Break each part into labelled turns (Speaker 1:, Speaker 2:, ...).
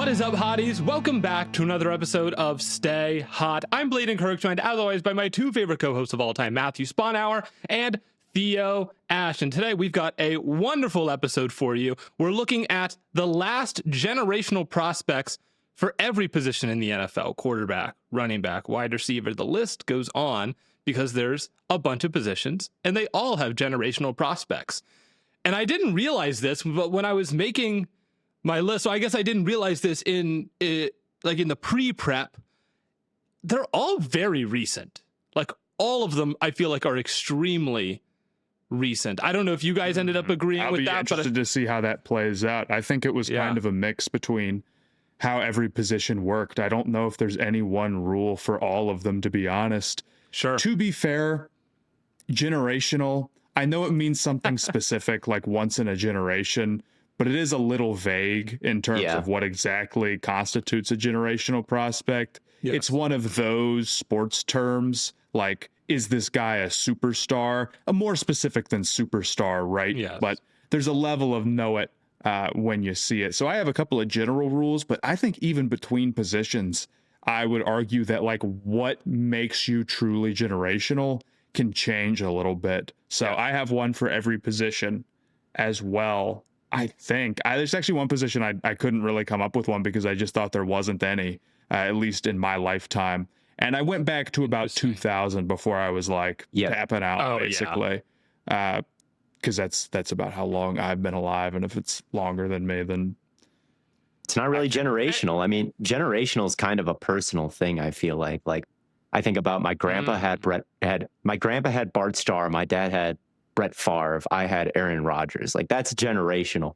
Speaker 1: What is up, hotties? Welcome back to another episode of Stay Hot. I'm Blaiden Kirk, joined as always by my two favorite co-hosts of all time, Matthew Sponhour and Theo Ash. And today we've got a wonderful episode for you. We're looking at the last generational prospects for every position in the NFL: quarterback, running back, wide receiver. The list goes on because there's a bunch of positions and they all have generational prospects. And I didn't realize this, but when I was making my list, so I guess I didn't realize this in the pre-prep, they're all very recent. Like, all of them, I feel like, are extremely recent. I don't know if you guys ended up agreeing with that.
Speaker 2: I'll be interested to see how that plays out. I think it was kind of a mix between how every position worked. I don't know if there's any one rule for all of them, to be honest.
Speaker 1: Sure.
Speaker 2: To be fair, generational, I know it means something specific, like once in a generation, but it is a little vague in terms of what exactly constitutes a generational prospect. Yes. It's one of those sports terms, like, is this guy a superstar? A more specific than superstar, right?
Speaker 1: Yes.
Speaker 2: But there's a level of know it when you see it. So I have a couple of general rules, but I think even between positions, I would argue that, like, what makes you truly generational can change a little bit. So I have one for every position as well. I think there's actually one position I couldn't really come up with one because I just thought there wasn't any, at least in my lifetime. And I went back to about 2000 before I was like tapping out, basically. Because that's about how long I've been alive. And if it's longer than me, then
Speaker 3: it's not really generational. I mean, generational is kind of a personal thing, I feel like. Like, I think about my grandpa my grandpa had Bart Starr, my dad had Brett Favre, I had Aaron Rodgers. Like, that's generational.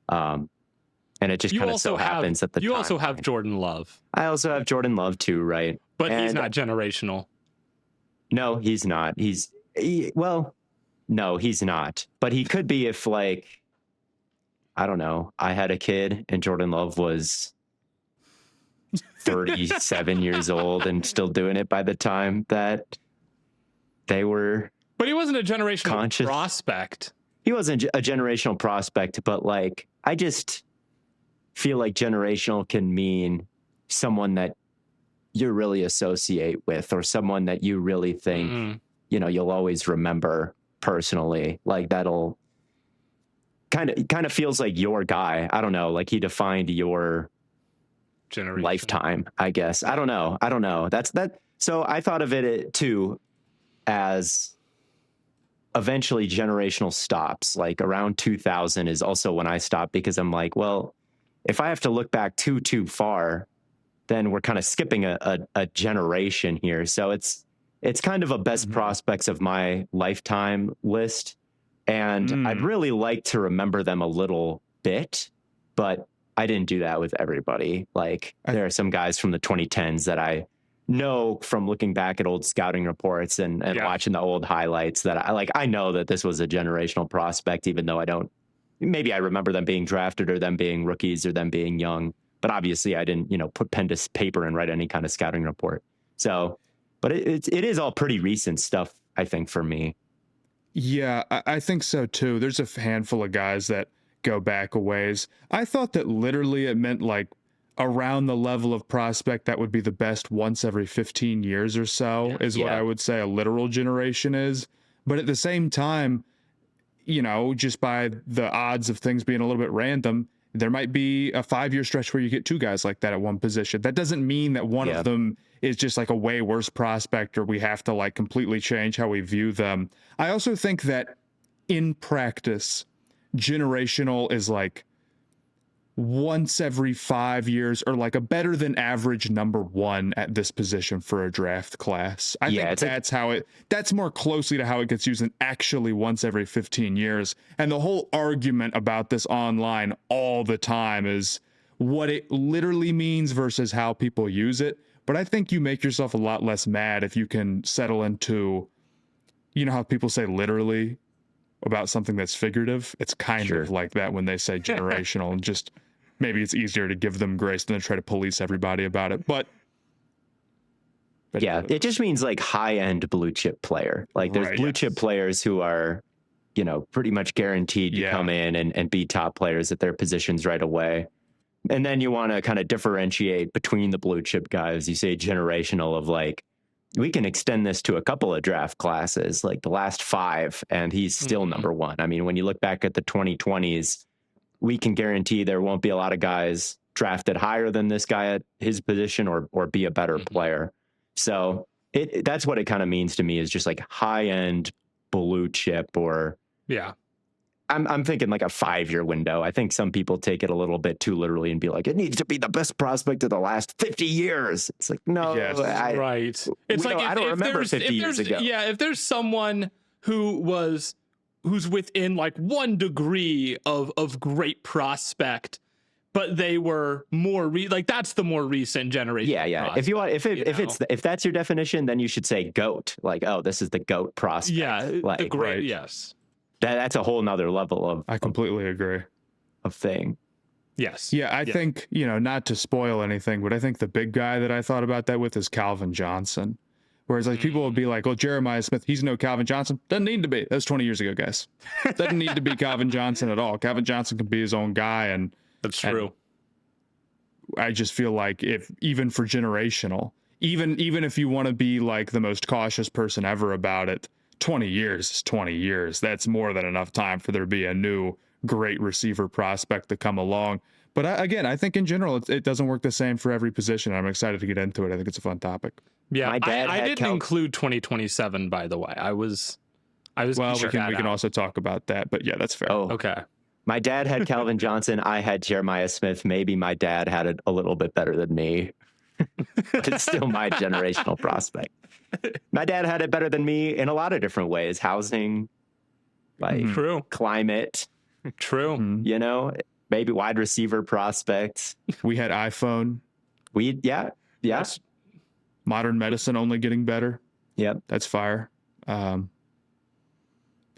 Speaker 3: And it just kind of so happens that
Speaker 1: you also have Jordan Love.
Speaker 3: I also have Jordan Love too, right?
Speaker 1: But he's not generational.
Speaker 3: No, he's not. No, he's not. But he could be if, like, I don't know, I had a kid and Jordan Love was 37 years old and still doing it by the time that they were.
Speaker 1: But he wasn't a generational prospect.
Speaker 3: He wasn't a generational prospect, but, like, I just feel like generational can mean someone that you really associate with, or someone that you really think, you'll always remember personally. Like, that'll kind of feels like your guy. I don't know. Like, he defined your generation, lifetime, I guess. I don't know. That's that. So I thought of it too as eventually generational stops. Like, around 2000 is also when I stopped, because I'm like, well, if I have to look back too far, then we're kind of skipping a generation here. So it's kind of a best prospects of my lifetime list. And I'd really like to remember them a little bit, but I didn't do that with everybody. Like, there are some guys from the 2010s that I know from looking back at old scouting reports and watching the old highlights that I know that this was a generational prospect, even though maybe I remember them being drafted or them being rookies or them being young, but obviously I didn't, put pen to paper and write any kind of scouting report. So, but it is all pretty recent stuff, I think, for me.
Speaker 2: Yeah, I think so too. There's a handful of guys that go back a ways. I thought that literally it meant, like, around the level of prospect that would be the best once every 15 years or so is what I would say a literal generation is. But at the same time, just by the odds of things being a little bit random, there might be a 5-year stretch where you get two guys like that at one position. That doesn't mean that one of them is just like a way worse prospect, or we have to, like, completely change how we view them. I also think that in practice, generational is like once every 5 years, or like a better than average number one at this position for a draft class. I think that's more closely to how it gets used than actually once every 15 years. And the whole argument about this online all the time is what it literally means versus how people use it. But I think you make yourself a lot less mad if you can settle into, how people say literally about something that's figurative. It's kind of like that when they say generational, and just maybe it's easier to give them grace than to try to police everybody about it. But
Speaker 3: yeah, it just means, like, high-end blue chip player. Like, there's blue chip players who are, pretty much guaranteed to come in and be top players at their positions right away. And then you want to kind of differentiate between the blue chip guys. You say generational of like, we can extend this to a couple of draft classes, like the last 5, and he's still number 1. I mean, when you look back at the 2020s, we can guarantee there won't be a lot of guys drafted higher than this guy at his position or be a better player. So that's what it kind of means to me, is just like high end blue chip, or I'm thinking like a 5-year window. I think some people take it a little bit too literally and be like, it needs to be the best prospect of the last 50 years. It's like, no,
Speaker 1: right. It's like,
Speaker 3: I don't remember 50 years ago.
Speaker 1: Yeah. If there's someone who's within like 1 degree of great prospect, but they were more like that's the more recent generation.
Speaker 3: Yeah.
Speaker 1: Prospect,
Speaker 3: if you want, if that's your definition, then you should say GOAT. Like, oh, this is the GOAT prospect.
Speaker 1: Yeah.
Speaker 3: Like,
Speaker 1: the great.
Speaker 2: right.
Speaker 1: Yes.
Speaker 3: That's a whole nother level of.
Speaker 2: I completely agree.
Speaker 3: Of thing.
Speaker 1: Yes.
Speaker 2: Yeah, I think, not to spoil anything, but I think the big guy that I thought about that with is Calvin Johnson. Whereas like people will be like, well, Jeremiah Smith, he's no Calvin Johnson. Doesn't need to be. That was 20 years ago, guys. Doesn't need to be Calvin Johnson at all. Calvin Johnson can be his own guy. And
Speaker 1: that's true.
Speaker 2: I just feel like even for generational, even if you want to be like the most cautious person ever about it, 20 years is 20 years. That's more than enough time for there to be a new great receiver prospect to come along. But I think in general, it doesn't work the same for every position. I'm excited to get into it. I think it's a fun topic.
Speaker 1: Yeah, I didn't include 2027, by the way. I was.
Speaker 2: Well, we can also talk about that. But yeah, that's fair.
Speaker 3: Oh,
Speaker 1: okay.
Speaker 3: My dad had Calvin Johnson. I had Jeremiah Smith. Maybe my dad had it a little bit better than me. But it's still my generational prospect. My dad had it better than me in a lot of different ways. Housing, like
Speaker 1: True.
Speaker 3: Climate.
Speaker 1: True.
Speaker 3: Maybe wide receiver prospects.
Speaker 2: We had iPhone.
Speaker 3: Yeah.
Speaker 2: Modern medicine only getting better.
Speaker 3: Yep.
Speaker 2: That's fire. Yeah.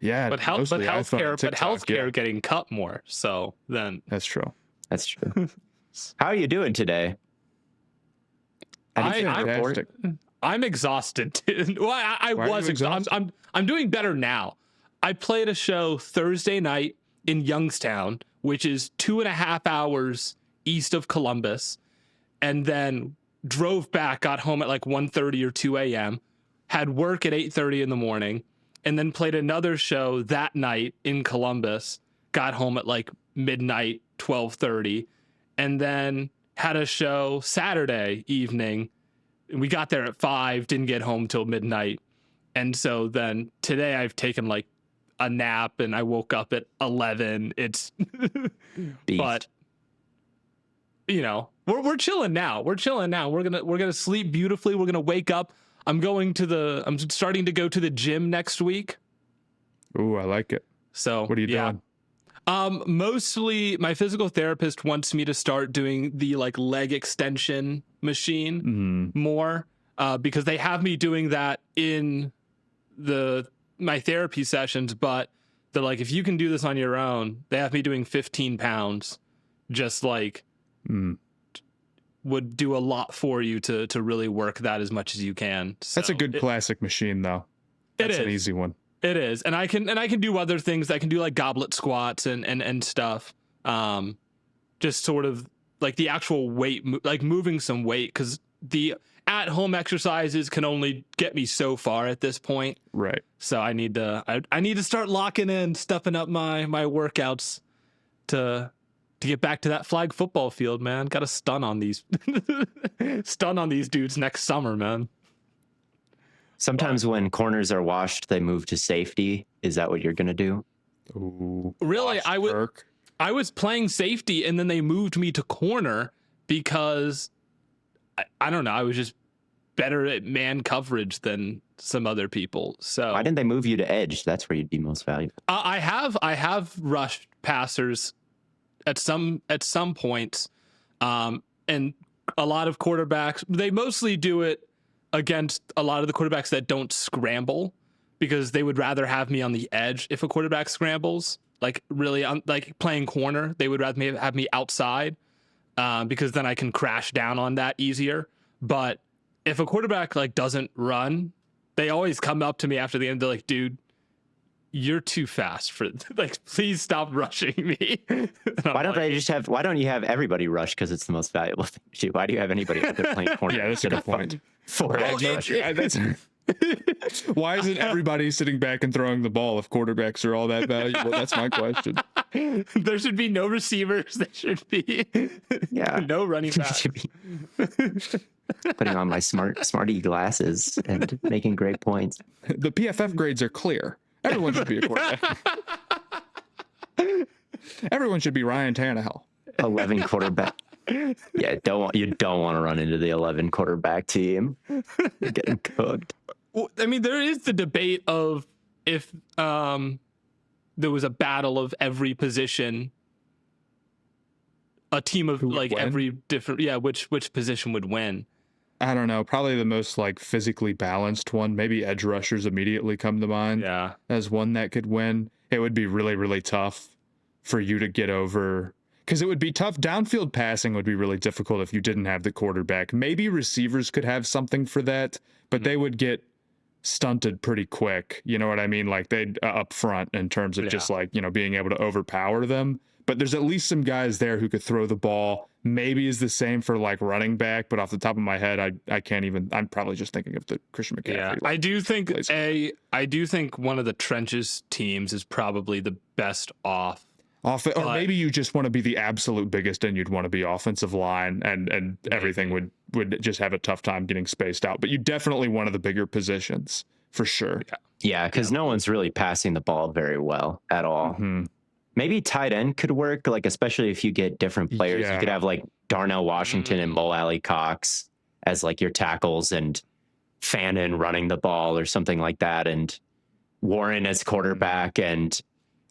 Speaker 1: But healthcare getting cut more. So then
Speaker 2: that's true.
Speaker 3: That's true. How are you doing today?
Speaker 1: I'm exhausted. Well, I was exhausted. I'm doing better now. I played a show Thursday night in Youngstown, which is 2.5 hours east of Columbus, and then drove back, got home at like 1:30 or 2 a.m., had work at 8:30 in the morning, and then played another show that night in Columbus, got home at like midnight, 12:30, and then had a show Saturday evening. We got there at 5, didn't get home till midnight. And so then today I've taken like a nap and I woke up at 11. It's but we're chilling now. We're gonna sleep beautifully. We're gonna wake up. I'm starting to go to the gym next week.
Speaker 2: Ooh, I like it.
Speaker 1: So
Speaker 2: what are you doing?
Speaker 1: Mostly my physical therapist wants me to start doing the like leg extension machine more, because they have me doing that in my therapy sessions, but they're like, if you can do this on your own, they have me doing 15 pounds, just like would do a lot for you to really work that as much as you can. So
Speaker 2: that's a good classic machine though. That's an easy one.
Speaker 1: It is. And I can do other things. I can do like goblet squats and stuff. Just sort of like the actual weight, like moving some weight, because the at-home exercises can only get me so far at this point.
Speaker 2: Right.
Speaker 1: So I need to start locking in, stepping up my workouts to get back to that flag football field, man. Got to stun on these dudes next summer, man.
Speaker 3: Sometimes when corners are washed, they move to safety. Is that what you're going to do?
Speaker 2: Ooh,
Speaker 1: really? I was playing safety and then they moved me to corner because I don't know. I was just better at man coverage than some other people. So
Speaker 3: why didn't they move you to edge? That's where you'd be most valuable.
Speaker 1: I have rushed passers at some points. And a lot of quarterbacks, they mostly do it against a lot of the quarterbacks that don't scramble, because they would rather have me on the edge if a quarterback scrambles. Like really, like playing corner, they would rather have me outside, because then I can crash down on that easier. But if a quarterback like doesn't run, they always come up to me after the end. They're like, "Dude, you're too fast for like. Please stop rushing me.
Speaker 3: Why don't you have everybody rush because it's the most valuable thing to do? Why do you have anybody out there playing corner?
Speaker 2: Yeah, that's a good point.
Speaker 3: For edge rusher.
Speaker 2: Why isn't everybody sitting back and throwing the ball if quarterbacks are all that valuable? That's my question.
Speaker 1: There should be no receivers. There should be no running back.
Speaker 3: Putting on my smarty glasses and making great points.
Speaker 2: The PFF grades are clear. Everyone should be a quarterback. Everyone should be Ryan Tannehill.
Speaker 3: 11 quarterback. Yeah, you don't want to run into the 11 quarterback team. You're getting cooked.
Speaker 1: Well, I mean, there is the debate of if there was a battle of every position, a team of like every different, which position would win.
Speaker 2: I don't know. Probably the most like physically balanced one. Maybe edge rushers immediately come to mind as one that could win. It would be really, really tough for you to get over, because it would be tough. Downfield passing would be really difficult if you didn't have the quarterback. Maybe receivers could have something for that, but they would get stunted pretty quick. You know what I mean? Like they'd up front in terms of just like, being able to overpower them. But there's at least some guys there who could throw the ball. Maybe is the same for like running back, but off the top of my head, I can't even. I'm probably just thinking of the Christian McCaffrey.
Speaker 1: Yeah, I do think one of the trenches teams is probably the best off. Or
Speaker 2: maybe you just want to be the absolute biggest and you'd want to be offensive line and everything would just have a tough time getting spaced out. But you definitely one of the bigger positions for sure.
Speaker 3: Yeah, because no one's really passing the ball very well at all.
Speaker 2: Mm-hmm.
Speaker 3: Maybe tight end could work, like especially if you get different players. You could have like Darnell Washington and Mo Alley Cox as like your tackles and Fannin running the ball or something like that, and Warren as quarterback and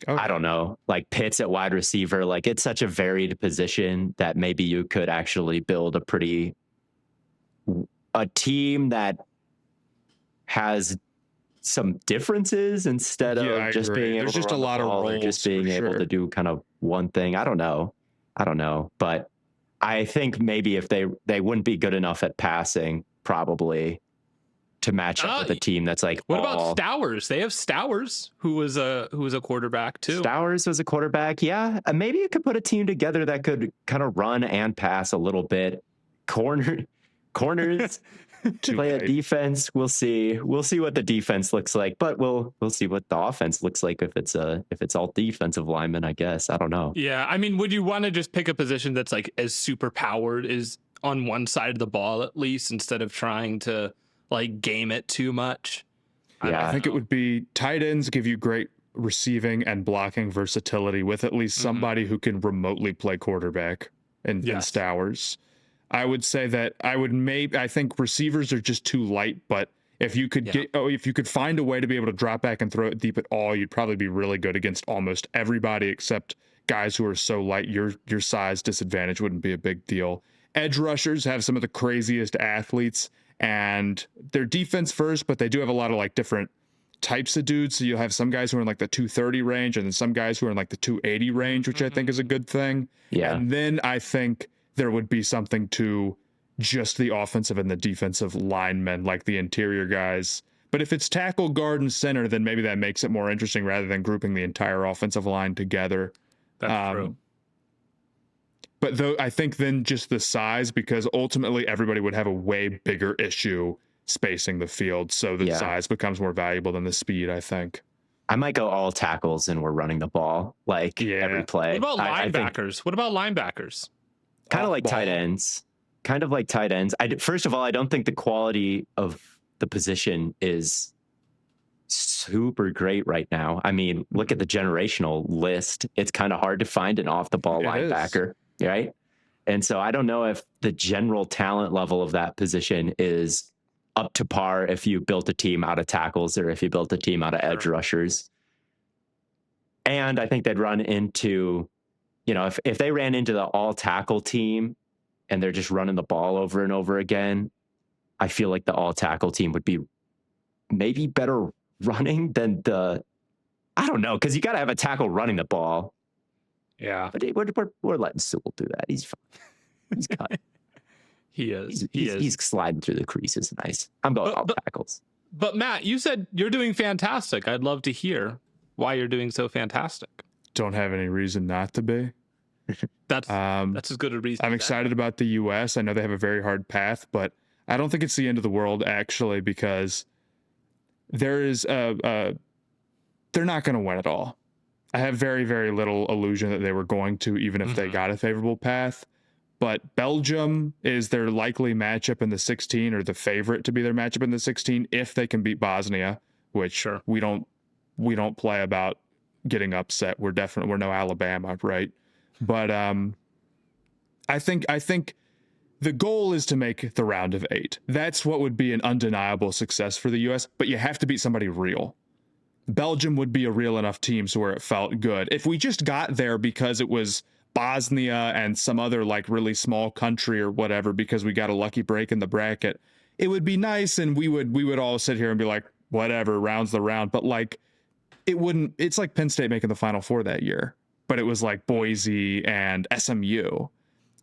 Speaker 3: I don't know, like Pitts at wide receiver. Like it's such a varied position that maybe you could actually build a team that has some differences instead of just being able to run the ball or just being able to do kind of one thing. I don't know. But I think maybe if they wouldn't be good enough at passing probably to match up with a team that's like,
Speaker 1: what about Stowers? They have Stowers, who was a quarterback too.
Speaker 3: Stowers was a quarterback. Yeah. Maybe you could put a team together that could kind of run and pass a little bit. Corners play a defense. We'll see what the defense looks like, but we'll see what the offense looks like if it's all defensive linemen, I guess. I don't know.
Speaker 1: Yeah. I mean, would you want to just pick a position that's like as super powered as on one side of the ball, at least, instead of trying to like game it too much?
Speaker 2: I think it would be tight ends give you great receiving and blocking versatility with at least somebody who can remotely play quarterback in Stowers. I would say that I think receivers are just too light, but if you could if you could find a way to be able to drop back and throw it deep at all, you'd probably be really good against almost everybody except guys who are so light. Your size disadvantage wouldn't be a big deal. Edge rushers have some of the craziest athletes, and they're defense first, but they do have a lot of like different types of dudes. So you'll have some guys who are in like the 230 range, and then some guys who are in like the 280 range, which I think is a good thing. Yeah. And then I think there would be something to just the offensive and the defensive linemen, like the interior guys. But if it's tackle, guard, and center, then maybe that makes it more interesting rather than grouping the entire offensive line together.
Speaker 1: That's true.
Speaker 2: But though I think then just the size, because ultimately everybody would have a way bigger issue spacing the field. So the size becomes more valuable than the speed, I think.
Speaker 3: I might go all tackles and we're running the ball like every play.
Speaker 1: What about linebackers? What about linebackers?
Speaker 3: Kind of like tight ends. First of all, I don't think the quality of the position is super great right now. I mean, look at the generational list. It's kind of hard to find an off the ball linebacker, right? And so I don't know if the general talent level of that position is up to par if you built a team out of tackles or if you built a team out of edge rushers. And I think they'd run into, if they ran into the all tackle team and they're just running the ball over and over again, I feel like the all tackle team would be maybe better running than I don't know, because you got to have a tackle running the ball.
Speaker 1: Yeah.
Speaker 3: But we're letting Sewell do that. He's fine. He's cut.
Speaker 1: He is.
Speaker 3: He's sliding through the creases. Nice. I'm going all tackles.
Speaker 1: But Matt, you said you're doing fantastic. I'd love to hear why you're doing so fantastic.
Speaker 2: Don't have any reason not to be.
Speaker 1: That's as good a reason.
Speaker 2: I'm excited about the U.S. I know they have a very hard path, but I don't think it's the end of the world, actually, because there is they're not going to win it all. I have very, very little illusion that they were going to, even if they got a favorable path. But Belgium is their likely matchup in the 16, or the favorite to be their matchup in the 16, if they can beat Bosnia, which we don't play about getting upset. We're no Alabama, right? But I think the goal is to make the round of 8. That's what would be an undeniable success for the U.S., but you have to beat somebody real. Belgium would be a real enough team so where it felt good. If we just got there because it was Bosnia and some other like really small country or whatever, because we got a lucky break in the bracket, it would be nice, and we would all sit here and be like, whatever, round's the round. But like, it's like Penn State making the Final Four that year, but it was like Boise and SMU.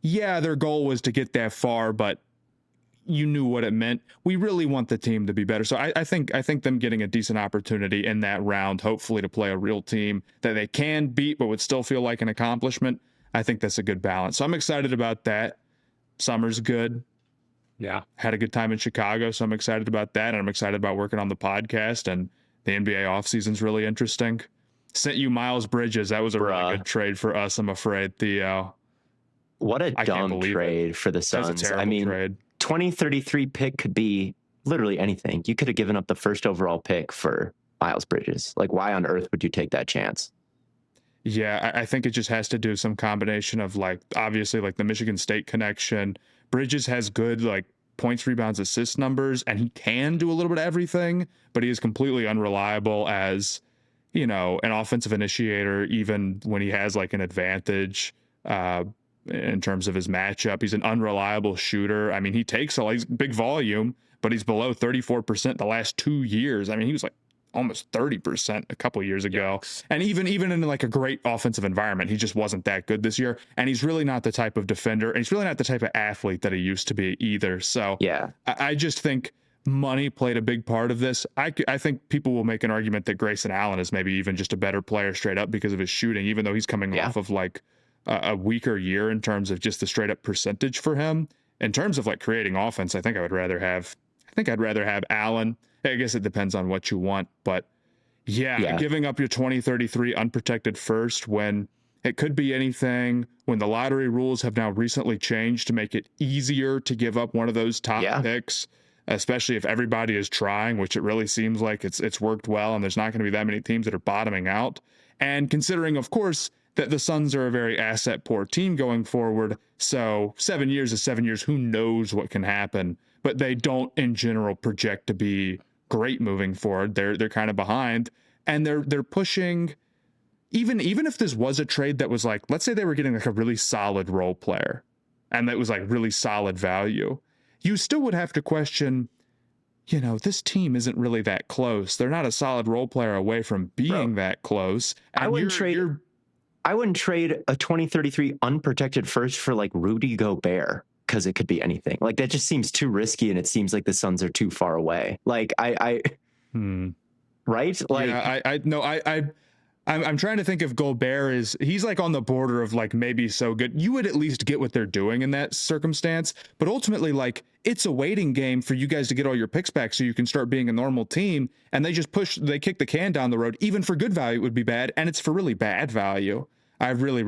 Speaker 2: Yeah, their goal was to get that far, but you knew what it meant. We really want the team to be better. So I think them getting a decent opportunity in that round, hopefully to play a real team that they can beat, but would still feel like an accomplishment. I think that's a good balance. So I'm excited about that. Summer's good.
Speaker 1: Yeah.
Speaker 2: Had a good time in Chicago, so I'm excited about that. And I'm excited about working on the podcast, and the NBA offseason's really interesting. Sent you Miles Bridges. That was a really good trade for us, I'm afraid, Theo.
Speaker 3: What a dumb trade for the Suns.
Speaker 2: That's a terrible trade.
Speaker 3: 2033 pick could be literally anything. You could have given up the first overall pick for Miles Bridges. Like, why on earth would you take that chance?
Speaker 2: Yeah, I think it just has to do some combination of, like, obviously, like the Michigan State connection. Bridges has good, like, points, rebounds, assist numbers, and he can do a little bit of everything, but he is completely unreliable as, you know, an offensive initiator, even when he has like an advantage in terms of his matchup. He's an unreliable shooter. I mean, he's big volume, but he's below 34% the last 2 years. I mean, he was like almost 30% a couple years ago. Yikes. And even in like a great offensive environment, he just wasn't that good this year. And he's really not the type of defender, and he's really not the type of athlete that he used to be either. So yeah, I just think money played a big part of this. I think people will make an argument that Grayson Allen is maybe even just a better player straight up because of his shooting, even though he's coming off of like a weaker year in terms of just the straight up percentage for him. In terms of like creating offense, I think I'd rather have Allen. I guess it depends on what you want, but yeah, giving up your 2033 unprotected first when it could be anything, when the lottery rules have now recently changed to make it easier to give up one of those top picks, especially if everybody is trying, which it really seems like it's worked well, and there's not going to be that many teams that are bottoming out. And considering, of course, that the Suns are a very asset poor team going forward, so 7 years is 7 years. Who knows what can happen? But they don't, in general, project to be great moving forward. They're kind of behind, and they're pushing. Even if this was a trade that was like, let's say they were getting like a really solid role player, and that was like really solid value, you still would have to question, you know, this team isn't really that close. They're not a solid role player away from being that close. And
Speaker 3: I wouldn't trade a 2033 unprotected first for like Rudy Gobert, because it could be anything. Like, that just seems too risky, and it seems like the Suns are too far away. Like right? Like,
Speaker 2: yeah, I'm trying to think if Gobert he's like on the border of like maybe so good. You would at least get what they're doing in that circumstance, but ultimately, like, it's a waiting game for you guys to get all your picks back so you can start being a normal team. And they kick the can down the road. Even for good value, it would be bad, and it's for really bad value. I really,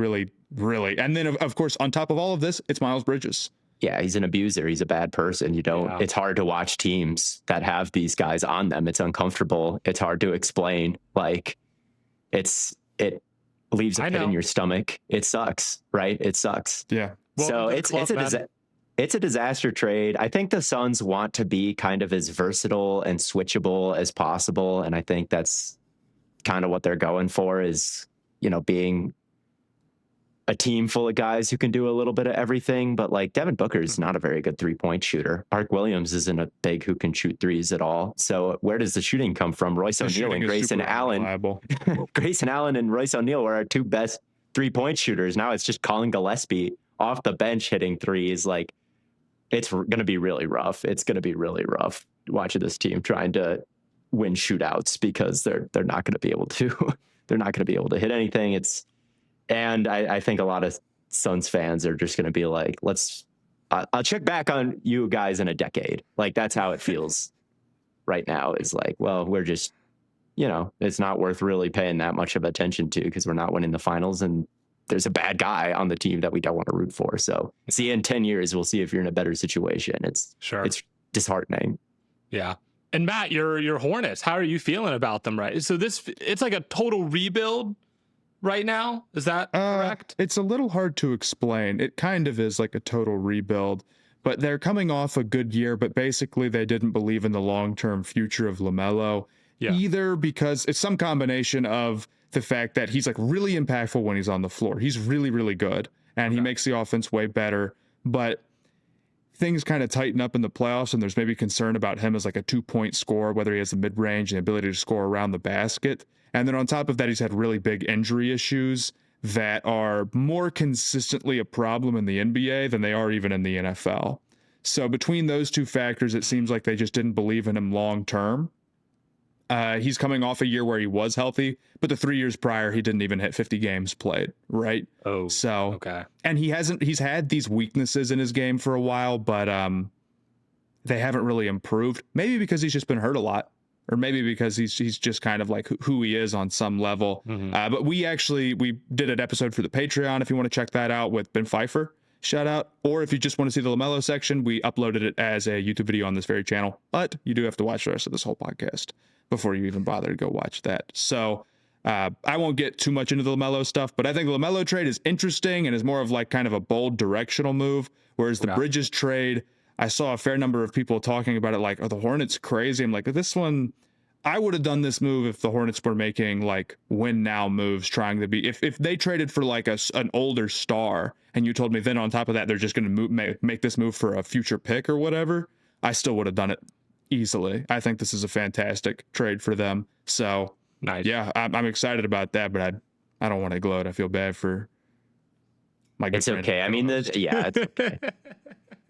Speaker 2: and then of course, on top of all of this, it's Miles Bridges.
Speaker 3: Yeah, he's an abuser. He's a bad person. It's hard to watch teams that have these guys on them. It's uncomfortable. It's hard to explain. Like, it leaves a pit in your stomach. It sucks, right? It sucks.
Speaker 2: Yeah.
Speaker 3: Well, so it's a disaster trade. I think the Suns want to be kind of as versatile and switchable as possible, and I think that's kind of what they're going for, is, you know, being a team full of guys who can do a little bit of everything. But like, Devin Booker is not a very good 3-point shooter. Mark Williams isn't a big who can shoot threes at all. So where does the shooting come from? Royce O'Neal and Grayson Allen. Grayson Allen and Royce O'Neal were our two best 3-point shooters. Now it's just Colin Gillespie off the bench hitting threes. Like, it's going to be really rough. It's going to be really rough watching this team trying to win shootouts, because they're not going to be able to. they're not going to be able to hit anything. And I think a lot of Suns fans are just going to be like, I'll check back on you guys in a decade. Like, that's how it feels right now, is like, well, we're just, it's not worth really paying that much of attention to because we're not winning the finals, and there's a bad guy on the team that we don't want to root for. So see, in 10 years, we'll see if you're in a better situation. It's disheartening.
Speaker 1: Yeah. And Matt, your Hornets, how are you feeling about them? Right. So it's like a total rebuild right now. Is that correct?
Speaker 2: It's a little hard to explain. It kind of is like a total rebuild, but they're coming off a good year, but basically they didn't believe in the long-term future of LaMelo. Yeah. Either because it's some combination of the fact that he's like really impactful when he's on the floor. He's really, really good, and he makes the offense way better, but things kind of tighten up in the playoffs, and there's maybe concern about him as like a 2-point scorer, whether he has the mid-range and the ability to score around the basket. And then on top of that, he's had really big injury issues that are more consistently a problem in the NBA than they are even in the NFL. So between those two factors, it seems like they just didn't believe in him long term. He's coming off a year where he was healthy, but the 3 years prior, he didn't even hit 50 games played, right?
Speaker 1: Oh,
Speaker 2: so
Speaker 1: okay.
Speaker 2: And he's had these weaknesses in his game for a while, but they haven't really improved. Maybe because he's just been hurt a lot, or maybe because he's just kind of like who he is on some level. Mm-hmm. But we did an episode for the Patreon, if you want to check that out, with Ben Pfeiffer. Shout out. Or if you just want to see the LaMelo section, we uploaded it as a YouTube video on this very channel. But you do have to watch the rest of this whole podcast before you even bother to go watch that. So I won't get too much into the LaMelo stuff, but I think the LaMelo trade is interesting and is more of like kind of a bold directional move, whereas the Bridges trade, I saw a fair number of people talking about it like, are the Hornets crazy? I'm like, this one, I would have done this move if the Hornets were making like win now moves, trying to be, if they traded for like an older star, and you told me then on top of that they're just going to make this move for a future pick or whatever, I still would have done it easily. I think this is a fantastic trade for them. So
Speaker 1: nice.
Speaker 2: Yeah, I'm excited about that, but I don't want to gloat. I feel bad for my good friend.
Speaker 3: It's okay. I mean, it's okay.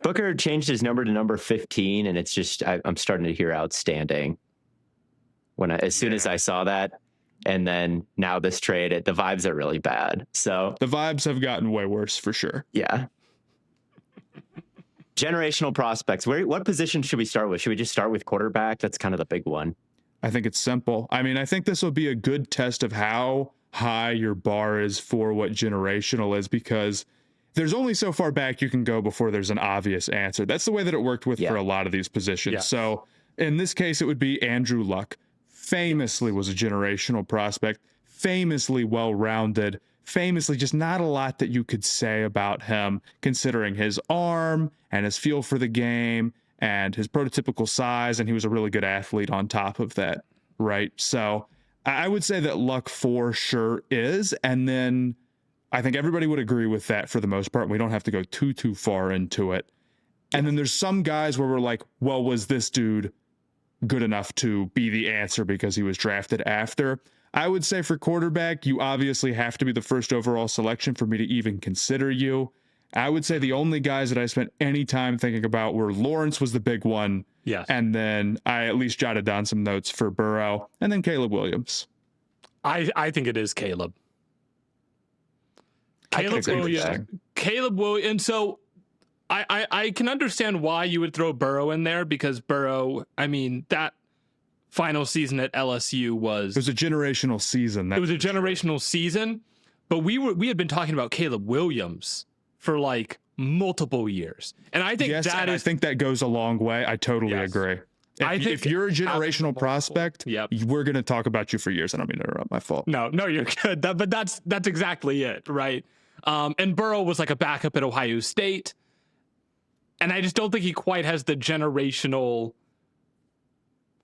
Speaker 3: Booker changed his number to number 15, and it's just I'm starting to hear outstanding. As soon as I saw that, and then now this trade, the vibes are really bad. So
Speaker 2: the vibes have gotten way worse for sure.
Speaker 3: Yeah. Generational prospects. What position should we start with? Should we just start with quarterback? That's kind of the big one.
Speaker 2: I think it's simple. I mean, I think this will be a good test of how high your bar is for what generational is, because there's only so far back you can go before there's an obvious answer. That's the way that it worked with for a lot of these positions. Yeah. So in this case, it would be Andrew Luck. Famously was a generational prospect, famously well-rounded, famously just not a lot that you could say about him, considering his arm and his feel for the game and his prototypical size, and he was a really good athlete on top of that, right? So I would say that Luck for sure is, and then I think everybody would agree with that for the most part. We don't have to go too far into it. And then there's some guys where we're like, well, was this dude good enough to be the answer because he was drafted after? I would say for quarterback, you obviously have to be the first overall selection for me to even consider you. I would say the only guys that I spent any time thinking about were Lawrence was the big one.
Speaker 1: Yes.
Speaker 2: And then I at least jotted down some notes for Burrow, and then Caleb Williams.
Speaker 1: I think it is Caleb. Caleb Williams. And so I can understand why you would throw Burrow in there, because Burrow, I mean, that final season at LSU was...
Speaker 2: It was a generational season.
Speaker 1: It was a generational season, but we had been talking about Caleb Williams for like multiple years. And I think I
Speaker 2: think that goes a long way. I totally agree. If you're a generational prospect, we're going to talk about you for years. I don't mean to interrupt. My fault.
Speaker 1: No, you're good. But that's exactly it, right? And Burrow was like a backup at Ohio State. And I just don't think he quite has the generational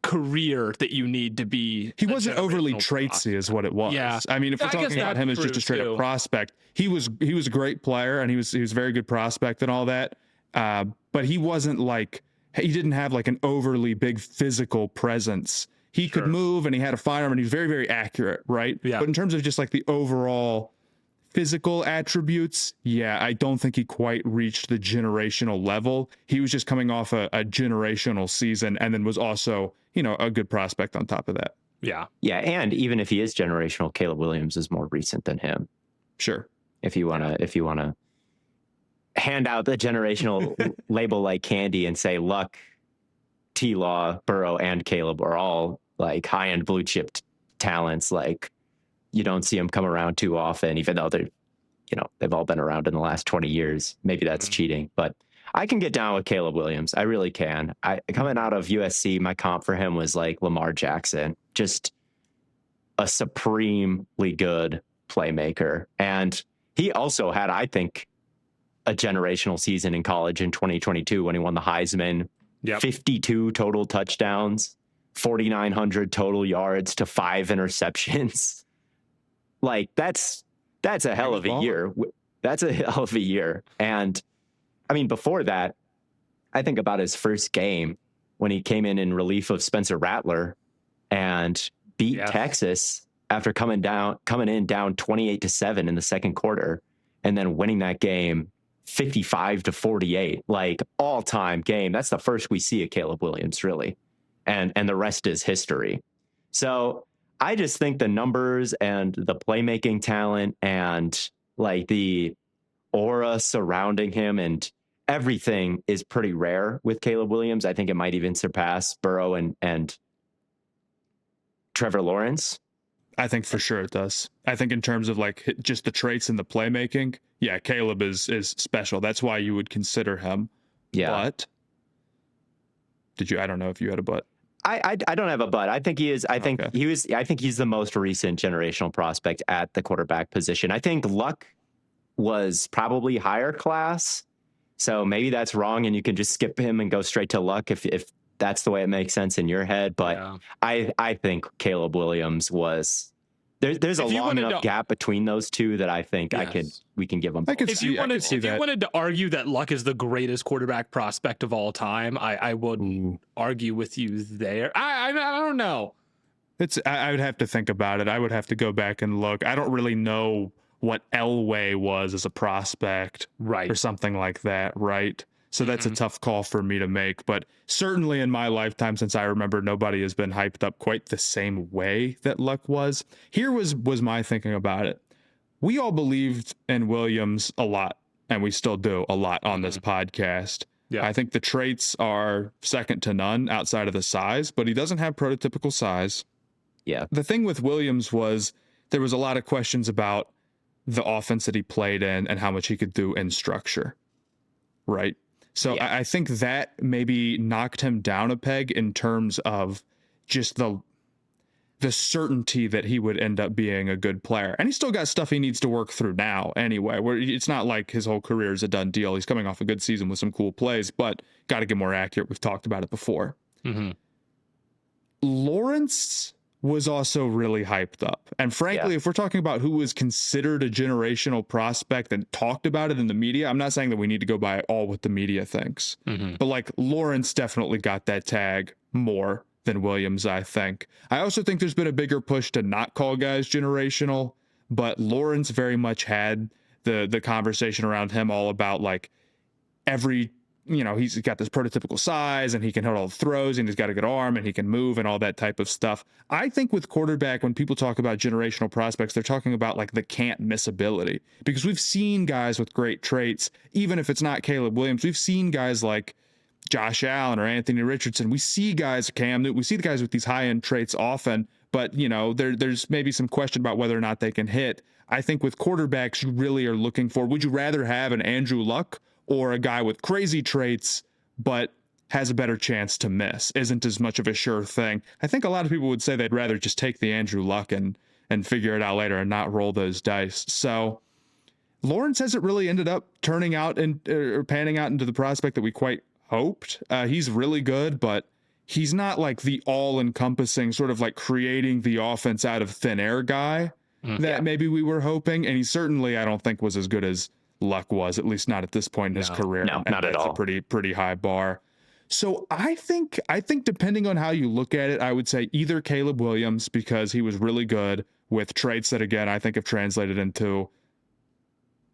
Speaker 1: career that you need to be.
Speaker 2: He wasn't overly traitsy is what it was.
Speaker 1: Yeah.
Speaker 2: I mean, if we're talking about him as just a straight up prospect, he was a great player, and he was a very good prospect and all that. But he wasn't like, he didn't have like an overly big physical presence. He could move, and he had a firearm, and he was very, very accurate, right?
Speaker 1: Yeah.
Speaker 2: But in terms of just like the overall physical attributes, I don't think he quite reached the generational level. He was just coming off a generational season, and then was also, a good prospect on top of that.
Speaker 1: Yeah.
Speaker 3: Yeah, and even if he is generational, Caleb Williams is more recent than him.
Speaker 2: Sure.
Speaker 3: If you wanna hand out the generational label like candy and say Luck, T-Law, Burrow, and Caleb are all like high-end blue chip talents. Like, you don't see them come around too often, even though they've all been around in the last 20 years. Maybe that's cheating, but I can get down with Caleb Williams. I really can. Coming out of USC, my comp for him was like Lamar Jackson, just a supremely good playmaker. And he also had, I think, a generational season in college in 2022 when he won the Heisman.
Speaker 1: Yep.
Speaker 3: 52 total touchdowns, 4,900 total yards to 5 interceptions. Like, that's a hell of a year. That's a hell of a year. And I mean, before that, I think about his first game when he came in relief of Spencer Rattler and beat Texas after coming in down 28-7 in the second quarter, and then winning that game 55-48, like all-time game. That's the first we see of Caleb Williams, really. And the rest is history. So I just think the numbers and the playmaking talent and like the aura surrounding him and everything is pretty rare with Caleb Williams. I think it might even surpass Burrow and Trevor Lawrence.
Speaker 2: I think for sure it does. I think in terms of like just the traits and the playmaking, yeah, Caleb is special. That's why you would consider him.
Speaker 3: Yeah.
Speaker 2: But I don't know if you had a but.
Speaker 3: I don't have a but. I think he is. I think he's the most recent generational prospect at the quarterback position. I think Luck was probably higher class. So maybe that's wrong and you can just skip him and go straight to Luck if that's the way it makes sense in your head. But I think Caleb Williams was there's a long enough gap between those two that I think we can give him.
Speaker 1: If you wanted to argue that Luck is the greatest quarterback prospect of all time, I would argue with you there. I don't know.
Speaker 2: I would have to think about it. I would have to go back and look. I don't really know what Elway was as a prospect,
Speaker 1: right,
Speaker 2: or something like that, right? So that's a tough call for me to make. But certainly in my lifetime, since I remember, nobody has been hyped up quite the same way that Luck was. Here was my thinking about it. We all believed in Williams a lot, and we still do a lot on this podcast. Yeah. I think the traits are second to none outside of the size, but he doesn't have prototypical size.
Speaker 3: Yeah.
Speaker 2: The thing with Williams was there was a lot of questions about the offense that he played in and how much he could do in structure, right? So I think that maybe knocked him down a peg in terms of just the certainty that he would end up being a good player. And he's still got stuff he needs to work through now anyway, where it's not like his whole career is a done deal. He's coming off a good season with some cool plays, but got to get more accurate. We've talked about it before.
Speaker 1: Mm-hmm.
Speaker 2: Lawrence was also really hyped up. And frankly, if we're talking about who was considered a generational prospect and talked about it in the media, I'm not saying that we need to go by all what the media thinks. Mm-hmm. But like Lawrence definitely got that tag more than Williams, I think. I also think there's been a bigger push to not call guys generational, but Lawrence very much had the conversation around him all about like he's got this prototypical size and he can hit all the throws and he's got a good arm and he can move and all that type of stuff. I think with quarterback, when people talk about generational prospects, they're talking about like the can't miss ability, because we've seen guys with great traits, even if it's not Caleb Williams. We've seen guys like Josh Allen or Anthony Richardson. We see guys, Cam Newton, we see the guys with these high-end traits often, but there's maybe some question about whether or not they can hit. I think with quarterbacks, you really are looking for, would you rather have an Andrew Luck or a guy with crazy traits, but has a better chance to miss, isn't as much of a sure thing? I think a lot of people would say they'd rather just take the Andrew Luck and figure it out later and not roll those dice. So Lawrence hasn't really ended up turning out or panning out into the prospect that we quite hoped. He's really good, but he's not like the all-encompassing sort of like creating the offense out of thin air guy that maybe we were hoping. And he certainly, I don't think, was as good as Luck was, at least not at this point in his career.
Speaker 3: No, not at all.
Speaker 2: It's a pretty high bar. So I think depending on how you look at it, I would say either Caleb Williams, because he was really good with traits that, again, I think have translated into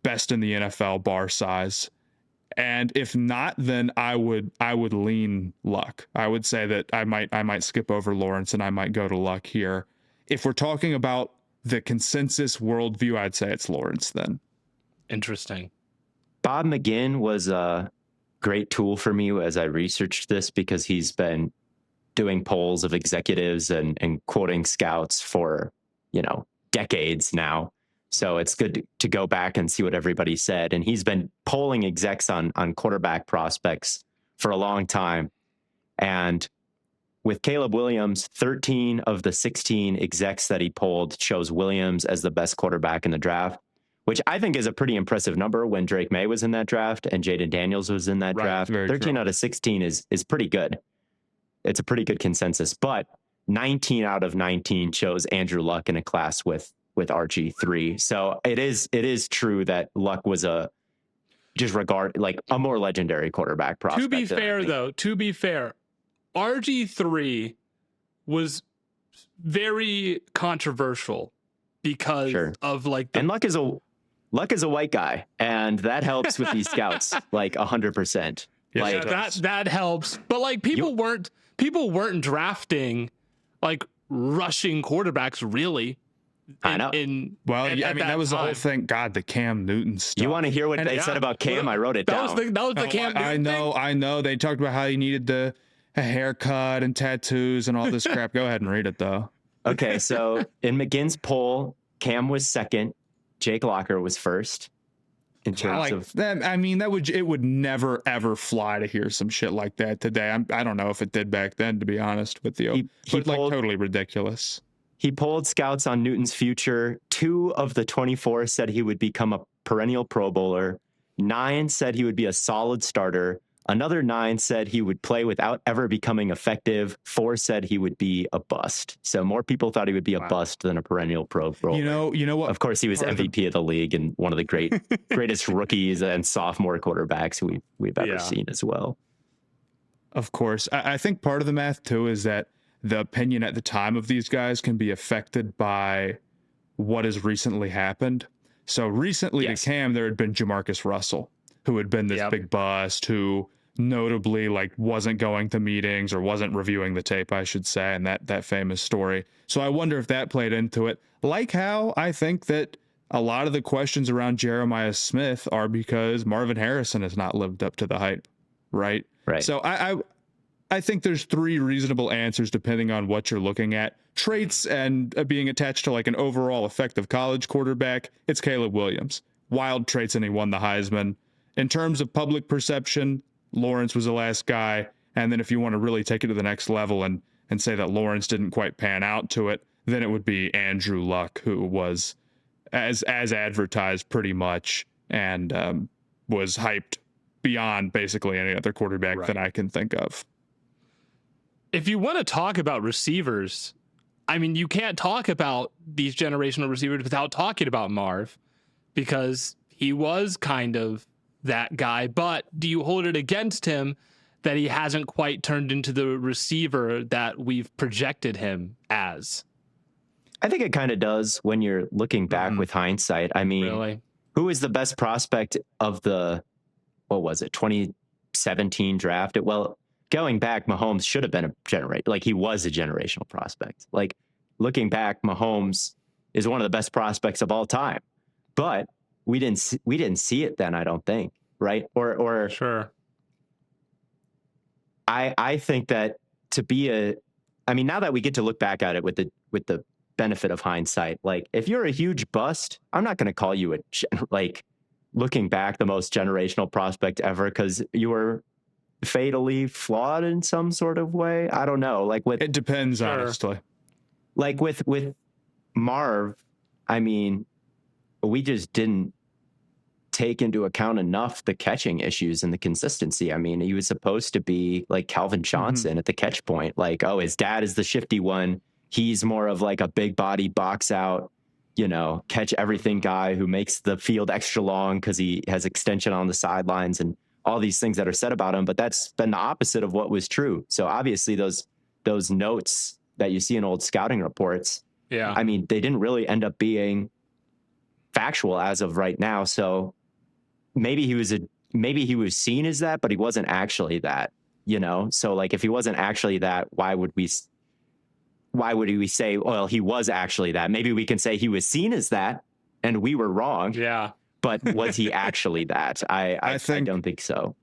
Speaker 2: best in the NFL bar size, And if not, then I would lean Luck. I would say that I might skip over Lawrence and I might go to Luck here. If we're talking about the consensus worldview, I'd say it's Lawrence then.
Speaker 1: Interesting.
Speaker 3: Bob McGinn was a great tool for me as I researched this because he's been doing polls of executives and quoting scouts for, decades now. So it's good to go back and see what everybody said. And he's been polling execs on quarterback prospects for a long time. And with Caleb Williams, 13 of the 16 execs that he polled chose Williams as the best quarterback in the draft, which I think is a pretty impressive number when Drake May was in that draft and Jaden Daniels was in that draft. 13 out of 16 is pretty good. It's a pretty good consensus. But 19 out of 19 chose Andrew Luck in a class with RG3. So it is true that Luck was a more legendary quarterback prospect.
Speaker 1: To be fair, RG3 was very controversial because of
Speaker 3: and Luck is a white guy, and that helps with these scouts 100%.
Speaker 1: That helps. But people weren't drafting rushing quarterbacks really.
Speaker 3: I know.
Speaker 2: That was the whole thing. God, the Cam Newton stuff.
Speaker 3: You want to hear what they said about Cam? I wrote it down.
Speaker 1: That was the Cam Newton thing?
Speaker 2: I know. They talked about how he needed a haircut and tattoos and all this crap. Go ahead and read it, though.
Speaker 3: Okay, so in McGinn's poll, Cam was second. Jake Locker was first. In terms of
Speaker 2: that, it would never ever fly to hear some shit like that today. I don't know if it did back then, to be honest with you. But totally ridiculous.
Speaker 3: He polled scouts on Newton's future. 2 of the 24 said he would become a perennial Pro Bowler. 9 said he would be a solid starter. Another 9 said he would play without ever becoming effective. 4 said he would be a bust. So more people thought he would be a bust than a perennial Pro Bowler.
Speaker 2: You know what?
Speaker 3: Of course, he was MVP of the league and one of the greatest rookies and sophomore quarterbacks we've ever seen as well.
Speaker 2: Of course. I think part of the math, too, is that the opinion at the time of these guys can be affected by what has recently happened. So recently to Cam, there had been Jamarcus Russell, who had been this big bust, who notably wasn't going to meetings or wasn't reviewing the tape, I should say, and that famous story. So I wonder if that played into it. Like how I think that a lot of the questions around Jeremiah Smith are because Marvin Harrison has not lived up to the hype, right?
Speaker 3: Right.
Speaker 2: So I think there's 3 reasonable answers depending on what you're looking at. Traits and being attached to an overall effective college quarterback, it's Caleb Williams. Wild traits, and he won the Heisman. In terms of public perception, Lawrence was the last guy. And then if you want to really take it to the next level and say that Lawrence didn't quite pan out to it, then it would be Andrew Luck, who was as advertised pretty much and was hyped beyond basically any other quarterback that I can think of.
Speaker 1: If you want to talk about receivers, you can't talk about these generational receivers without talking about Marv, because he was kind of that guy. But do you hold it against him that he hasn't quite turned into the receiver that we've projected him as?
Speaker 3: I think it kind of does when you're looking back with hindsight.
Speaker 1: Really?
Speaker 3: Who is the best prospect of the, 2017 draft? Going back, Mahomes should have been he was a generational prospect. Looking back, Mahomes is one of the best prospects of all time. But we didn't see it then, I don't think, right? Or
Speaker 1: sure.
Speaker 3: I think that to be now that we get to look back at it with the benefit of hindsight, if you're a huge bust, I'm not going to call you looking back the most generational prospect ever because you were fatally flawed in some sort of way. I don't know.
Speaker 2: It depends, honestly.
Speaker 3: With Marv, we just didn't take into account enough the catching issues and the consistency. He was supposed to be like Calvin Johnson at the catch point. His dad is the shifty one. He's more of a big body box out, catch everything guy who makes the field extra long because he has extension on the sidelines and all these things that are said about him, but that's been the opposite of what was true. So obviously those notes that you see in old scouting reports, they didn't really end up being factual as of right now. So maybe he was maybe he was seen as that, but he wasn't actually that, So like, if he wasn't actually that, why would we say, well, he was actually that? Maybe we can say he was seen as that and we were wrong.
Speaker 1: Yeah.
Speaker 3: But was he actually that? I don't think so.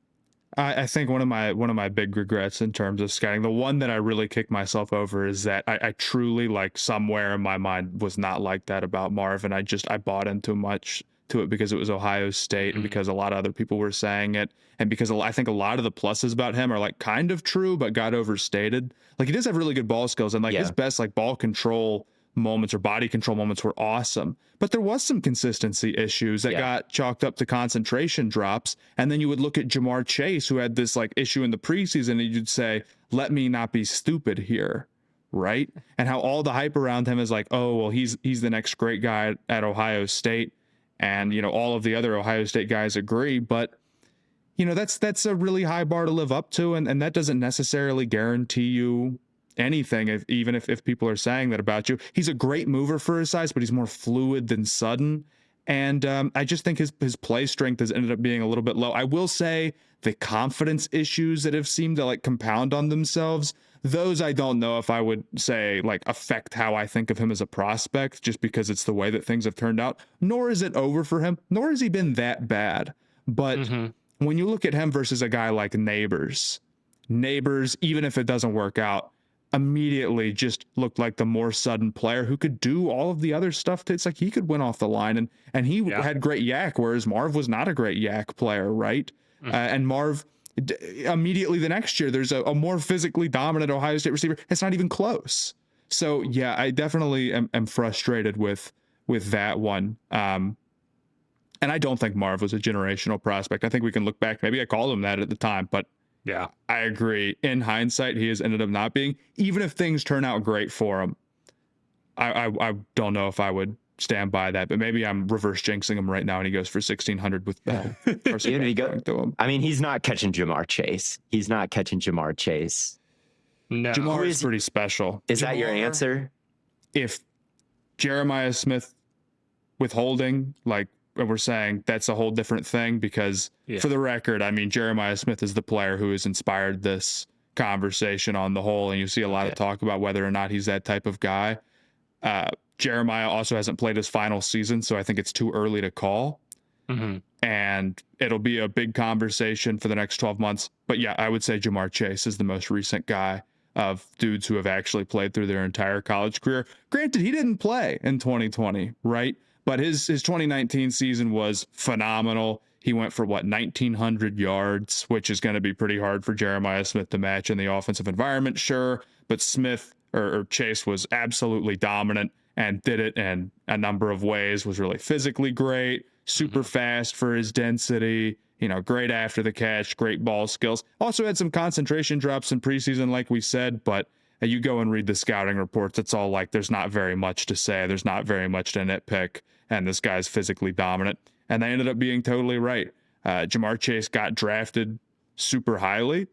Speaker 2: I think one of my big regrets in terms of scouting, the one that I really kick myself over, is that I truly, like, somewhere in my mind was not like that about Marv, and I bought into much to it because it was Ohio State and because a lot of other people were saying it, and because I think a lot of the pluses about him are like kind of true but got overstated. Like, he does have really good ball skills, and like his best like ball control moments or body control moments were awesome, but there was some consistency issues that got chalked up to concentration drops. And then you would look at Jamar Chase, who had this like issue in the preseason, and you'd say, let me not be stupid here, right? And how all the hype around him is like, oh well, he's the next great guy at Ohio State, and all of the other Ohio State guys agree, but that's a really high bar to live up to, and that doesn't necessarily guarantee you anything, even if people are saying that about you. He's a great mover for his size, but he's more fluid than sudden. And I just think his play strength has ended up being a little bit low. I will say the confidence issues that have seemed to like compound on themselves, those I don't know if I would say like affect how I think of him as a prospect, just because it's the way that things have turned out. Nor is it over for him, nor has he been that bad. But when you look at him versus a guy like Neighbors, even if it doesn't work out, immediately just looked like the more sudden player who could do all of the other stuff. It's like he could win off the line, and he had great yak, whereas Marv was not a great yak player, right? And Marv, immediately the next year, there's a more physically dominant Ohio State receiver. It's not even close. So yeah, I definitely am frustrated with that one. And I don't think Marv was a generational prospect. I think we can look back. Maybe I called him that at the time, but yeah, I agree. In hindsight, he has ended up not being. Even if things turn out great for him, I don't know if I would stand by that. But maybe I'm reverse jinxing him right now, and he goes for 1,600 with Bell.
Speaker 3: I mean, he's not catching Jamar Chase.
Speaker 1: No,
Speaker 2: Jamar is pretty special.
Speaker 3: Is that your answer?
Speaker 2: If Jeremiah Smith withholding, like, and we're saying that's a whole different thing, because for the record, I mean, Jeremiah Smith is the player who has inspired this conversation on the whole. And you see a lot of talk about whether or not he's that type of guy. Jeremiah also hasn't played his final season, so I think it's too early to call. And it'll be a big conversation for the next 12 months. But yeah, I would say Jamar Chase is the most recent guy of dudes who have actually played through their entire college career. Granted, he didn't play in 2020, right? But his 2019 season was phenomenal. He went for 1,900 yards, which is going to be pretty hard for Jeremiah Smith to match in the offensive environment, sure. But Smith or Chase was absolutely dominant and did it in a number of ways, was really physically great, super fast for his density, great after the catch, great ball skills. Also had some concentration drops in preseason, like we said, but you go and read the scouting reports, it's all like there's not very much to say. There's not very much to nitpick. And this guy's physically dominant. And they ended up being totally right. Jamar Chase got drafted super highly,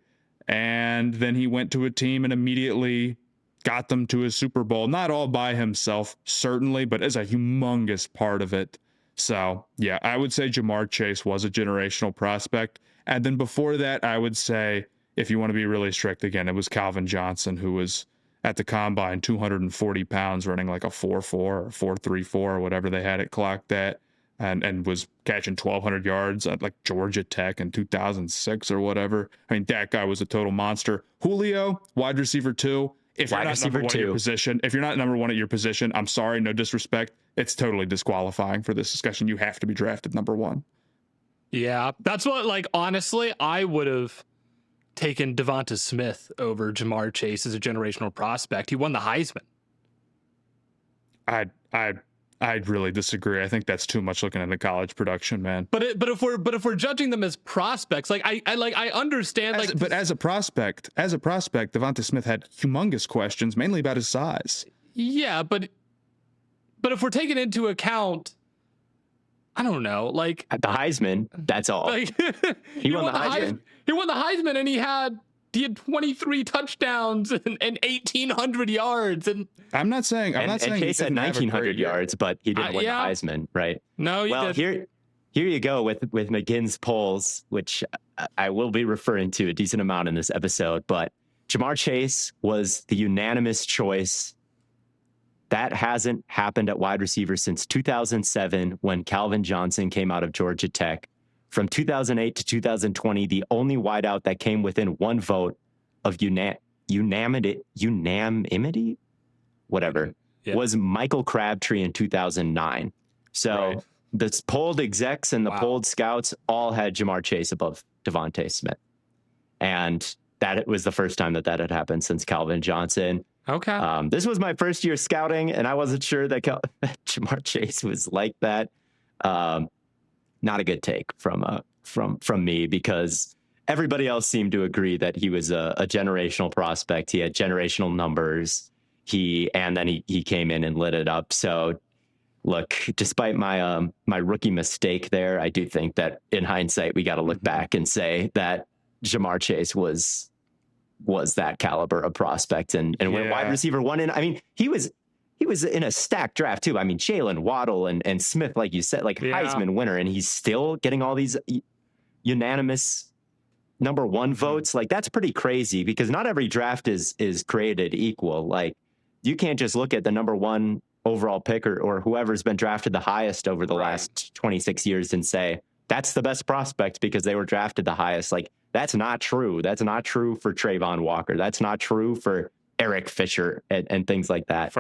Speaker 2: and then he went to a team and immediately got them to a Super Bowl. Not all by himself, certainly, but as a humongous part of it. So, yeah, I would say Jamar Chase was a generational prospect. And then before that, I would say, if you want to be really strict again, it was Calvin Johnson, who was at the combine 240 pounds, running like a 4.4 or 4.34 or whatever they had it clocked at, and was catching 1,200 yards at like Georgia Tech in 2006 or whatever. I mean, that guy was a total monster. Julio, wide receiver 2. If you're not number one at your position, I'm sorry, no disrespect, it's totally disqualifying for this discussion. You have to be drafted number 1.
Speaker 1: Yeah, that's what, like, honestly, I would have taken Devonta Smith over Jamar Chase as a generational prospect. He won the Heisman.
Speaker 2: I'd really disagree. I think that's too much looking at the college production, man.
Speaker 1: But if we're judging them as prospects, like I understand,
Speaker 2: but as a prospect, Devonta Smith had humongous questions, mainly about his size.
Speaker 1: Yeah, but if we're taking into account, I don't know, like
Speaker 3: at the Heisman, that's all.
Speaker 1: Like,
Speaker 3: he won the Heisman.
Speaker 1: He won the Heisman, and he had 23 touchdowns and 1,800 yards. And
Speaker 2: I'm not saying
Speaker 3: Chase had 1,900 yards, but he didn't win the Heisman, right?
Speaker 1: No, he did.
Speaker 3: here you go with McGinn's polls, which I will be referring to a decent amount in this episode. But Ja'Marr Chase was the unanimous choice. That hasn't happened at wide receiver since 2007 when Calvin Johnson came out of Georgia Tech. From 2008 to 2020, the only wideout that came within one vote of unanimity, whatever, was Michael Crabtree in 2009. So the polled execs and the polled scouts all had Ja'Marr Chase above Devontae Smith. And that was the first time that had happened since Calvin Johnson.
Speaker 1: Okay.
Speaker 3: This was my first year scouting, and I wasn't sure that Ja'Marr Chase was like that. Not a good take from me, because everybody else seemed to agree that he was a generational prospect. He had generational numbers. And then he came in and lit it up. So look, despite my my rookie mistake there, I do think that in hindsight we got to look back and say that Ja'Marr Chase was that caliber of prospect, and when wide receiver one in, I mean, he was in a stacked draft too. I mean, Jalen Waddle and Smith, like you said, like Heisman winner, and he's still getting all these unanimous number one votes. Like, that's pretty crazy, because not every draft is created equal. Like, you can't just look at the number one overall pick or whoever's been drafted the highest over the last 26 years and say that's the best prospect because they were drafted the highest. Like, that's not true. That's not true for Trayvon Walker. That's not true for Eric Fisher and things like that.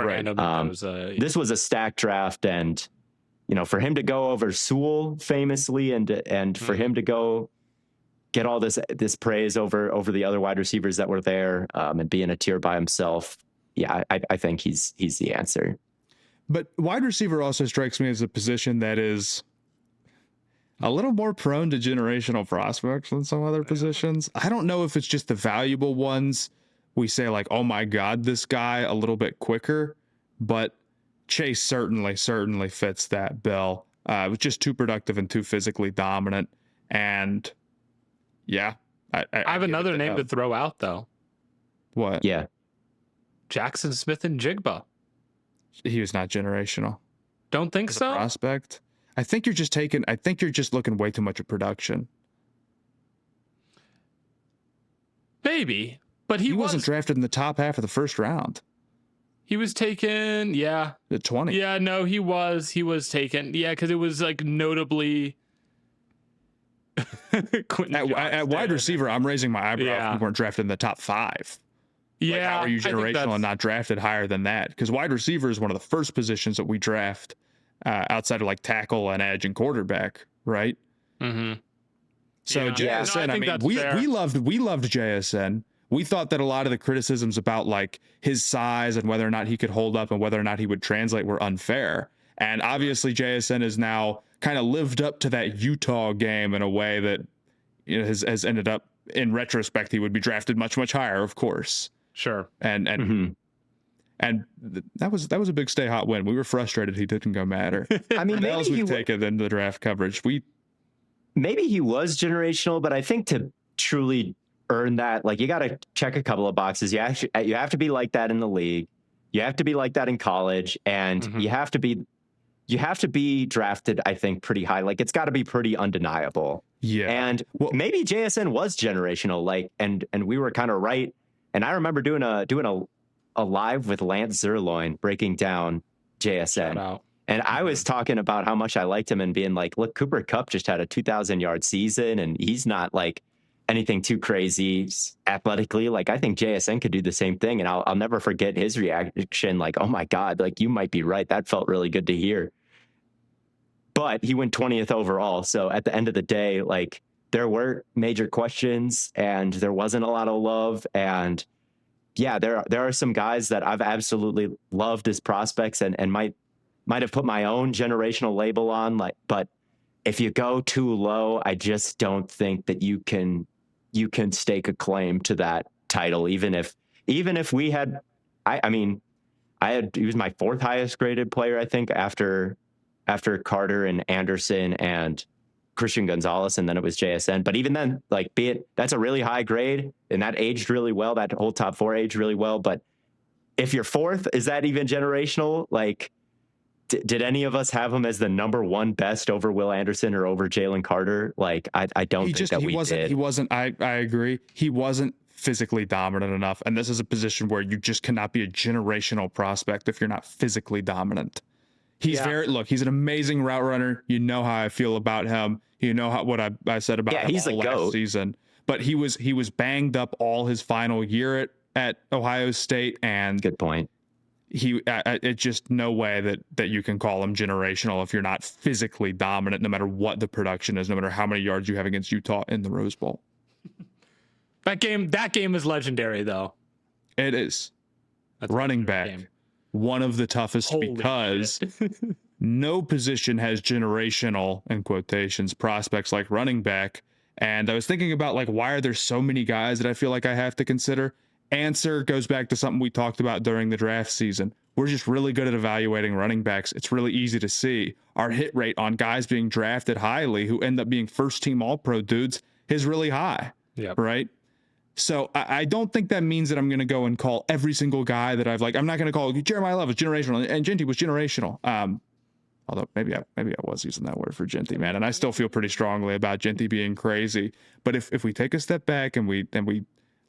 Speaker 3: This was a stacked draft, and for him to go over Sewell famously, and for him to go get all this praise over the other wide receivers that were there, and be in a tier by himself. Yeah, I think he's the answer.
Speaker 2: But wide receiver also strikes me as a position that is a little more prone to generational prospects than some other positions. I don't know if it's just the valuable ones. We say like, oh my God, this guy a little bit quicker, but Chase certainly fits that bill. Was just too productive and too physically dominant. And yeah, I
Speaker 1: have another name to throw out though.
Speaker 2: What?
Speaker 3: Yeah.
Speaker 1: Jackson Smith and Jigba.
Speaker 2: He was not generational.
Speaker 1: Don't think so?
Speaker 2: Prospect. I think you're just looking way too much at production.
Speaker 1: Maybe, but he
Speaker 2: wasn't drafted in the top half of the first round.
Speaker 1: He was taken,
Speaker 2: at 20.
Speaker 1: Yeah, no, he was taken. Yeah, because it was like notably
Speaker 2: at wide receiver. I'm raising my eyebrow.
Speaker 1: Yeah.
Speaker 2: If we weren't drafted in the top 5.
Speaker 1: Yeah,
Speaker 2: like, how are you generational and not drafted higher than that? Because wide receiver is one of the first positions that we draft outside of like tackle and edge and quarterback, right?
Speaker 1: Mm-hmm.
Speaker 2: So JSN, we loved JSN. We thought that a lot of the criticisms about like his size and whether or not he could hold up and whether or not he would translate were unfair. And obviously JSN has now kind of lived up to that Utah game in a way that has ended up, in retrospect, he would be drafted much, much higher, of course.
Speaker 1: Sure.
Speaker 2: And that was a big stay hot win. We were frustrated he didn't go matter.
Speaker 3: I mean,
Speaker 2: maybe we've taken into the draft coverage.
Speaker 3: Maybe he was generational, but I think to truly earn that, like, you got to check a couple of boxes. You have to be like that in the league. You have to be like that in college, and you have to be drafted, I think, pretty high. Like, it's got to be pretty undeniable.
Speaker 2: Yeah.
Speaker 3: And maybe JSN was generational, like, and we were kind of right. And I remember doing a live with Lance Zerloin breaking down JSN. And I was talking about how much I liked him and being like, look, Cooper Kupp just had a 2,000-yard season, and he's not like anything too crazy athletically. Like, I think JSN could do the same thing. And I'll never forget his reaction. Like, oh my God, like, you might be right. That felt really good to hear. But he went 20th overall. So at the end of the day, like, there were major questions and there wasn't a lot of love. And yeah, there are some guys that I've absolutely loved as prospects and might have put my own generational label on, like, but if you go too low, I just don't think that you can stake a claim to that title. Even if we had, he was my 4th highest graded player, I think, after Carter and Anderson and Christian Gonzalez, and then it was JSN. But even then, like, that's a really high grade, and that aged really well. That whole top 4 aged really well. But if you're 4th, is that even generational? Like, Did any of us have him as the number one best over Will Anderson or over Jalen Carter? Like, I don't think that we did.
Speaker 2: He wasn't, I agree. He wasn't physically dominant enough. And this is a position where you just cannot be a generational prospect if you're not physically dominant. He's he's an amazing route runner. You know how I feel about him. You know what I said about him
Speaker 3: he's
Speaker 2: all last season. But he was banged up all his final year at Ohio State. And
Speaker 3: good point.
Speaker 2: It's just no way that you can call him generational if you're not physically dominant, no matter what the production is, no matter how many yards you have against Utah in the Rose Bowl.
Speaker 1: That game is legendary, though.
Speaker 2: It is. That's running back, game. One of the toughest. Holy because no position has generational, in quotations, prospects like running back. And I was thinking about, like, why are there so many guys that I feel like I have to consider? Answer goes back to something we talked about during the draft season. We're just really good at evaluating running backs. It's really easy to see. Our hit rate on guys being drafted highly who end up being first-team All-Pro dudes is really high, right? So I don't think that means that I'm going to go and call every single guy that I'm not going to call Jeremiah Love was generational and Genty was generational. Although maybe I was using that word for Genty, man, and I still feel pretty strongly about Genty being crazy. But if we take a step back and we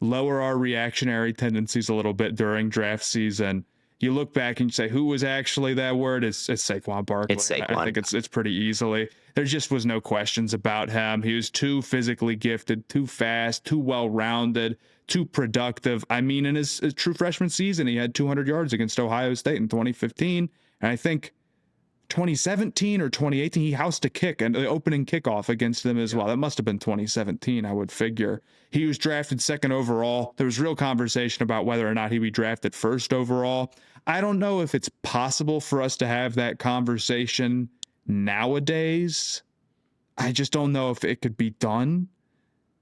Speaker 2: lower our reactionary tendencies a little bit during draft season, you look back and you say, who was actually that word? It's Saquon Barkley.
Speaker 3: It's Saquon.
Speaker 2: I think it's pretty easily. There just was no questions about him. He was too physically gifted, too fast, too well-rounded, too productive. I mean, in his true freshman season, he had 200 yards against Ohio State in 2015. And I think 2017 or 2018, he housed a kick and the opening kickoff against them as well. That must have been 2017, I would figure. He was drafted second overall. There was real conversation about whether or not he'd be drafted first overall. I don't know if it's possible for us to have that conversation nowadays. I just don't know if it could be done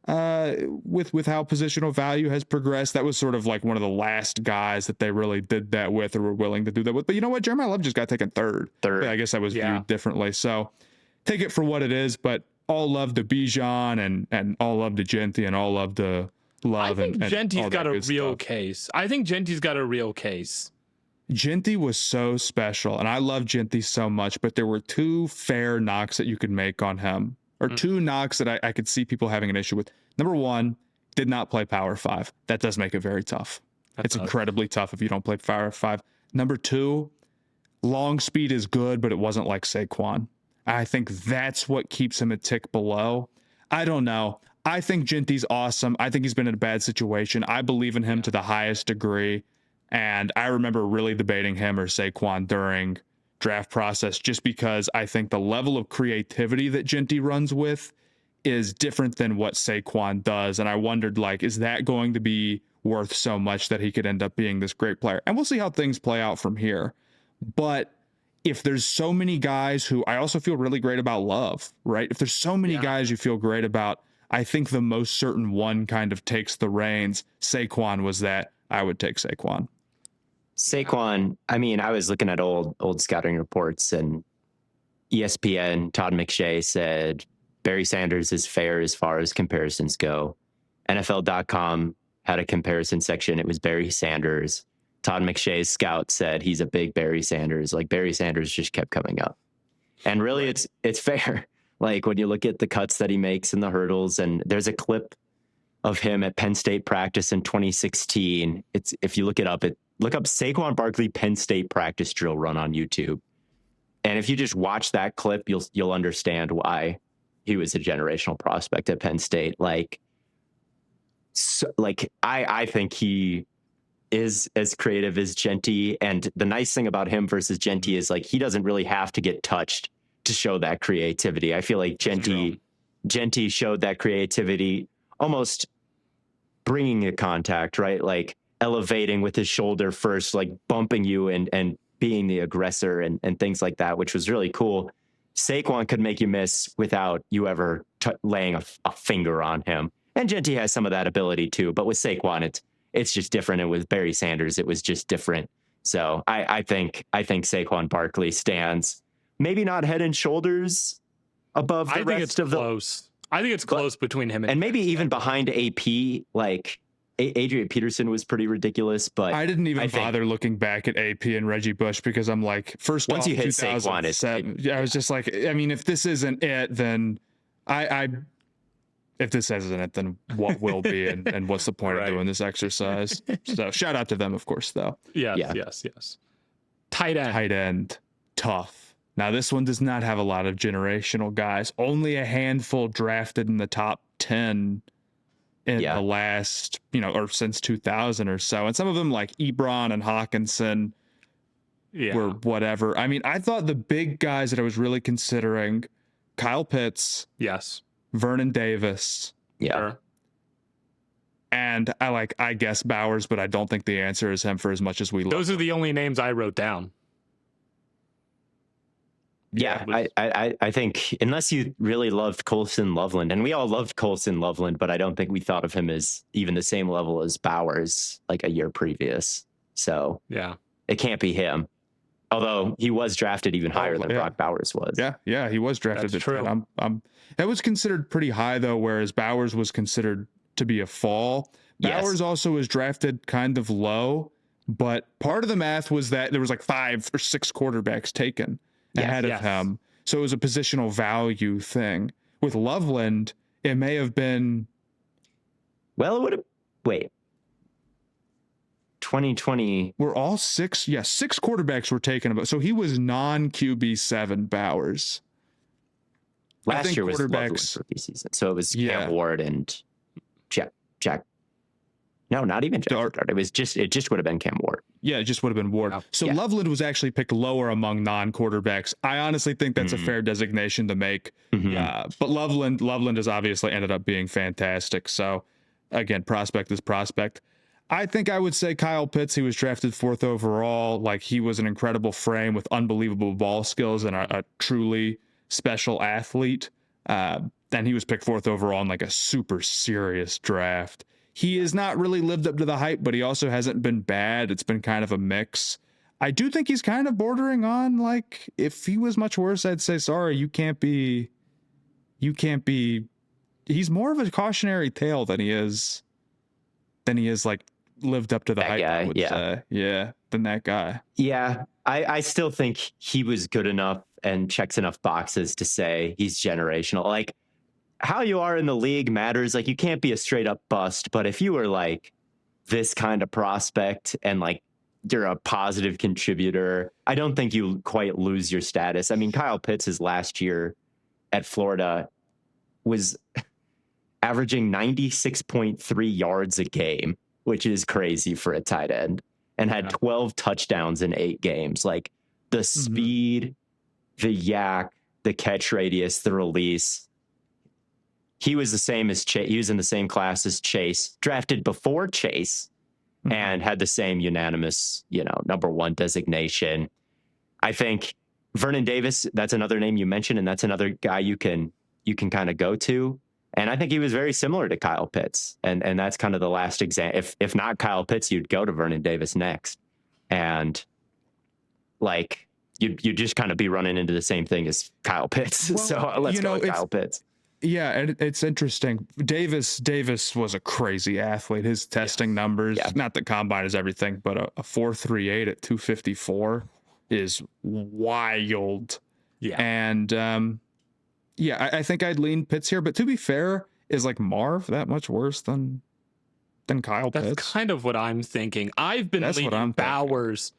Speaker 2: with how positional value has progressed. That was sort of like one of the last guys that they really did that with or were willing to do that with. But you know what? Jeremiah Love just got taken third. I guess that was viewed differently. So take it for what it is, but all love to Bijan and all love to Genty and all love to Love.
Speaker 1: I think Genty's got a real
Speaker 2: stuff.
Speaker 1: case. I think Genty's got a real case.
Speaker 2: Genty was so special, and I love Genty so much, but there were two fair knocks that you could make on him, or two knocks that I could see people having an issue with. Number one, did not play Power 5. That does make it very tough. It's incredibly tough if you don't play Power 5. Number two, long speed is good, but it wasn't like Saquon. I think that's what keeps him a tick below. I don't know. I think Genty's awesome. I think he's been in a bad situation. I believe in him to the highest degree. And I remember really debating him or Saquon during draft process, just because I think the level of creativity that Genty runs with is different than what Saquon does. And I wondered, like, is that going to be worth so much that he could end up being this great player? And we'll see how things play out from here. But if there's so many guys who I also feel really great about Love, right? If there's so many guys you feel great about, I think the most certain one kind of takes the reins. Saquon was that. I would take Saquon.
Speaker 3: Saquon, I mean, I was looking at old scouting reports, and ESPN, Todd McShay said Barry Sanders is fair as far as comparisons go. NFL.com had a comparison section. It was Barry Sanders. Todd McShay's scout said he's a big Barry Sanders. Like, Barry Sanders just kept coming up. And really, it's fair. Like, when you look at the cuts that he makes in the hurdles, and there's a clip of him at Penn State practice in 2016. If you look it up, look up Saquon Barkley Penn State practice drill run on YouTube. And if you just watch that clip, you'll understand why he was a generational prospect at Penn State. Like, I think he is as creative as Genty. And the nice thing about him versus Genty is, like, he doesn't really have to get touched to show that creativity. I feel like Genty showed that creativity almost bringing the contact, right? Like elevating with his shoulder first, like bumping you and being the aggressor and things like that, which was really cool. Saquon could make you miss without you ever laying a finger on him. And Genty has some of that ability too, but with Saquon, it's just different. And with Barry Sanders, it was just different. So I think Saquon Barkley stands maybe not head and shoulders above the rest of the.
Speaker 1: Close. I think it's close between him
Speaker 3: and maybe even behind AP. Like, Adrian Peterson was pretty ridiculous, but
Speaker 2: I didn't even bother looking back at AP and Reggie Bush because I'm like, first
Speaker 3: once
Speaker 2: off,
Speaker 3: you hit Saquon,
Speaker 2: 2007. I was just like, I mean, if this isn't it, then if this isn't it, then what will be, and what's the point of doing this exercise? So shout out to them, of course, though.
Speaker 1: Yes. Tight
Speaker 2: end, tough. Now this one does not have a lot of generational guys. Only a handful drafted in the top 10 in the last, or since 2000 or so. And some of them like Ebron and Hawkinson were whatever. I mean, I thought the big guys that I was really considering, Kyle Pitts.
Speaker 1: Yes.
Speaker 2: Vernon Davis.
Speaker 3: Yeah.
Speaker 1: Sure.
Speaker 2: And I guess Bowers, but I don't think the answer is him for as much as we love
Speaker 1: Those are the only names I wrote down.
Speaker 3: Yeah, I think unless you really loved Colson Loveland, and we all loved Colson Loveland, but I don't think we thought of him as even the same level as Bowers like a year previous. So
Speaker 1: yeah,
Speaker 3: it can't be him. Although he was drafted even higher than Brock Bowers was.
Speaker 2: Yeah, he was drafted.
Speaker 1: That's true.
Speaker 2: That was considered pretty high though, whereas Bowers was considered to be a fall. Bowers also was drafted kind of low, but part of the math was that there was like 5 or 6 quarterbacks taken ahead of him. So it was a positional value thing. With Loveland, it may have been.
Speaker 3: Well, it would have. Wait. 2020.
Speaker 2: Were all 6? Yeah, 6 quarterbacks were taken. So he was non-QB7 Bowers.
Speaker 3: Last year was Loveland's rookie season. So it was Cam Ward and Jack. No, not even Jack. It just would have been Cam Ward.
Speaker 2: Yeah, it just would have been Ward. So Loveland was actually picked lower among non-quarterbacks. I honestly think that's a fair designation to make. But Loveland has obviously ended up being fantastic. So again, prospect is prospect. I think I would say Kyle Pitts. He was drafted 4th overall. Like, he was an incredible frame with unbelievable ball skills and a truly special athlete. And he was picked 4th overall in like a super serious draft. He has not really lived up to the hype, but he also hasn't been bad. It's been kind of a mix. I do think he's kind of bordering on, like, if he was much worse, I'd say, sorry, you can't be. He's more of a cautionary tale than he is like lived up to the hype.
Speaker 3: Guy,
Speaker 2: I would say. Yeah, than that guy.
Speaker 3: Yeah, I still think he was good enough and checks enough boxes to say he's generational. Like, how you are in the league matters. Like, you can't be a straight up bust, but if you were like this kind of prospect and like you're a positive contributor, I don't think you quite lose your status. I mean, Kyle Pitts, his last year at Florida, was averaging 96.3 yards a game, which is crazy for a tight end, and had 12 touchdowns in 8 games. Like, the speed, the yak, the catch radius, the release. He was the same as Chase. He was in the same class as Chase, drafted before Chase, and had the same unanimous, number 1 designation. I think Vernon Davis, that's another name you mentioned, and that's another guy you can kind of go to. And I think he was very similar to Kyle Pitts. And that's kind of the last example. If not Kyle Pitts, you'd go to Vernon Davis next. And like, you'd just kind of be running into the same thing as Kyle Pitts. Well, so let's go with Kyle Pitts.
Speaker 2: Yeah, and it's interesting. Davis was a crazy athlete. His testing numbers, not that combine is everything, but a 4.38 at 254 is wild. Yeah. And I think I'd lean Pitts here. But to be fair, is like Marv that much worse than Kyle Pitts?
Speaker 1: That's kind of what I'm thinking. I've been leaning Bowers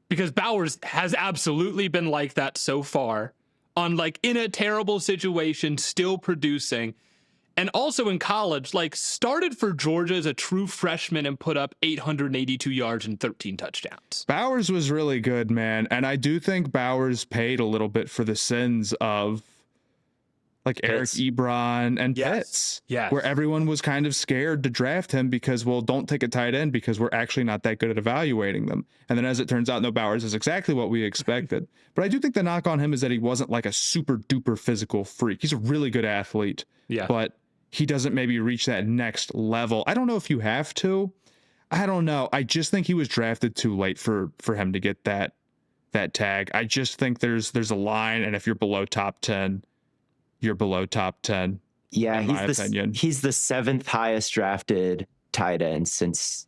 Speaker 1: because Bowers has absolutely been like that so far. On like in a terrible situation, still producing. And also in college, like started for Georgia as a true freshman and put up 882 yards and 13 touchdowns.
Speaker 2: Bowers was really good, man. And I do think Bowers paid a little bit for the sins of like Eric Ebron and Pitts, where everyone was kind of scared to draft him because, well, don't take a tight end because we're actually not that good at evaluating them. And then as it turns out, no, Bowers is exactly what we expected. But I do think the knock on him is that he wasn't like a super duper physical freak. He's a really good athlete, but he doesn't maybe reach that next level. I don't know if you have to. I don't know. I just think he was drafted too late for him to get that tag. I just think there's a line, and if you're below top 10, you're below top 10.
Speaker 3: Yeah, he's the 7th highest drafted tight ends since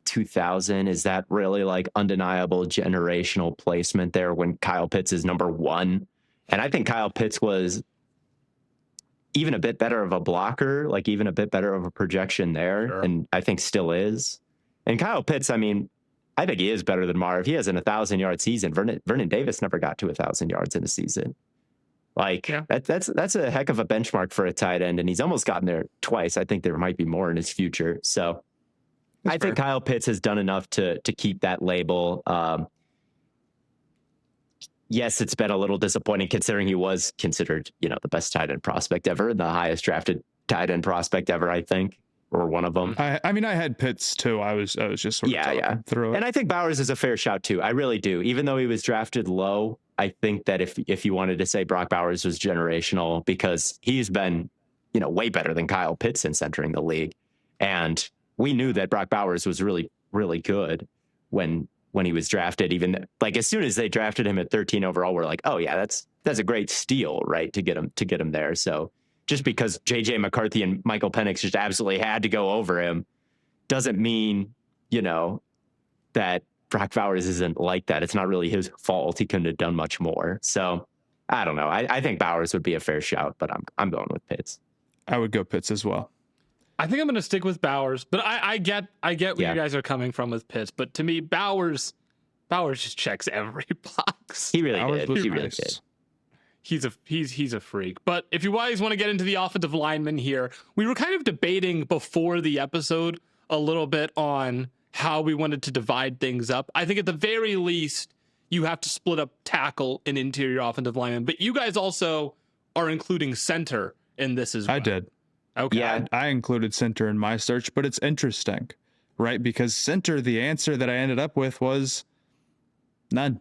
Speaker 3: 2000. Is that really like undeniable generational placement there when Kyle Pitts is number one? And I think Kyle Pitts was even a bit better of a blocker, like even a bit better of a projection there.
Speaker 1: Sure.
Speaker 3: And I think still is. And Kyle Pitts, I mean, I think he is better than Marv. He has an 1,000-yard season. Vernon Davis never got to 1,000 yards in a season. Like that's a heck of a benchmark for a tight end, and he's almost gotten there twice. I think there might be more in his future. So I think Kyle Pitts has done enough to keep that label. Yes, it's been a little disappointing considering he was considered, the best tight end prospect ever, the highest drafted tight end prospect ever, I think, or one of them.
Speaker 2: I mean, I had Pitts too. I was just sort of talking through it.
Speaker 3: And I think Bowers is a fair shout too. I really do. Even though he was drafted low, I think that if you wanted to say Brock Bowers was generational, because he's been, way better than Kyle Pitts since entering the league. And we knew that Brock Bowers was really, really good when he was drafted. Even like as soon as they drafted him at 13 overall, we're like, oh yeah, that's a great steal, right? To get him there. So just because JJ McCarthy and Michael Penix just absolutely had to go over him doesn't mean, that Brock Bowers isn't like that. It's not really his fault. He couldn't have done much more. So I don't know. I think Bowers would be a fair shout, but I'm going with Pitts.
Speaker 2: I would go Pitts as well.
Speaker 1: I think I'm going to stick with Bowers, but I get where you guys are coming from with Pitts. But to me, Bowers just checks every box.
Speaker 3: He really
Speaker 2: Bowers
Speaker 3: did. He really did.
Speaker 1: He's a freak. But if you guys want to get into the offensive lineman here, we were kind of debating before the episode a little bit on how we wanted to divide things up. I think at the very least, you have to split up tackle and interior offensive lineman. But you guys also are including center in this as well.
Speaker 2: I did.
Speaker 1: Okay.
Speaker 3: Yeah.
Speaker 2: I included center in my search, but it's interesting, right? Because center, the answer that I ended up with was none.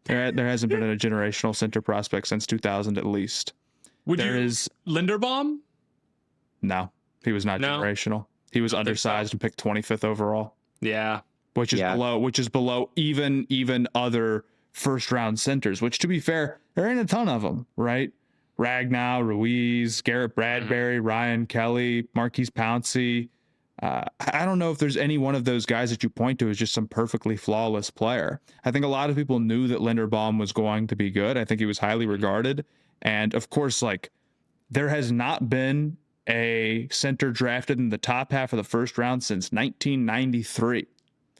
Speaker 2: There hasn't been a generational center prospect since 2000 at least.
Speaker 1: Linderbaum?
Speaker 2: No, he was not generational. He was undersized and picked 25th overall.
Speaker 1: Yeah.
Speaker 2: Which is below even other first round centers, which to be fair, there ain't a ton of them, right? Ragnow, Ruiz, Garrett Bradbury, Ryan Kelly, Marquise Pouncey. I don't know if there's any one of those guys that you point to as just some perfectly flawless player. I think a lot of people knew that Linderbaum was going to be good. I think he was highly regarded. And of course, there has not been a center drafted in the top half of the first round since 1993.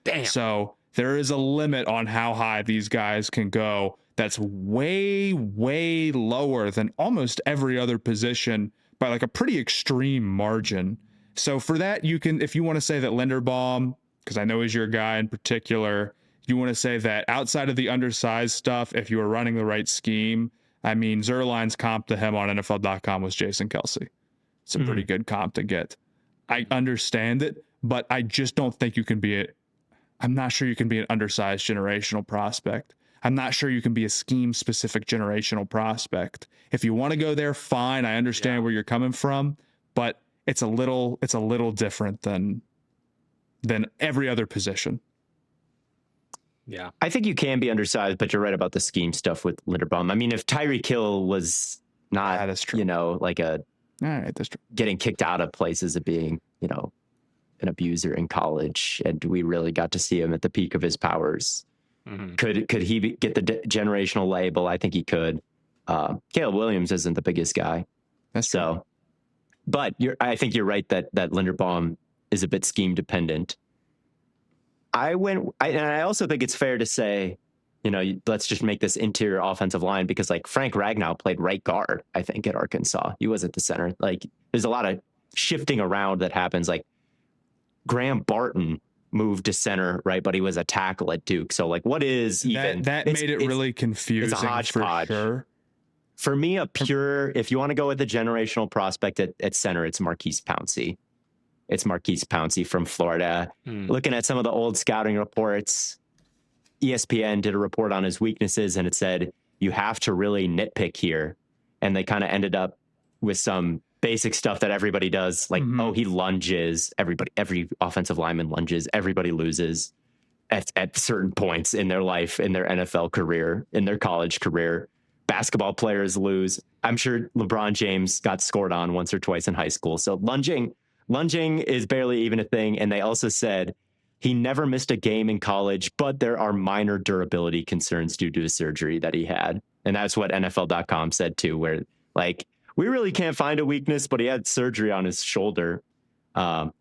Speaker 1: Damn.
Speaker 2: So there is a limit on how high these guys can go. That's way, way lower than almost every other position by a pretty extreme margin. So for that, you can, if you want to say that Linderbaum, because I know he's your guy in particular, you want to say that outside of the undersized stuff, if you were running the right scheme, I mean, Zerline's comp to him on NFL.com was Jason Kelsey. It's a pretty good comp to get. I understand it, but I just don't think you can be I'm not sure you can be an undersized generational prospect. I'm not sure you can be a scheme-specific generational prospect. If you want to go there, fine. I understand where you're coming from, but it's a little different than every other position.
Speaker 1: Yeah.
Speaker 3: I think you can be undersized, but you're right about the scheme stuff with Linderbaum. I mean, if Tyreek Hill was not,
Speaker 2: that's true.
Speaker 3: All right, that's true. Getting kicked out of places of being, an abuser in college, and we really got to see him at the peak of his powers. Mm-hmm. Could he get the generational label? I think he could. Caleb Williams isn't the biggest guy.
Speaker 2: That's so. True.
Speaker 3: But I think you're right that Linderbaum is a bit scheme dependent. And I also think it's fair to say, let's just make this interior offensive line because Frank Ragnow played right guard, I think, at Arkansas. He wasn't the center. There's a lot of shifting around that happens. Graham Barton moved to center, right? But he was a tackle at Duke. So what is even
Speaker 2: that made it really confusing.
Speaker 3: It's a hodgepodge.
Speaker 2: For sure.
Speaker 3: For me, if you want to go with the generational prospect at center, it's Marquise Pouncey. It's Marquise Pouncey from Florida. Looking at some of the old scouting reports, ESPN did a report on his weaknesses, and it said you have to really nitpick here. And they kind of ended up with some basic stuff that everybody does, he lunges. Every offensive lineman lunges. Everybody loses at certain points in their life, in their NFL career, in their college career. Basketball players lose. I'm sure LeBron James got scored on once or twice in high school. So lunging lunging is barely even a thing. And they also said he never missed a game in college, but there are minor durability concerns due to a surgery that he had. And that's what NFL.com said too, where like, we really can't find a weakness, but he had surgery on his shoulder. There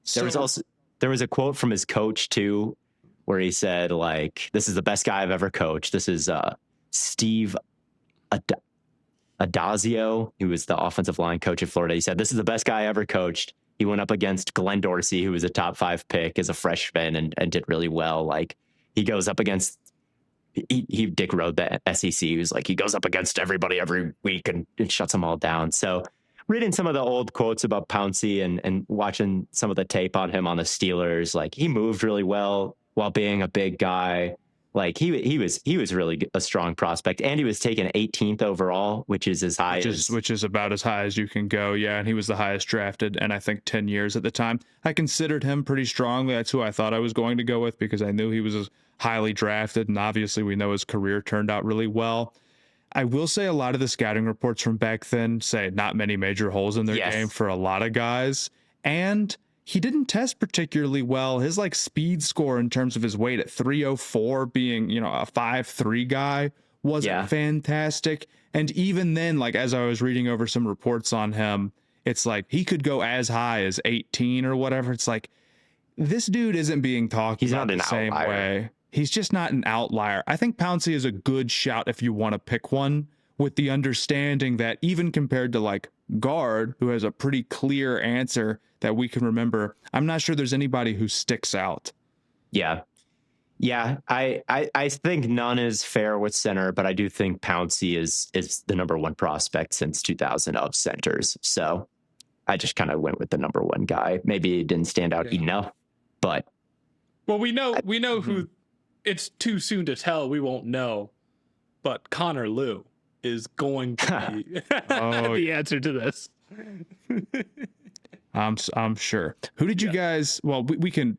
Speaker 3: was a quote from his coach too, where he said, like, this is the best guy I've ever coached. This is Steve Adazio, who was the offensive line coach at Florida. He said, this is the best guy I ever coached. He went up against Glenn Dorsey, who was a top 5 pick as a freshman and did really well. Like, he goes up against, he Dick rode the SEC. He was like, he goes up against everybody every week and shuts them all down. So reading some of the old quotes about Pouncey and watching some of the tape on him on the Steelers, like, he moved really well while being a big guy. Like, he was really a strong prospect, and he was taken 18th overall, which is as high
Speaker 2: which is about as high as you can go. Yeah, and he was the highest drafted, and I think 10 years at the time. I considered him pretty strongly. That's who I thought I was going to go with because I knew he was highly drafted, and obviously we know his career turned out really well. I will say a lot of the scouting reports from back then say not many major holes in their game for a lot of guys, and he didn't test particularly well. His like speed score in terms of his weight at 304 being, a 5'3" guy wasn't fantastic. And even then, like, as I was reading over some reports on him, it's like he could go as high as 18 or whatever. It's like, this dude isn't being talked about the same way. He's just not an outlier. I think Pouncey is a good shout if you want to pick one, with the understanding that even compared to like guard, who has a pretty clear answer that we can remember, I'm not sure there's anybody who sticks out.
Speaker 3: Yeah. I think none is fair with center, but I do think Pouncey is the number one prospect since 2000 of centers. So I just kind of went with the number one guy. Maybe it didn't stand out enough, but
Speaker 1: we know who. It's too soon to tell. We won't know, but Connor Liu is going to be the answer to this.
Speaker 2: I'm sure. Who did you guys? Well, we can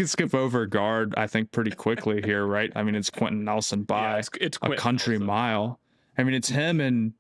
Speaker 2: skip over guard, I think, pretty quickly here, right? I mean, it's Quentin Nelson by
Speaker 1: it's
Speaker 2: a country mile. I mean, it's him and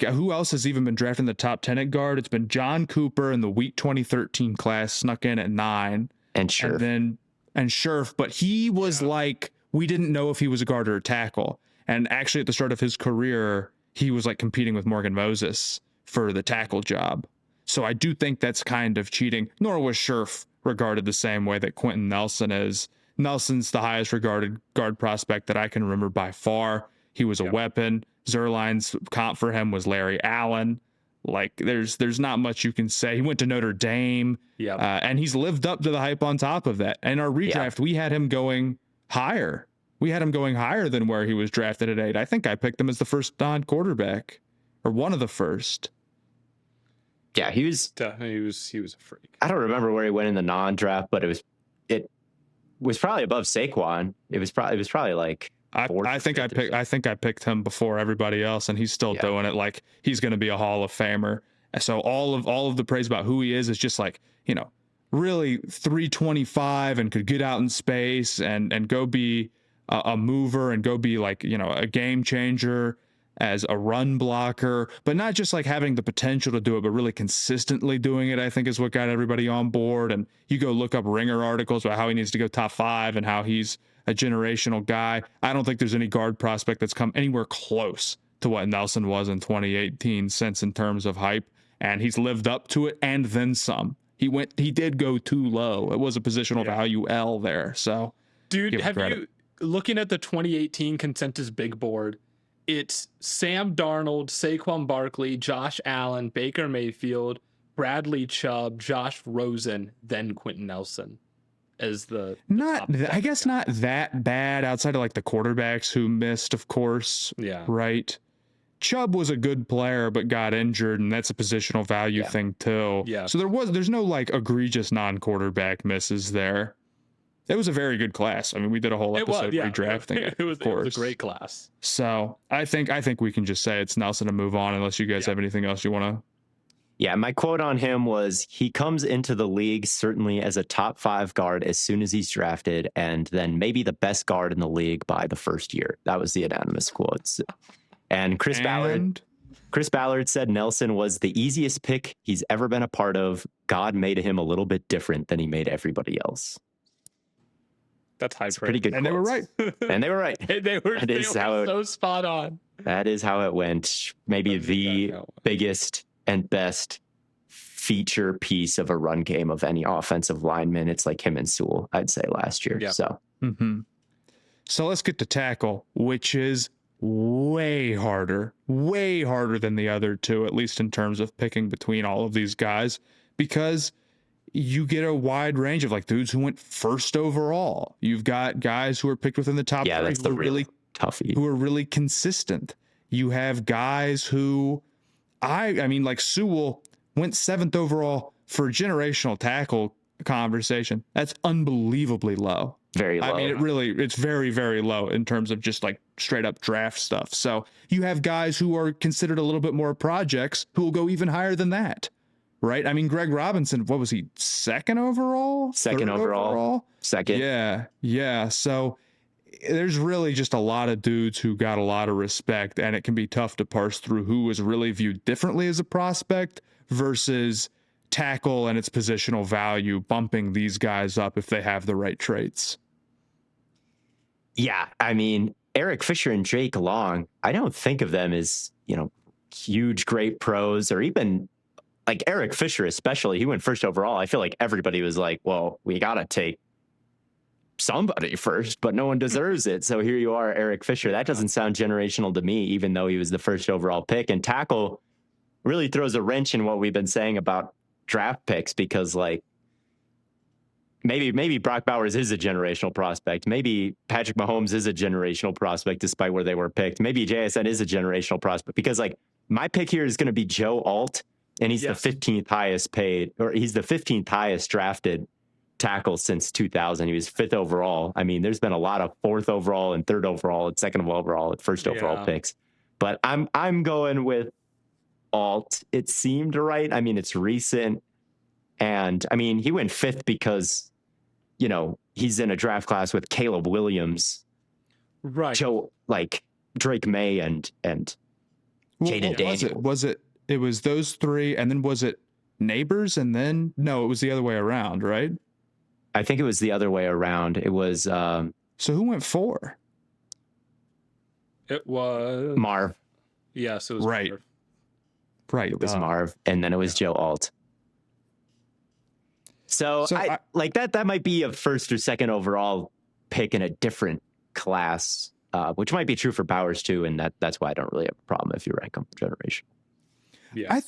Speaker 2: who else has even been drafted in the top 10 at guard? It's been John Cooper in the Wheat 2013 class, snuck in at 9,
Speaker 3: and Scherf.
Speaker 2: And Scherf, but he was like, we didn't know if he was a guard or a tackle. And actually, at the start of his career, he was like competing with Morgan Moses for the tackle job. So I do think that's kind of cheating. Nor was Scherf regarded the same way that Quentin Nelson is. Nelson's the highest regarded guard prospect that I can remember by far. He was a weapon. Zerline's comp for him was Larry Allen. Like, there's not much you can say. He went to Notre Dame, and he's lived up to the hype on top of that. And our redraft, we had him going higher. We had him going higher than where he was drafted at 8. I think I picked him as the first non-quarterback, or one of the first.
Speaker 3: Yeah, he was
Speaker 1: a freak.
Speaker 3: I don't remember where he went in the non-draft, but it was probably above Saquon. It was probably like.
Speaker 2: I think I picked him before everybody else, and he's still doing it. Like, he's going to be a Hall of Famer. So all of the praise about who he is just like, really 325 and could get out in space and go be a mover and go be like, a game changer as a run blocker, but not just like having the potential to do it, but really consistently doing it, I think is what got everybody on board. And you go look up Ringer articles about how he needs to go top 5 and how he's a generational guy. I don't think there's any guard prospect that's come anywhere close to what Nelson was in 2018 since in terms of hype. And he's lived up to it and then some. He did go too low. It was a positional value L there. So,
Speaker 1: dude, have you looking at the 2018 consensus big board? It's Sam Darnold, Saquon Barkley, Josh Allen, Baker Mayfield, Bradley Chubb, Josh Rosen, then Quentin Nelson as the
Speaker 2: I guess not that bad outside of like the quarterbacks who missed, of course.
Speaker 1: Yeah.
Speaker 2: Right. Chubb was a good player, but got injured, and that's a positional value thing too.
Speaker 1: Yeah.
Speaker 2: So there's no like egregious non-quarterback misses there. It was a very good class. I mean, we did a whole episode redrafting it.
Speaker 1: It was a great class.
Speaker 2: So I think we can just say it's Nelson and move on, unless you guys have anything else you want to.
Speaker 3: Yeah, my quote on him was, he comes into the league certainly as a top 5 guard as soon as he's drafted, and then maybe the best guard in the league by the first year. That was the unanimous quotes. And Chris Ballard. Chris Ballard said Nelson was the easiest pick he's ever been a part of. God made him a little bit different than he made everybody else.
Speaker 1: That's high
Speaker 3: It's
Speaker 1: praise.
Speaker 3: pretty good.
Speaker 2: And they were right.
Speaker 3: And they were right.
Speaker 1: They were so spot on.
Speaker 3: That is how it went. Maybe the biggest and best feature piece of a run game of any offensive lineman. It's like him and Sewell, I'd say, last year.
Speaker 1: Yeah.
Speaker 3: So.
Speaker 2: So let's get to tackle, which is way harder than the other two, at least in terms of picking between all of these guys, because you get a wide range of like dudes who went first overall. You've got guys who are picked within the top three
Speaker 3: That's the really toughie,
Speaker 2: who are really consistent. You have guys who I mean, like Sewell went 7th overall for a generational tackle conversation. That's unbelievably low.
Speaker 3: Very low.
Speaker 2: I mean, it's very, very low in terms of just like straight up draft stuff. So you have guys who are considered a little bit more projects who will go even higher than that, right? I mean, Greg Robinson, what was he, 2nd overall?
Speaker 3: Second overall. Second.
Speaker 2: Yeah. So there's really just a lot of dudes who got a lot of respect, and it can be tough to parse through who was really viewed differently as a prospect versus tackle and its positional value bumping these guys up if they have the right traits.
Speaker 3: Yeah, I mean, Eric Fisher and Jake Long, I don't think of them as, huge, great pros, or even like Eric Fisher, especially. He went first overall. I feel like everybody was like, well, we got to take somebody first, but no one deserves it. So here you are, Eric Fisher. That doesn't sound generational to me, even though he was the first overall pick. And tackle really throws a wrench in what we've been saying about draft picks, because like maybe Brock Bowers is a generational prospect. Maybe Patrick Mahomes is a generational prospect despite where they were picked. Maybe JSN is a generational prospect, because like my pick here is going to be Joe Alt, and he's the 15th highest paid, or he's the 15th highest drafted tackle since 2000. He was 5th overall. I mean, there's been a lot of 4th overall and 3rd overall and 2nd overall and 1st overall picks, but I'm going with Alt. It seemed right. I mean, it's recent, and I mean, he went 5th because he's in a draft class with Caleb Williams,
Speaker 1: right?
Speaker 3: Joe, like Drake May and Jaden Daniels.
Speaker 2: It was those three, and then was it Neighbors, and then no, it was the other way around, right?
Speaker 3: I think it was the other way around. It was
Speaker 2: so who went 4?
Speaker 1: It was
Speaker 3: Marv.
Speaker 1: Yes, it was
Speaker 2: right.
Speaker 1: Marv.
Speaker 2: Right.
Speaker 3: It was Marv, and then it was Joe Alt. So I like that might be a 1st or 2nd overall pick in a different class, which might be true for Bowers too, and that's why I don't really have a problem if you rank them generation.
Speaker 2: Yeah. I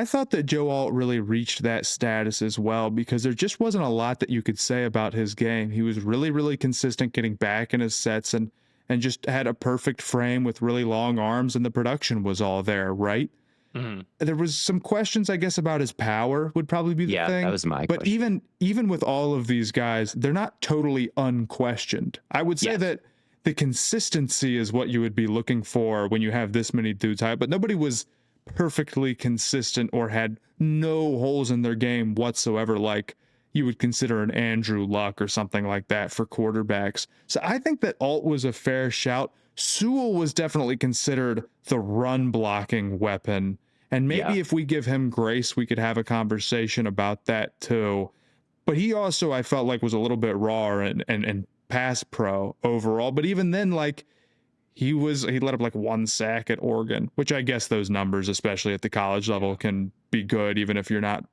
Speaker 2: thought that Joe Alt really reached that status as well, because there just wasn't a lot that you could say about his game. He was really, really consistent getting back in his sets and just had a perfect frame with really long arms, and the production was all there, right? Mm-hmm. There was some questions, I guess, about his power would probably be the thing.
Speaker 3: Yeah, that was my
Speaker 2: question. But even with all of these guys, they're not totally unquestioned. I would say that the consistency is what you would be looking for when you have this many dudes high, but nobody was perfectly consistent or had no holes in their game whatsoever, like you would consider an Andrew Luck or something like that for quarterbacks. So I think that Alt was a fair shout. Sewell was definitely considered the run blocking weapon. And maybe if we give him grace, we could have a conversation about that too. But he also, I felt like, was a little bit raw and pass pro overall. But even then, like, he let up like 1 sack at Oregon, which I guess those numbers, especially at the college level, can be good, even if you're not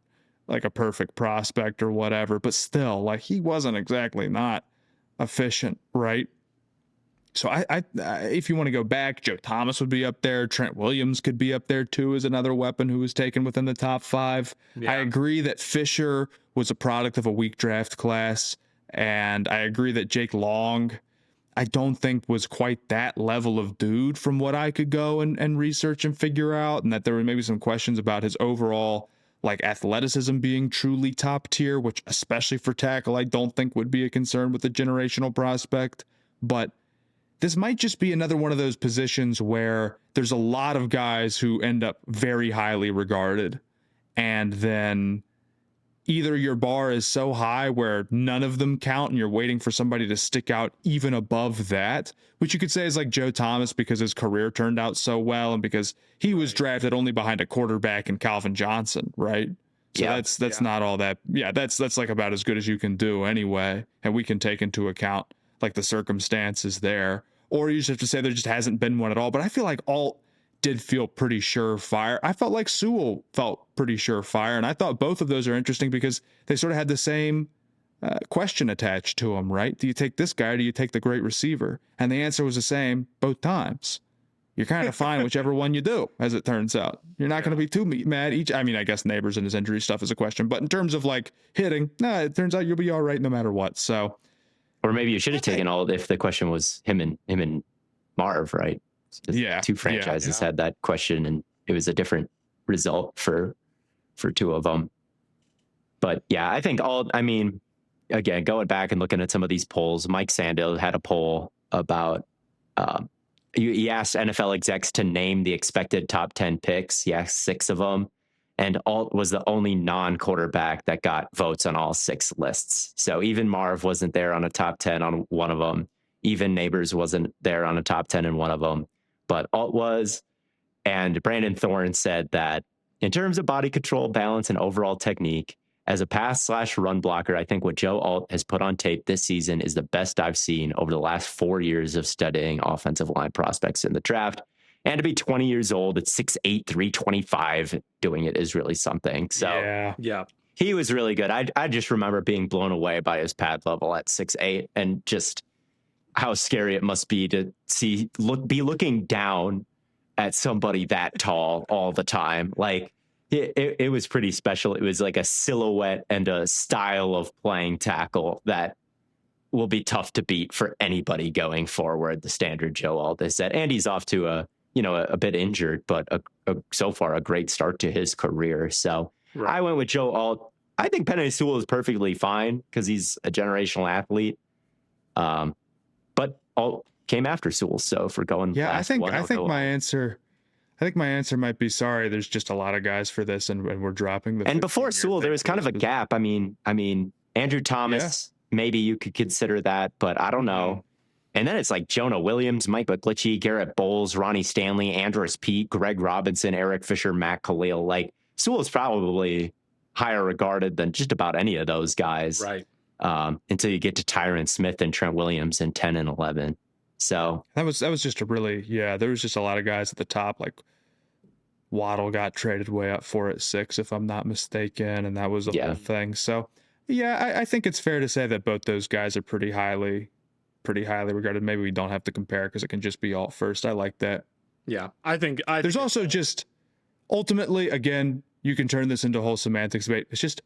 Speaker 2: like a perfect prospect or whatever. But still, like, he wasn't exactly not efficient, right? So I if you want to go back, Joe Thomas would be up there. Trent Williams could be up there too as another weapon who was taken within the top 5. Yeah. I agree that Fisher was a product of a weak draft class, and I agree that Jake Long, I don't think was quite that level of dude from what I could go and research and figure out, and that there were maybe some questions about his overall like athleticism being truly top tier, which especially for tackle, I don't think would be a concern with a generational prospect. But this might just be another one of those positions where there's a lot of guys who end up very highly regarded, and then either your bar is so high where none of them count and you're waiting for somebody to stick out even above that, which you could say is like Joe Thomas because his career turned out so well and because he was drafted only behind a quarterback and Calvin Johnson, right? So that's not all that. Yeah, that's like about as good as you can do anyway. And we can take into account like the circumstances there. Or you just have to say there just hasn't been one at all. But I feel like Alt did feel pretty surefire. I felt like Sewell felt pretty surefire, and I thought both of those are interesting because they sort of had the same question attached to them, right? Do you take this guy or do you take the great receiver? And the answer was the same both times. You're kind of fine whichever one you do, as it turns out. You're not going to be too mad each. I mean, I guess Neighbors and his injury stuff is a question, but in terms of like hitting, it turns out you'll be all right no matter what. So,
Speaker 3: or maybe you should have taken Alt if the question was him and Marv, right? Two franchises had that question, and it was a different result for two of them. But yeah, I think again, going back and looking at some of these polls, Mike Sando had a poll about he asked NFL execs to name the expected top 10 picks. He asked 6 of them, and Alt was the only non-quarterback that got votes on all 6 lists. So even Marv wasn't there on a top 10 on one of them. Even Neighbors wasn't there on a top 10 in one of them. But Alt was. And Brandon Thorne said that in terms of body control, balance, and overall technique, as a pass/run blocker, I think what Joe Alt has put on tape this season is the best I've seen over the last 4 years of studying offensive line prospects in the draft. And to be 20 years old at 6'8", 325, doing it is really something. So
Speaker 1: yeah.
Speaker 3: He was really good. I just remember being blown away by his pad level at 6'8", and just how scary it must be to be looking down at somebody that tall all the time. Like it was pretty special. It was like a silhouette and a style of playing tackle that will be tough to beat for anybody going forward. The standard Joe Alt said, and he's off to a bit injured, but so far a great start to his career. So I went with Joe Alt. I think Penei Sewell is perfectly fine because he's a generational athlete. But Alt came after Sewell, so for going
Speaker 2: I think my
Speaker 3: answer
Speaker 2: might be sorry. There's just a lot of guys for this, and we're dropping the.
Speaker 3: And before Sewell, there was kind of a gap. I mean, Andrew Thomas, maybe you could consider that, but I don't know. And then it's like Jonah Williams, Mike McGlinchey, Garrett Bowles, Ronnie Stanley, Andrus Peat, Greg Robinson, Eric Fisher, Matt Khalil. Like Sewell's probably higher regarded than just about any of those guys.
Speaker 1: Right.
Speaker 3: Until you get to Tyron Smith and Trent Williams in 10 and 11. So
Speaker 2: that was just a really, there was just a lot of guys at the top. Like Waddle got traded way up for at 6, if I'm not mistaken. And that was the whole thing. So I think it's fair to say that both those guys are pretty highly regarded. Maybe we don't have to compare because it can just be Alt first. I like that.
Speaker 1: Yeah. I think
Speaker 2: there's also just ultimately, again, you can turn this into a whole semantics debate. It's just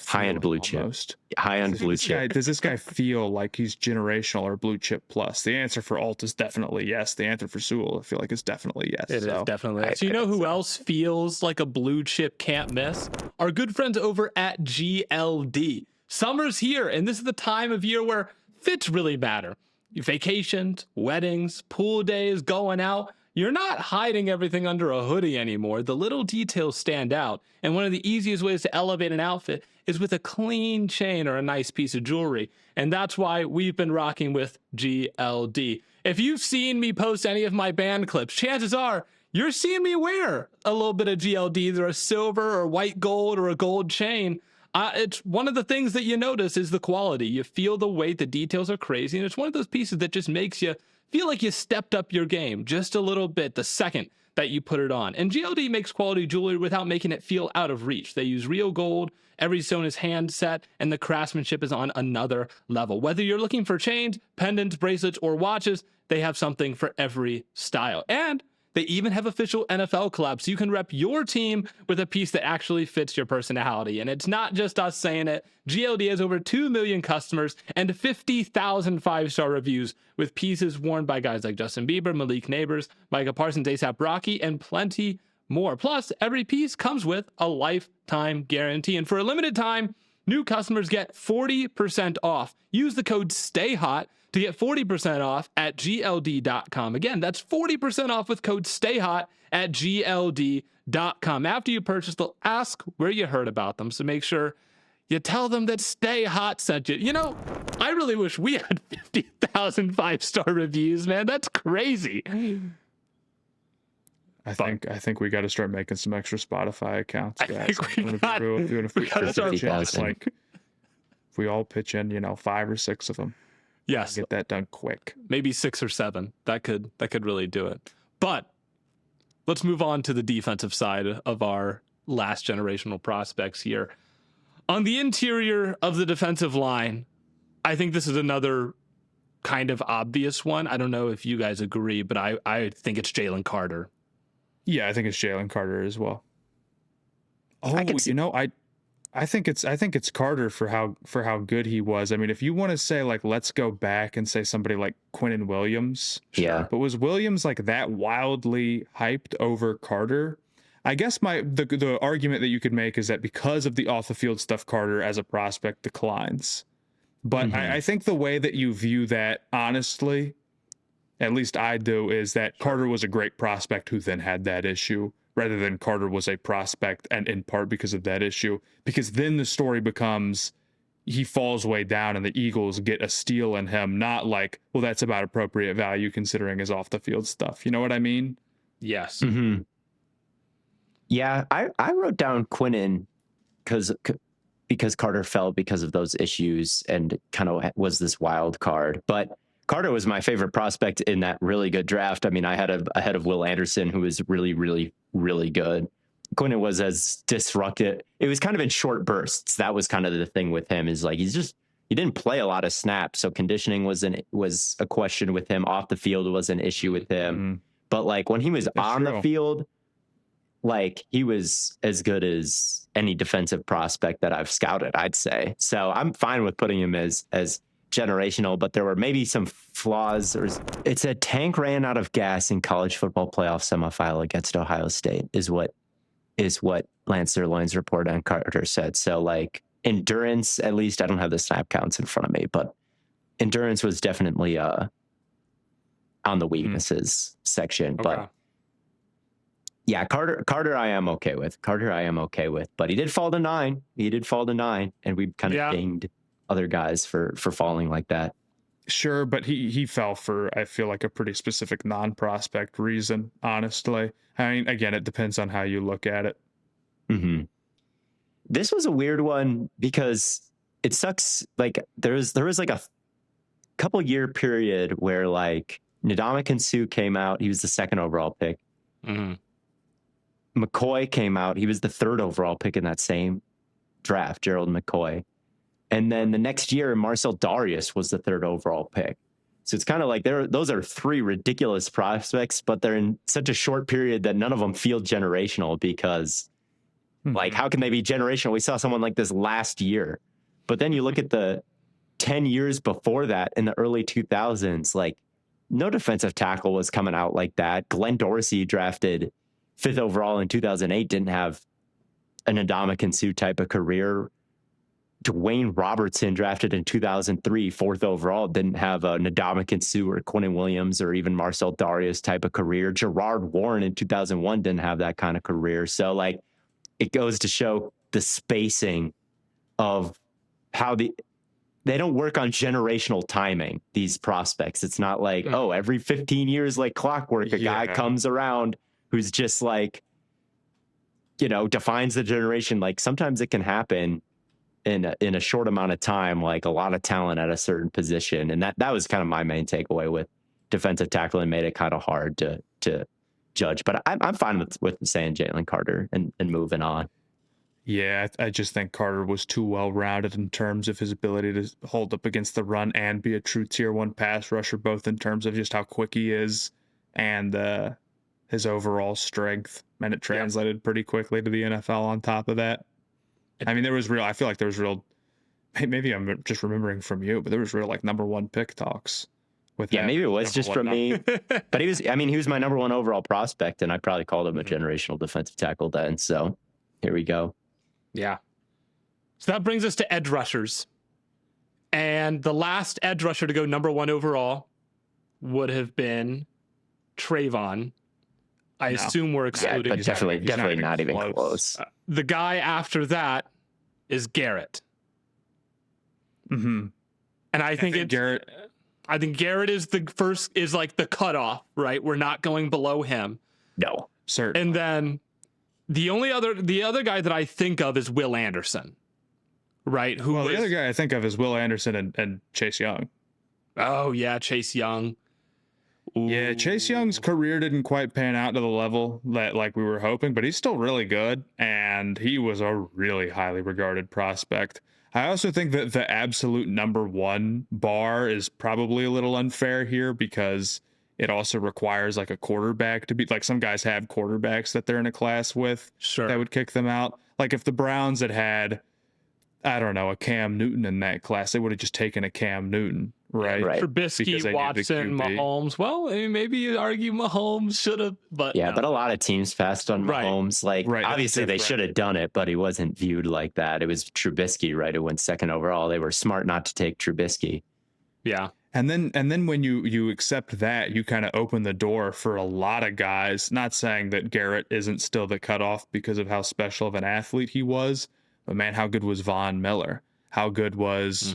Speaker 3: high-end blue chip. High-end blue chip.
Speaker 2: Does this guy feel like he's generational or blue chip plus? The answer for Alt is definitely yes. The answer for Sewell, I feel like, is definitely yes.
Speaker 1: It is definitely yes. So you know who else feels like a blue chip can't miss? Our good friends over at GLD. Summer's here, and this is the time of year where fits really matter. Vacations, weddings, pool days, going out. You're not hiding everything under a hoodie anymore. The little details stand out. And one of the easiest ways to elevate an outfit is with a clean chain or a nice piece of jewelry. And that's why we've been rocking with GLD. If you've seen me post any of my band clips, chances are you're seeing me wear a little bit of GLD, either a silver or white gold or a gold chain. It's one of the things that you notice is the quality. You feel the weight, the details are crazy. And it's one of those pieces that just makes you feel like you stepped up your game just a little bit the second that you put it on. And GLD makes quality jewelry without making it feel out of reach. They use real gold, every stone is hand set, and the craftsmanship is on another level. Whether you're looking for chains, pendants, bracelets, or watches, they have something for every style. And they even have official NFL collabs, so you can rep your team with a piece that actually fits your personality. And it's not just us saying it. GLD has over 2 million customers and 50,000 5-star reviews with pieces worn by guys like Justin Bieber, Malik Neighbors, Micah Parsons, A$AP Rocky, and plenty more. Plus, every piece comes with a lifetime guarantee. And for a limited time, new customers get 40% off. Use the code STAYHOT to get 40% off at GLD.com. Again, that's 40% off with code STAYHOT at GLD.com. After you purchase, they'll ask where you heard about them. So make sure You tell them that Stay Hot sent you. You know, I really wish we had 50,000 5-star reviews, man. That's crazy.
Speaker 2: I think we got to start making some extra Spotify accounts, guys.
Speaker 1: We gotta start
Speaker 2: just like if we all pitch in, 5 or 6 of them.
Speaker 1: Yes,
Speaker 2: get that done quick.
Speaker 1: Maybe 6 or 7. That could really do it. But let's move on to the defensive side of our last generational prospects here. On the interior of the defensive line, I think this is another kind of obvious one. I don't know if you guys agree, but I think it's Jalen Carter.
Speaker 2: Yeah, I think it's Jalen Carter as well. Oh, I think it's Carter for how good he was. I mean, if you want to say like let's go back and say somebody like Quinnen Williams.
Speaker 3: Yeah.
Speaker 2: But was Williams like that wildly hyped over Carter? I guess the argument that you could make is that because of the off the field stuff, Carter as a prospect declines. But I think the way that you view that, honestly, at least I do, is that Carter was a great prospect who then had that issue, rather than Carter was a prospect and in part because of that issue. Because then the story becomes he falls way down and the Eagles get a steal in him, not like, well, that's about appropriate value considering his off the field stuff. You know what I mean?
Speaker 1: Yes.
Speaker 3: Mm-hmm. Yeah, I wrote down Quinnen because Carter fell because of those issues and kind of was this wild card. But Carter was my favorite prospect in that really good draft. I mean, I had ahead of Will Anderson, who was really, really, really good. Quinnen was as disruptive. It was kind of in short bursts. That was kind of the thing with him, is like he didn't play a lot of snaps, so conditioning was a question with him. Off the field was an issue with him. But like when he was on the field, like he was as good as any defensive prospect that I've scouted, I'd say. So I'm fine with putting him as generational, but there were maybe some flaws. It said tank ran out of gas in college football playoff semifinal against Ohio State is what Lance Zierlein's report on Carter said. So like endurance, at least I don't have the snap counts in front of me, but endurance was definitely on the weaknesses section. Okay. But yeah, Carter I am okay with. But he did fall to 9. And we kind of dinged other guys for falling like that.
Speaker 2: Sure, but he fell for, I feel like, a pretty specific non-prospect reason, honestly. I mean, again, it depends on how you look at it.
Speaker 3: Mm-hmm. This was a weird one because it sucks. Like there was like a couple year period where like Ndamukong Suh came out. He was the 2nd overall pick. Mm-hmm. McCoy came out. He was the 3rd overall pick in that same draft, Gerald McCoy. And then the next year, Marcel Darius was the 3rd overall pick. So it's kind of like those are 3 ridiculous prospects, but they're in such a short period that none of them feel generational because, like, how can they be generational? We saw someone like this last year. But then you look at the 10 years before that in the early 2000s, like, no defensive tackle was coming out like that. Glenn Dorsey, drafted 5th overall in 2008, didn't have an Ndamukong Suh type of career. Dwayne Robertson, drafted in 2003, 4th overall, didn't have a Ndamukong Suh or Quinnen Williams or even Marcel Darius type of career. Gerard Warren in 2001 didn't have that kind of career. So, like, it goes to show the spacing of how they don't work on generational timing, these prospects. It's not like, every 15 years, like clockwork, a guy comes around who's just like, defines the generation. Like sometimes it can happen in a short amount of time, like a lot of talent at a certain position. And that was kind of my main takeaway with defensive tackle, and made it kind of hard to judge. But I'm fine with saying Jalen Carter and moving on.
Speaker 2: Yeah, I just think Carter was too well-rounded in terms of his ability to hold up against the run and be a true tier 1 pass rusher, both in terms of just how quick he is and his overall strength. And it translated pretty quickly to the NFL on top of that. I mean, I feel like there was real, maybe I'm just remembering from you, but there was real like number 1 pick talks with him.
Speaker 3: Maybe it was just from me, but he was my number 1 overall prospect, and I probably called him a generational defensive tackle then. So here we go.
Speaker 1: Yeah. So that brings us to edge rushers. And the last edge rusher to go number 1 overall would have been Trayvon. I assume we're excluding.
Speaker 3: Yeah, but definitely not even close.
Speaker 1: The guy after that is Garrett.
Speaker 2: Mm-hmm.
Speaker 1: And I think
Speaker 2: Garrett.
Speaker 1: I think Garrett is the first, is like the cutoff, right? We're not going below him.
Speaker 3: No.
Speaker 2: Certainly.
Speaker 1: And then the other guy that I think of is Will Anderson, right?
Speaker 2: The other guy I think of is Will Anderson and Chase Young.
Speaker 1: Oh yeah, Chase Young. Ooh.
Speaker 2: Yeah, Chase Young's career didn't quite pan out to the level that like we were hoping, but he's still really good, and he was a really highly regarded prospect. I also think that the absolute number one bar is probably a little unfair here because it also requires like a quarterback to be like, some guys have quarterbacks that they're in a class with that would kick them out. Like if the Browns had, I don't know, a Cam Newton in that class, they would have just taken a Cam Newton, right?
Speaker 1: Trubisky, Watson, Mahomes. Well, I mean, maybe you argue Mahomes should have, but
Speaker 3: yeah,
Speaker 1: no.
Speaker 3: But a lot of teams passed on Mahomes. Like, obviously they should have done it, but he wasn't viewed like that. It was Trubisky, right? Who went second overall. They were smart not to take Trubisky.
Speaker 1: Yeah.
Speaker 2: And then when you accept that, you kind of open the door for a lot of guys. Not saying that Garrett isn't still the cutoff because of how special of an athlete he was, but man, how good was Von Miller? How good was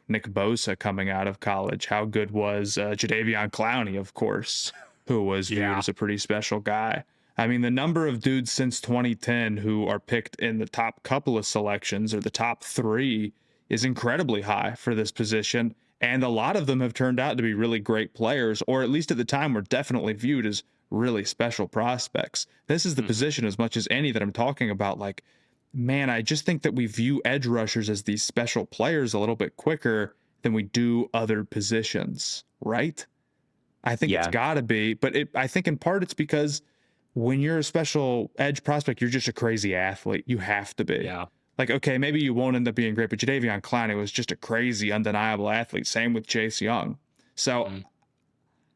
Speaker 2: Nick Bosa coming out of college? How good was Jadeveon Clowney, of course, who was viewed as a pretty special guy? I mean, the number of dudes since 2010 who are picked in the top couple of selections or the top 3 is incredibly high for this position. And a lot of them have turned out to be really great players, or at least at the time were definitely viewed as really special prospects. This is the position as much as any that I'm talking about. Like, man, I just think that we view edge rushers as these special players a little bit quicker than we do other positions, right? I think it's got to be, but I think in part it's because when you're a special edge prospect, you're just a crazy athlete. You have to be.
Speaker 1: Yeah.
Speaker 2: Like, okay, maybe you won't end up being great, but Jadeveon Clowney was just a crazy, undeniable athlete. Same with Chase Young. So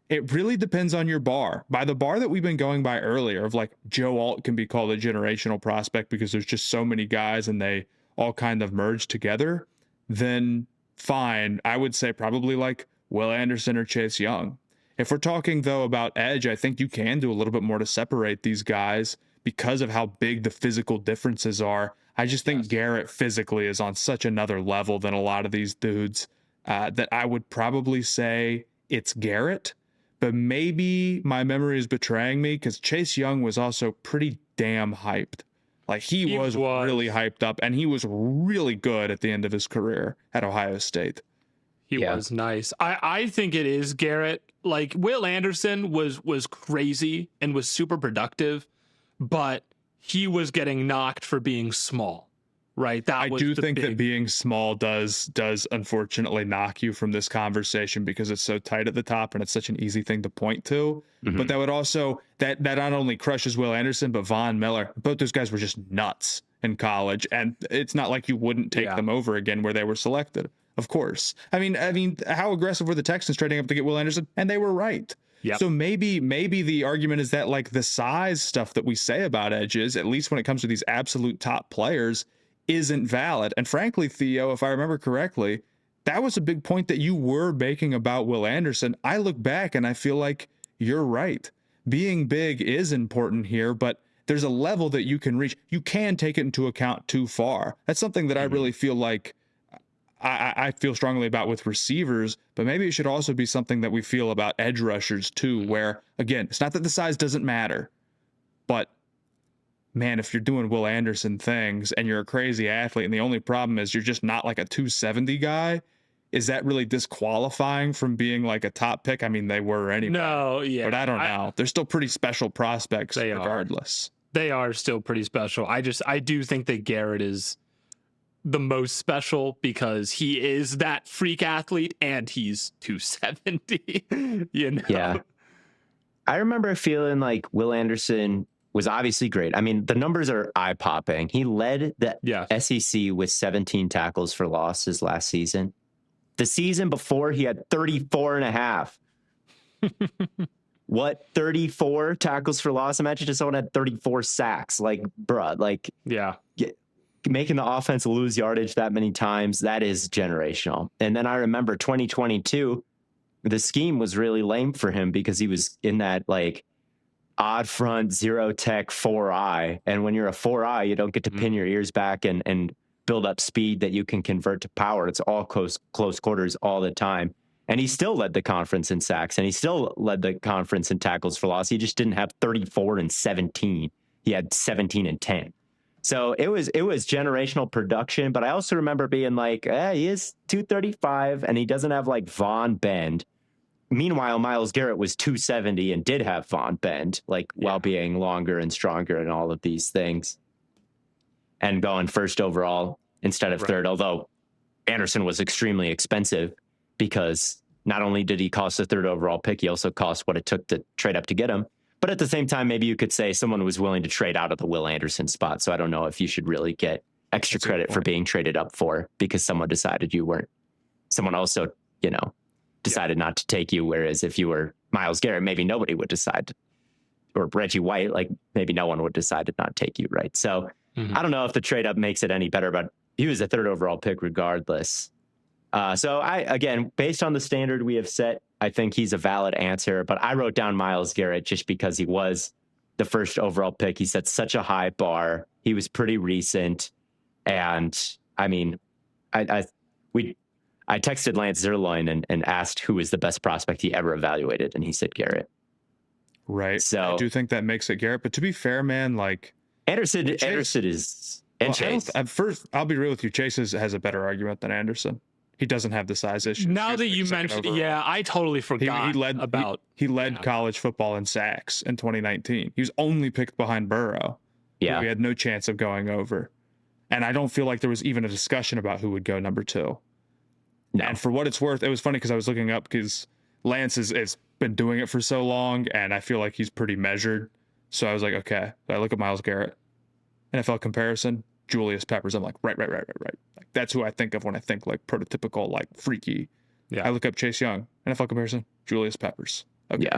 Speaker 2: it really depends on your bar. By the bar that we've been going by earlier of like Joe Alt can be called a generational prospect because there's just so many guys and they all kind of merge together, then fine. I would say probably like Will Anderson or Chase Young. If we're talking, though, about edge, I think you can do a little bit more to separate these guys because of how big the physical differences are. I just think Garrett physically is on such another level than a lot of these dudes that I would probably say it's Garrett. But maybe my memory is betraying me because Chase Young was also pretty damn hyped. Like he was really hyped up, and he was really good at the end of his career at Ohio State.
Speaker 1: He was nice. I think it is Garrett. Like Will Anderson was crazy and was super productive, but he was getting knocked for being small, right? I do think that being small does unfortunately knock you from this conversation because it's so tight at the top and it's such an easy thing to point to. But that would also, that not only crushes Will Anderson, but Von Miller. Both those guys were just nuts in college, and it's not like you wouldn't take them over again where they were selected. Of course. I mean, how aggressive were the Texans trading up to get Will Anderson? And they were right. Yep. So maybe the argument is that like the size stuff that we say about edges, at least when it comes to these absolute top players, isn't valid. And frankly, Theo, if I remember correctly, that was a big point that you were making about Will Anderson. I look back and I feel like you're right. Being big is important here, but there's a level that you can reach. You can take it into account too far. That's something that I really feel like I feel strongly about with receivers, but maybe it should also be something that we feel about edge rushers too, where, again, it's not that the size doesn't matter, but man, if you're doing Will Anderson things and you're a crazy athlete and the only problem is you're just not like a 270 guy, is that really disqualifying from being like a top pick? I mean, they were anyway. No, yeah.
Speaker 2: But I don't know. They're still pretty special prospects regardless.
Speaker 1: They are still pretty special. I do think that Garrett is the most special because he is that freak athlete and he's 270, you know?
Speaker 3: Yeah. I remember feeling like Will Anderson was obviously great. I mean, the numbers are eye-popping. He led the SEC with 17 tackles for loss his last season. The season before, he had 34 and a half. What, 34 tackles for loss? Imagine if someone had 34 sacks. Like, bruh, like, making the offense lose yardage that many times, that is generational. And then I remember 2022, the scheme was really lame for him because he was in that like odd front, zero tech 4-eye. And when you're a 4-eye, you don't get to pin your ears back and build up speed that you can convert to power. It's all close quarters all the time. And he still led the conference in sacks, and he still led the conference in tackles for loss. He just didn't have 34 and 17. He had 17 and 10. So it was generational production. But I also remember being like, he is 235 and he doesn't have like Von Bend. Meanwhile, Myles Garrett was 270 and did have Von Bend, while being longer and stronger and all of these things. And going first overall instead of third, although Anderson was extremely expensive because not only did he cost the third overall pick, he also cost what it took to trade up to get him. But at the same time, maybe you could say someone was willing to trade out of the Will Anderson spot. So I don't know if you should really get extra credit for being traded up for because someone decided you weren't. Someone also, decided not to take you. Whereas if you were Myles Garrett, maybe nobody would decide to, or Reggie White, maybe no one would decide to not take you. Right. So I don't know if the trade up makes it any better, but he was a third overall pick regardless. So again, based on the standard we have set, I think he's a valid answer, but I wrote down Myles Garrett just because he was the first overall pick. He set such a high bar. He was pretty recent. And I mean, I texted Lance Zierlein and asked who was the best prospect he ever evaluated. And he said Garrett.
Speaker 2: Right.
Speaker 3: So
Speaker 2: I do think that makes it Garrett, but to be fair, man,
Speaker 3: Anderson is, and Chase.
Speaker 2: At first, I'll be real with you. Chase has a better argument than Anderson. He doesn't have the size issues.
Speaker 1: Now that you mentioned, I totally forgot
Speaker 2: he led college football in sacks in 2019. He was only picked behind Burrow.
Speaker 3: Yeah.
Speaker 2: We had no chance of going over. And I don't feel like there was even a discussion about who would go number 2. No. And for what it's worth, it was funny because I was looking up because Lance has been doing it for so long, and I feel like he's pretty measured. So I was like, okay. I look at Myles Garrett. NFL comparison, Julius Peppers. I'm like, right. That's who I think of when I think prototypical, freaky. Yeah. I look up Chase Young. NFL comparison, Julius Peppers. Okay.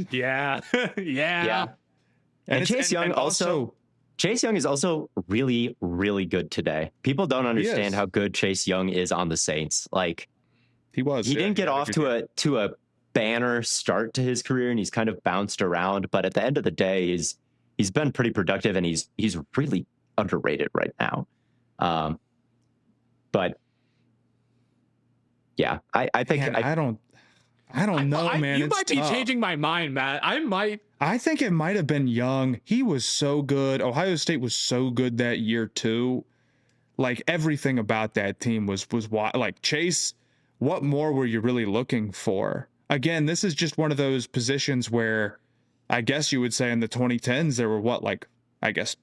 Speaker 3: Yeah.
Speaker 1: yeah.
Speaker 3: And Chase Young Chase Young is also really, really good today. People don't understand how good Chase Young is on the Saints.
Speaker 2: He
Speaker 3: didn't get off to a banner start to his career, and he's kind of bounced around. But at the end of the day, he's been pretty productive, and he's really underrated right now. But yeah, I think
Speaker 2: I don't know, man.
Speaker 1: You might be changing my mind, Matt.
Speaker 2: I think it might have been Young. He was so good. Ohio State was so good that year too. Everything about that team was Chase. What more were you really looking for? Again, this is just one of those positions where I guess you would say in the 2010s there were I guess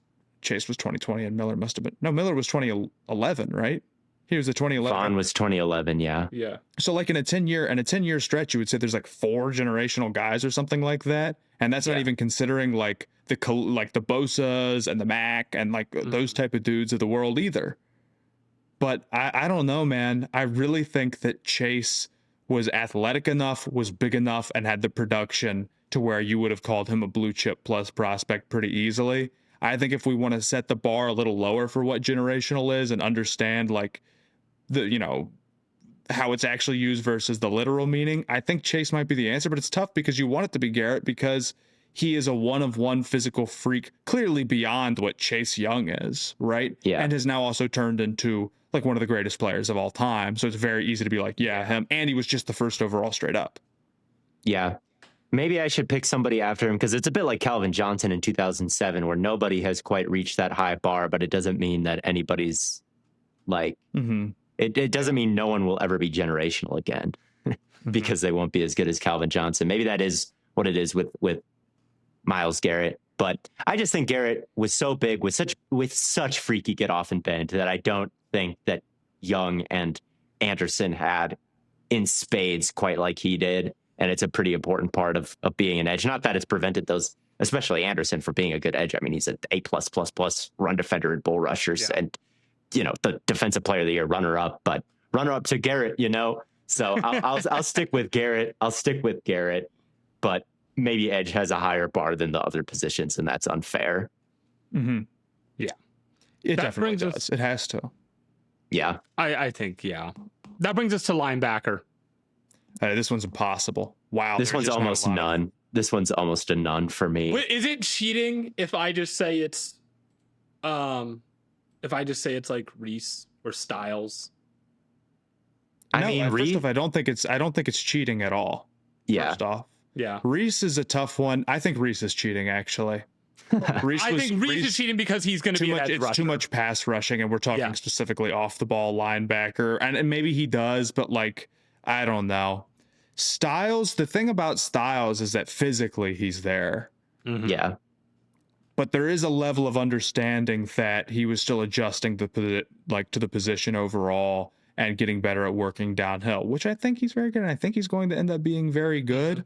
Speaker 2: Chase was 2020 and Miller must have been. No, Miller was 2011, right? He was the 2011.
Speaker 3: Vaughn was 2011, yeah.
Speaker 2: Yeah. So in a 10-year stretch, you would say there's 4 generational guys or something like that, and that's not even considering the Bosas and the Mac and those type of dudes of the world either. But I don't know, man. I really think that Chase was athletic enough, was big enough, and had the production to where you would have called him a blue chip plus prospect pretty easily. I think if we want to set the bar a little lower for what generational is and understand how it's actually used versus the literal meaning, I think Chase might be the answer, but it's tough because you want it to be Garrett because he is a one-of-one physical freak, clearly beyond what Chase Young is, right?
Speaker 3: Yeah.
Speaker 2: And has now also turned into one of the greatest players of all time. So it's very easy to be him. And he was just the first overall straight up.
Speaker 3: Yeah. Maybe I should pick somebody after him because it's a bit like Calvin Johnson in 2007 where nobody has quite reached that high bar, but it doesn't mean that anybody's it doesn't mean no one will ever be generational again because they won't be as good as Calvin Johnson. Maybe that is what it is with Myles Garrett. But I just think Garrett was so big with such freaky get off and bend that I don't think that Young and Anderson had in spades quite like he did. And it's a pretty important part of being an edge. Not that it's prevented those, especially Anderson, from being a good edge. I mean, he's an A+++ run defender and bull rushers and, the defensive player of the year runner up, but runner up to Garrett, so I'll stick with Garrett. But maybe edge has a higher bar than the other positions, and that's unfair.
Speaker 2: Mm-hmm. Yeah, it definitely does. It has to.
Speaker 3: Yeah,
Speaker 1: I think, yeah. That brings us to linebacker.
Speaker 2: This one's impossible. Wow.
Speaker 3: This one's almost none. This one's almost a none for me.
Speaker 1: Wait, is it cheating if I just say it's if I just say it's like Reese or Styles.
Speaker 3: I
Speaker 2: No,
Speaker 3: mean,
Speaker 2: first off, I don't think it's cheating at all.
Speaker 3: yeah.
Speaker 2: First off,
Speaker 1: Yeah.
Speaker 2: Reese is a tough one. I think Reese is cheating actually.
Speaker 1: I think Reese is cheating because he's going to be an edge rusher.
Speaker 2: Too much pass rushing, and we're talking specifically off the ball linebacker, and maybe he does, but like I don't know. Styles, the thing about Styles is that physically he's there.
Speaker 1: Mm-hmm.
Speaker 3: Yeah.
Speaker 2: But there is a level of understanding that he was still adjusting to the position overall and getting better at working downhill, which I think he's very good. And I think he's going to end up being very good.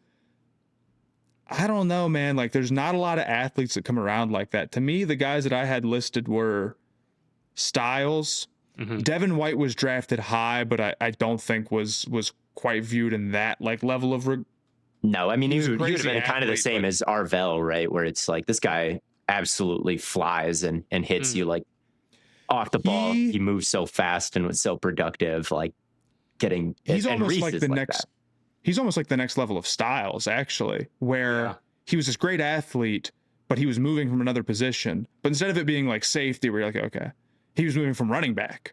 Speaker 2: I don't know, man. Like, there's not a lot of athletes that come around like that. To me, the guys that I had listed were Styles.
Speaker 1: Mm-hmm.
Speaker 2: Devin White was drafted high, but I don't think was quite viewed in that like level of.
Speaker 3: No, I mean, he would have been kind of the
Speaker 2: athlete,
Speaker 3: same as Arvell, right? Where it's like this guy absolutely flies and hits you like off the ball. He moves so fast and was so productive, like getting.
Speaker 2: He's
Speaker 3: and
Speaker 2: almost
Speaker 3: Reese
Speaker 2: like
Speaker 3: is
Speaker 2: the
Speaker 3: like
Speaker 2: next.
Speaker 3: that.
Speaker 2: He's almost like the next level of Styles, actually, where he was this great athlete, but he was moving from another position. But instead of it being like safety, where you're like, okay, he was moving from running back,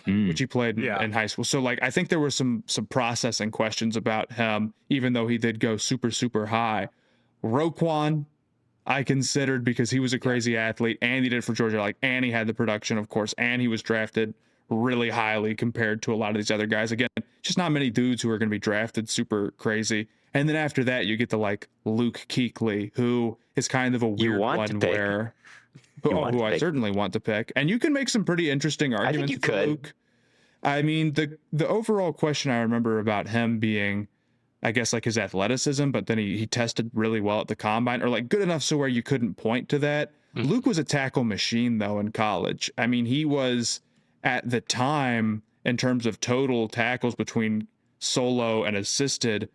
Speaker 2: which he played in high school. So like, I think there were some processing questions about him, even though he did go super, super high. Roquan, I considered because he was a crazy athlete and he did it for Georgia. Like, and he had the production, of course, and he was drafted really highly compared to a lot of these other guys. Again, just not many dudes who are going to be drafted super crazy. And then after that, you get to like Luke Kuechly, who is kind of a weird one where who I certainly want to pick. And you can make some pretty interesting arguments for Luke. I mean, the overall question I remember about him being, I guess, like his athleticism, but then he tested really well at the combine, or like good enough so where you couldn't point to that. Luke was a tackle machine though in college. I mean, he was at the time, in terms of total tackles between solo and assisted,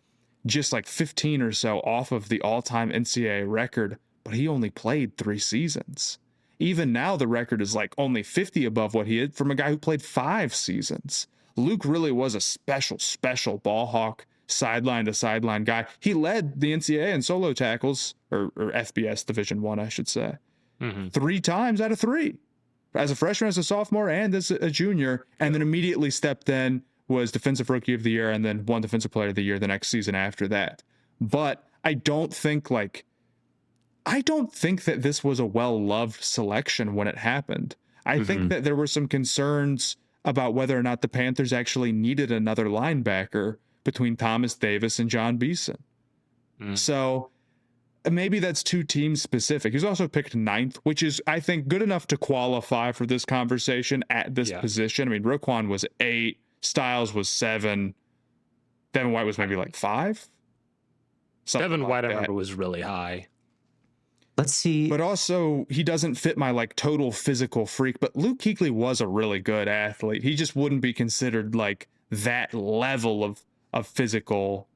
Speaker 2: just like 15 or so off of the all-time NCAA record, but he only played 3 seasons. Even now, the record is like only 50 above what he had from a guy who played 5 seasons. Luke really was a special ball hawk, sideline to sideline guy. He led the NCAA in solo tackles, or FBS Division I, I should say, 3 times out of 3. As a freshman, as a sophomore, and as a junior, and then immediately stepped in, was Defensive Rookie of the Year, and then won Defensive Player of the Year the next season after that. But I don't think that this was a well-loved selection when it happened. I think that there were some concerns about whether or not the Panthers actually needed another linebacker between Thomas Davis and John Beeson. So maybe that's too team specific. He's also picked 9th, which is, I think, good enough to qualify for this conversation at this position. I mean, Roquan was 8, Styles was 7, Devin White was maybe like 5.
Speaker 1: Devin White, I remember, was really high.
Speaker 3: Let's see.
Speaker 2: But also, he doesn't fit my like total physical freak. But Luke Kuechly was a really good athlete. He just wouldn't be considered like that level of physical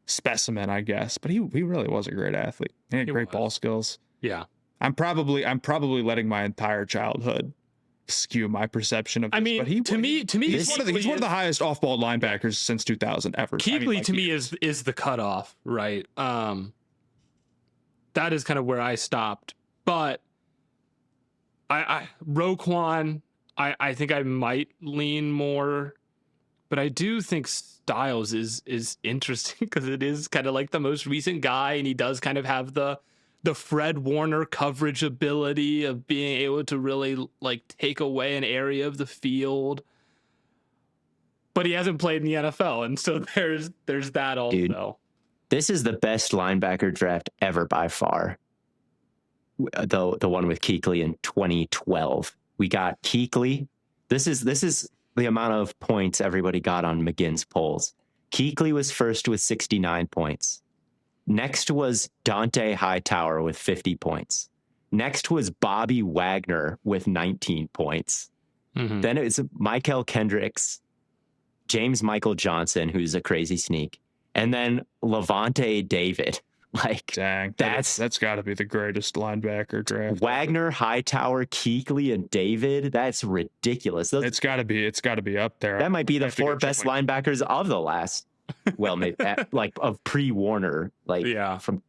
Speaker 2: specimen, I guess. But he really was a great athlete. He had great ball skills.
Speaker 1: Yeah.
Speaker 2: I'm probably letting my entire childhood skew my perception of this.
Speaker 1: I mean,
Speaker 2: but
Speaker 1: to me,
Speaker 2: he's one of the highest off-ball linebackers since 2000 ever.
Speaker 1: Kuechly to me is the cutoff, right? That is kind of where I stopped. But Roquan, I think I might lean more, but I do think Styles is interesting because it is kind of like the most recent guy, and he does kind of have the Fred Warner coverage ability of being able to really like take away an area of the field. But he hasn't played in the NFL, and so there's that also.
Speaker 3: Dude, this is the best linebacker draft ever by far. The one with Kuechly in 2012. We got Kuechly. This is the amount of points everybody got on McGinn's polls. Kuechly was first with 69 points. Next was Dante Hightower with 50 points. Next was Bobby Wagner with 19 points. Then it's Michael Kendricks, James Michael Johnson, who's a crazy sneak, and then Levante David. Like,
Speaker 2: dang, that's got to be the greatest linebacker draft.
Speaker 3: Wagner, Hightower, Kuechly, and David. That's ridiculous.
Speaker 2: It's got to be up there.
Speaker 3: That might be the 4 best linebackers of the last. Well, maybe like of pre-Warner, like from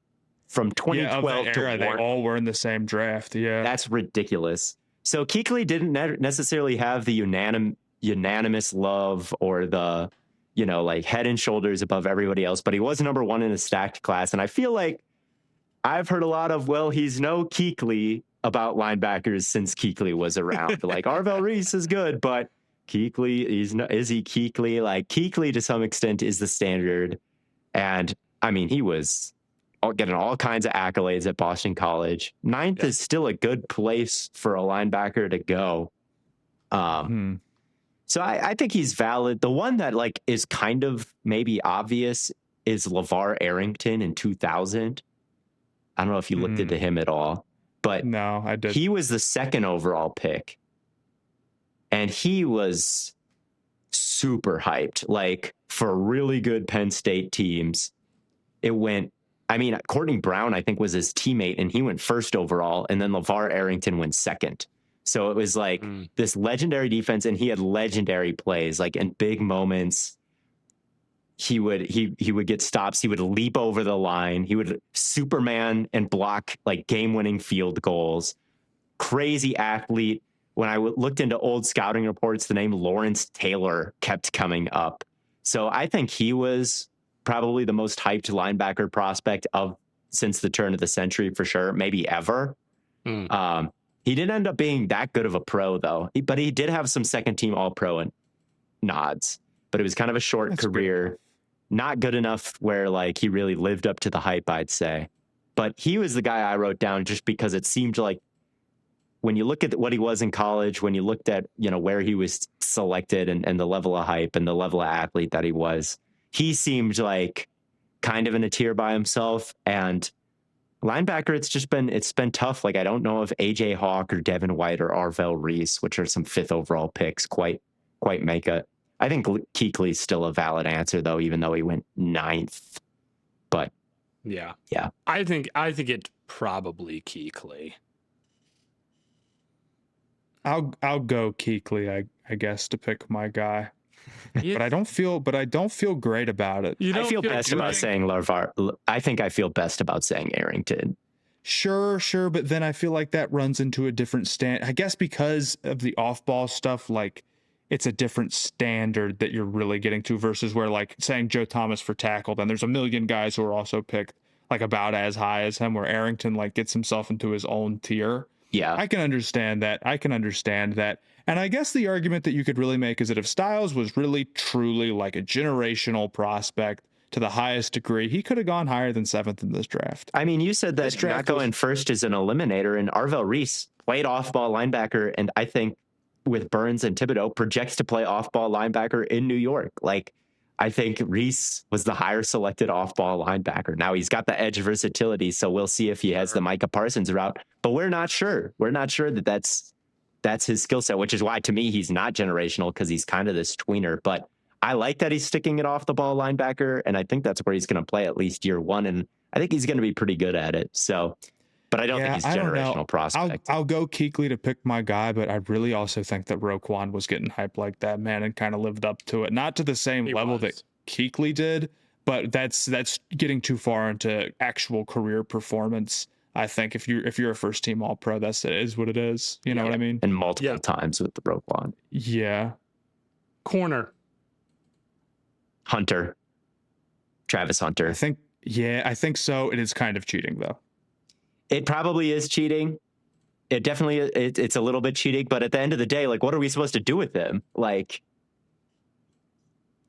Speaker 3: 2012
Speaker 2: of that era,
Speaker 3: to
Speaker 2: they all were in the same draft. Yeah,
Speaker 3: that's ridiculous. So Kuechly didn't necessarily have the unanimous love or the, like head and shoulders above everybody else, but he was number one in a stacked class. And I feel like I've heard a lot of, well, he's no Kuechly about linebackers since Kuechly was around. Like Arvell Reese is good, but Kuechly, is he Kuechly? Like Kuechly to some extent is the standard. And I mean, he was getting all kinds of accolades at Boston College. Ninth is still a good place for a linebacker to go. So I think he's valid. The one that like is kind of maybe obvious is LeVar Arrington in 2000. I don't know if you looked into him at all, but
Speaker 2: no, I did.
Speaker 3: He was the second overall pick, and he was super hyped. Like for really good Penn State teams, it went. I mean, Courtney Brown, I think, was his teammate, and he went first overall, and then LeVar Arrington went second. So it was like this legendary defense, and he had legendary plays, like in big moments. He would get stops. He would leap over the line. He would Superman and block like game-winning field goals. Crazy athlete. When I looked into old scouting reports, the name Lawrence Taylor kept coming up. So I think he was probably the most hyped linebacker prospect since the turn of the century, for sure, maybe ever. He didn't end up being that good of a pro, though. But he did have some second-team All-Pro and nods. But it was kind of a short career. Good. Not good enough where like he really lived up to the hype, I'd say. But he was the guy I wrote down just because it seemed like when you look at what he was in college, when you looked at, where he was selected and the level of hype and the level of athlete that he seemed like kind of in a tier by himself. And linebacker, it's been tough. Like, I don't know if AJ Hawk or Devin White or Arvell Reese, which are some 5th overall picks, quite make it. I think Kuechly's still a valid answer, though, even though he went 9th. But
Speaker 1: yeah,
Speaker 3: I
Speaker 1: think it's probably Kuechly.
Speaker 2: I'll go Kuechly, I guess, to pick my guy. But I don't feel great about it.
Speaker 3: I feel best about saying LeVar. I think I feel best about saying Arrington.
Speaker 2: Sure, but then I feel like that runs into a different stand. I guess because of the off-ball stuff, like it's a different standard that you're really getting to versus where like saying Joe Thomas for tackle, then there's a million guys who are also picked like about as high as him, where Arrington like gets himself into his own tier.
Speaker 3: Yeah.
Speaker 2: I can understand that. And I guess the argument that you could really make is that if Styles was really truly like a generational prospect to the highest degree, he could have gone higher than 7th in this draft.
Speaker 3: I mean, you said that not going first is an eliminator, and Arvell Reese played off-ball linebacker, and I think with Burns and Thibodeau projects to play off-ball linebacker in New York. Like, I think Reese was the higher selected off-ball linebacker. Now he's got the edge versatility, so we'll see if he has the Micah Parsons route, but we're not sure. We're not sure that that's his skill set, which is why to me he's not generational, because he's kind of this tweener. But I like that he's sticking it off the ball linebacker, and I think that's where he's going to play at least year one, and I think he's going to be pretty good at it. So, but I don't think he's a generational prospect.
Speaker 2: I'll go Kuechly to pick my guy, but I really also think that Roquan was getting hyped like that, man, and kind of lived up to it. Not to the same level that Kuechly did, but that's getting too far into actual career performance. I think if you're a first team All Pro, that is what it is. You know what I mean?
Speaker 3: And multiple times with the Roquan.
Speaker 2: Yeah.
Speaker 1: Corner.
Speaker 3: Hunter. Travis Hunter.
Speaker 2: I think so. It is kind of cheating though.
Speaker 3: It probably is cheating. It definitely it's a little bit cheating, but at the end of the day, like, what are we supposed to do with him? Like,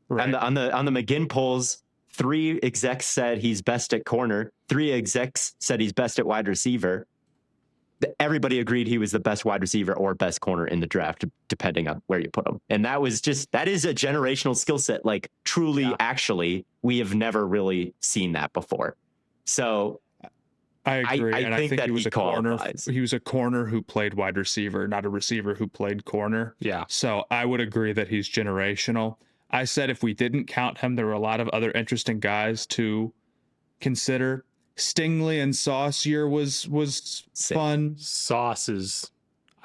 Speaker 3: right. on the McGinn polls, 3 execs said he's best at corner. 3 execs said he's best at wide receiver. Everybody agreed he was the best wide receiver or best corner in the draft, depending on where you put him. And that is a generational skill set. Like, truly, actually, we have never really seen that before. So
Speaker 2: I agree.
Speaker 3: I think that he was a corner.
Speaker 2: He was a corner who played wide receiver, not a receiver who played corner.
Speaker 1: Yeah.
Speaker 2: So I would agree that he's generational. I said if we didn't count him, there were a lot of other interesting guys to consider. Stingley and Sauce year was fun.
Speaker 1: Sauce is,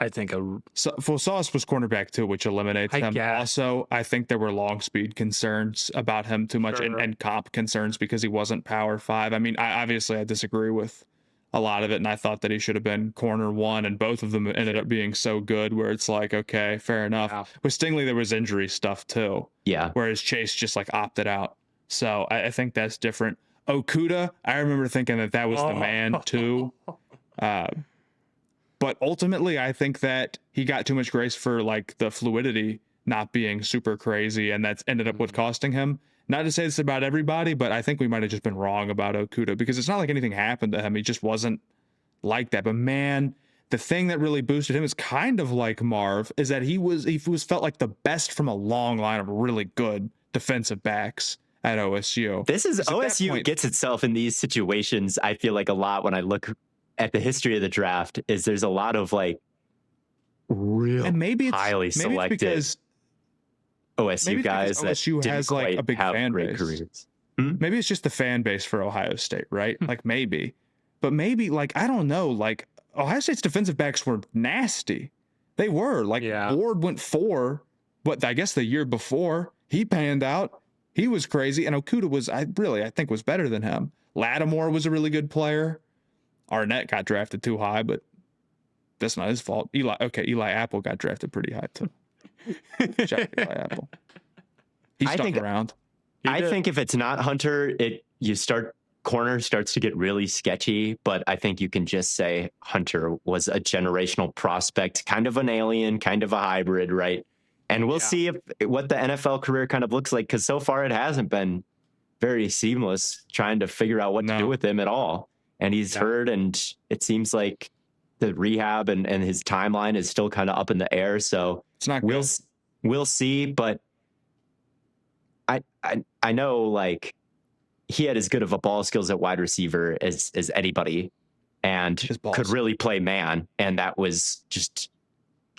Speaker 1: I think,
Speaker 2: Sauce was cornerback too, which eliminates him. Also, I think there were long speed concerns about him too much, and comp concerns because he wasn't power 5. I mean, I disagree with a lot of it, and I thought that he should have been corner one, and both of them ended up being so good where it's like, okay, fair enough.
Speaker 1: Yeah.
Speaker 2: With Stingley, there was injury stuff too.
Speaker 3: Yeah.
Speaker 2: Whereas Chase just like opted out. So I think that's different. Okuda, I remember thinking that was the man too. But ultimately, I think that he got too much grace for like the fluidity not being super crazy, and that's ended up with costing him. Not to say this about everybody, but I think we might have just been wrong about Okuda because it's not like anything happened to him. He just wasn't like that. But man, the thing that really boosted him is kind of like Marv, is that he was felt like the best from a long line of really good defensive backs at OSU.
Speaker 3: This is OSU gets itself in these situations. I feel like a lot when I look at the history of the draft is there's a lot of like real
Speaker 2: and maybe it's,
Speaker 3: highly selected
Speaker 2: because
Speaker 3: OSU guys that
Speaker 2: OSU has like a big fan base.
Speaker 3: Careers.
Speaker 2: Maybe it's just the fan base for Ohio State, right? Like maybe, but maybe like, I don't know, like Ohio State's defensive backs were nasty. They were like, Ward went 4, but I guess the year before he panned out. He was crazy. And Okuda was, I think was better than him. Lattimore was a really good player. Arnett got drafted too high, but that's not his fault. Eli Apple got drafted pretty high too. Shout out to Eli Apple. He stuck around.
Speaker 3: I think if it's not Hunter, corner starts to get really sketchy, but I think you can just say Hunter was a generational prospect, kind of an alien, kind of a hybrid, right? And we'll see what the NFL career kind of looks like, because so far it hasn't been very seamless trying to figure out what to do with him at all. And he's hurt, and it seems like the rehab and his timeline is still kind of up in the air. So
Speaker 2: it's not
Speaker 3: we'll see, but I know like he had as good of a ball skills at wide receiver as anybody, and could really play man. And that was just,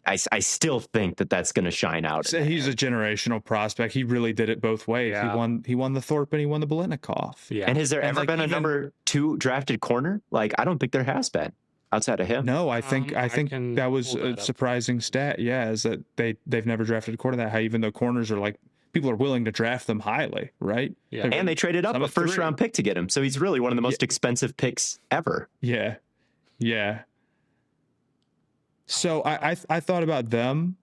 Speaker 3: I still think that's going to shine out.
Speaker 2: So he's a generational prospect. He really did it both ways.
Speaker 1: Yeah.
Speaker 2: He won the Thorpe and he won the Biletnikoff.
Speaker 1: Yeah.
Speaker 3: And has there ever been a number 2 drafted corner? Like, I don't think there has been outside of him.
Speaker 2: No, I think that was a surprising stat. Yeah, is that they've never drafted a corner that high, even though corners are like, people are willing to draft them highly, right?
Speaker 1: Yeah.
Speaker 3: And they traded up a first round pick to get him. So he's really one of the most expensive picks ever.
Speaker 2: Yeah. Yeah. So I thought about them.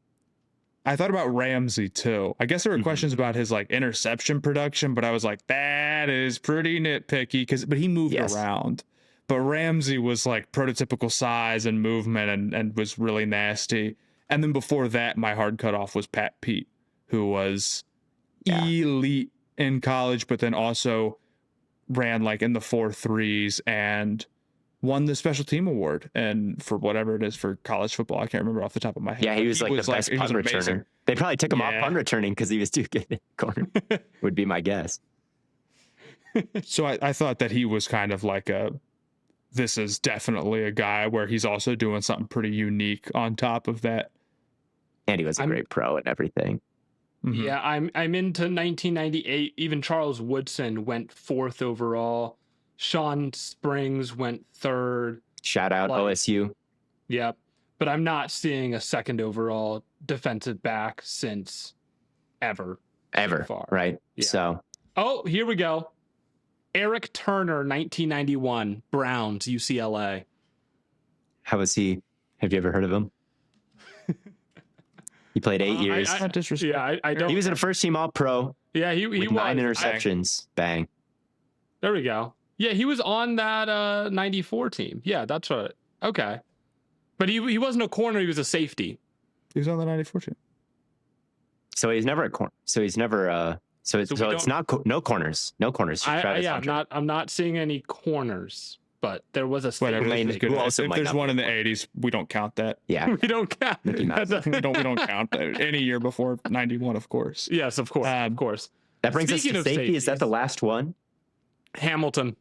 Speaker 2: I thought about Ramsey too. I guess there were questions about his like interception production, but I was like, that is pretty nitpicky but he moved around. But Ramsey was like prototypical size and movement and was really nasty. And then before that, my hard cutoff was Pat Pete, who was elite in college, but then also ran like in the 4.3s and won the special team award, and for whatever it is for college football, I can't remember off the top of my head.
Speaker 3: Yeah, he was like the best punt returner. They probably took him off punt returning because he was too good at corner. Would be my guess.
Speaker 2: So I thought that he was kind of like this is definitely a guy where he's also doing something pretty unique on top of that.
Speaker 3: And he was a great pro and everything.
Speaker 1: Mm-hmm. Yeah, I'm into 1998. Even Charles Woodson went 4th overall. Sean Springs went 3rd.
Speaker 3: Shout out OSU.
Speaker 1: Yep. But I'm not seeing a 2nd overall defensive back since ever.
Speaker 3: So far. Right? Yeah. So.
Speaker 1: Oh, here we go. Eric Turner, 1991, Browns, UCLA.
Speaker 3: How was he? Have you ever heard of him? He played 8 years.
Speaker 2: Not disrespect.
Speaker 1: Yeah, I don't.
Speaker 3: He was in a first team All Pro.
Speaker 1: Yeah, he was
Speaker 3: 9 interceptions. Bang.
Speaker 1: There we go. Yeah, he was on that 94 team. Yeah, that's right. Okay. But he wasn't a corner, he was a safety.
Speaker 2: He was on the 94 team.
Speaker 3: So he's never a corner. So he's never so it's not no corners. No corners.
Speaker 1: I'm not seeing any corners, but there was a
Speaker 2: whatever. If there's one in the 80s, we don't count that.
Speaker 3: Yeah.
Speaker 1: We don't count.
Speaker 2: we don't count that. Any year before 91, of course.
Speaker 1: Yes, of course. Of course.
Speaker 3: That brings us to safety. Safeties, is that the last one?
Speaker 1: Hamilton,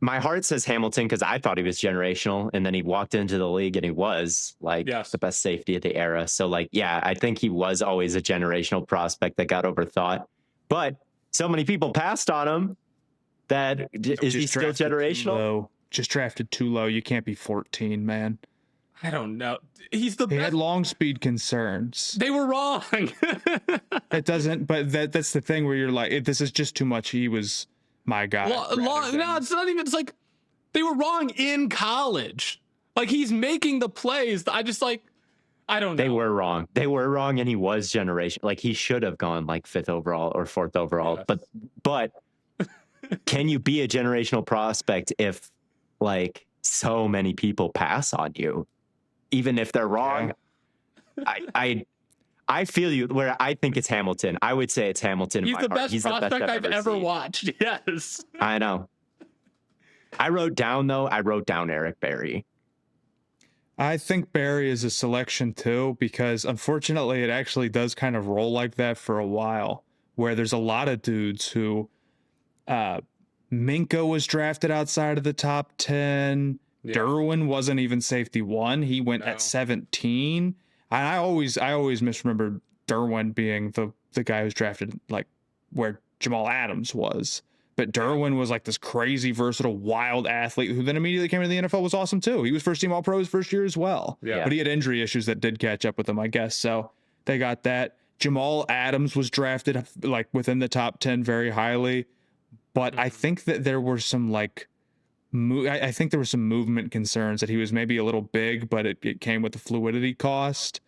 Speaker 3: my heart says Hamilton because I thought he was generational, and then he walked into the league and he was like the best safety of the era. So like, yeah, I think he was always a generational prospect that got overthought, but so many people passed on him that is he still generational?
Speaker 2: Just drafted too low. You can't be 14, man.
Speaker 1: I don't know. He's the best.
Speaker 2: He had long speed concerns.
Speaker 1: They were wrong.
Speaker 2: It doesn't, but that's the thing where you're like, this is just too much. He was my guy.
Speaker 1: No, it's not even. It's like they were wrong in college. Like he's making the plays. I just like. I don't know.
Speaker 3: They were wrong. They were wrong, and he was generation. Like he should have gone like 5th overall or 4th overall.
Speaker 1: Yes.
Speaker 3: But can you be a generational prospect if like so many people pass on you, even if they're wrong? Yeah. I feel you. Where I think it's Hamilton. I would say it's Hamilton.
Speaker 1: He's the best prospect I've ever
Speaker 3: seen.
Speaker 1: watched. Yes,
Speaker 3: I know. I wrote down Eric Berry.
Speaker 2: I think Barry is a selection too, because unfortunately it actually does kind of roll like that for a while, where there's a lot of dudes who Minka was drafted outside of the top 10. Yeah. Derwin wasn't even safety 1. He went at 17. And I always misremember Derwin being the guy who's drafted like where Jamal Adams was. But Derwin was like this crazy, versatile, wild athlete who then immediately came into the NFL, was awesome too. He was first team All-Pro his first year as well. Yeah. But he had injury issues that did catch up with him, I guess. So they got that. Jamal Adams was drafted like within the top 10 very highly. But I think that there were some like, I think there were some movement concerns that he was maybe a little big, but it came with the fluidity cost.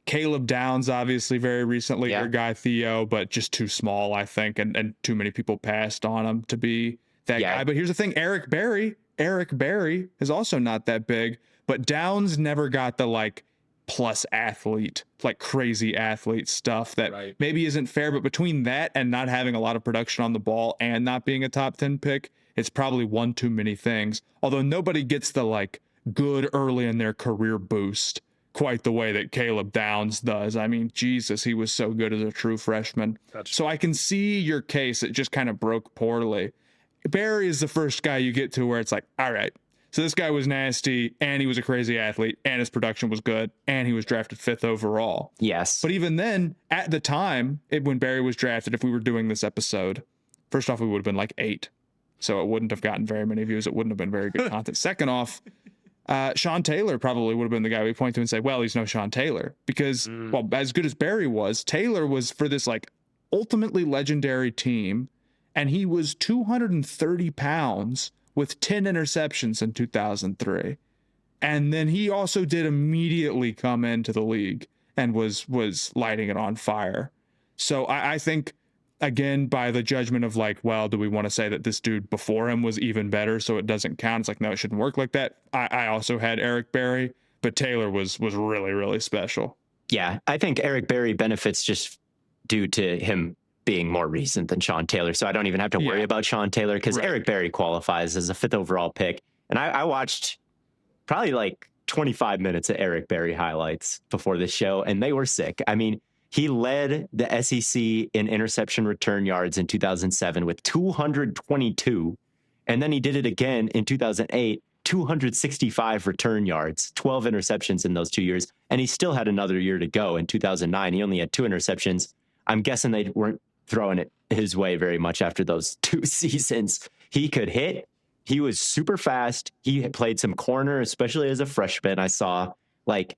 Speaker 2: Caleb Downs, obviously, very recently, your guy Theo, but just too small, I think, and too many people passed on him to be that guy. But here's the thing, Eric Berry is also not that big, but Downs never got the like plus athlete, like crazy athlete stuff that maybe isn't fair, but between that and not having a lot of production on the ball and not being a top 10 pick, it's probably one too many things. Although nobody gets the like good early in their career boost quite the way that Caleb Downs does. I mean, Jesus, he was so good as a true freshman. So I can see your case. It just kind of broke poorly. Barry is the first guy you get to where it's like, all right, so this guy was nasty and he was a crazy athlete and his production was good and he was drafted 5th overall.
Speaker 3: Yes.
Speaker 2: But even then, at the time, when Barry was drafted, if we were doing this episode, first off, we would have been like 8. So it wouldn't have gotten very many views. It wouldn't have been very good content. Second off, Sean Taylor probably would have been the guy we point to and say, well, he's no Sean Taylor, because well, as good as Barry was, Taylor was for this like ultimately legendary team, and he was 230 pounds with 10 interceptions in 2003. And then he also did immediately come into the league and was lighting it on fire. So I think, again, by the judgment of like, well, do we want to say that this dude before him was even better, so it doesn't count? It's like, no, it shouldn't work like that. I also had Eric Berry, but Taylor was really, really special.
Speaker 3: Yeah, I think Eric Berry benefits just due to him being more recent than Sean Taylor. So I don't even have to worry about Sean Taylor, because Eric Berry qualifies as a 5th overall pick. And I watched probably like 25 minutes of Eric Berry highlights before this show, and they were sick. I mean, he led the SEC in interception return yards in 2007 with 222. And then he did it again in 2008, 265 return yards, 12 interceptions in those 2 years. And he still had another year to go in 2009. He only had 2 interceptions. I'm guessing they weren't throwing it his way very much after those 2 seasons. He could hit. He was super fast. He played some corner, especially as a freshman. I saw, like,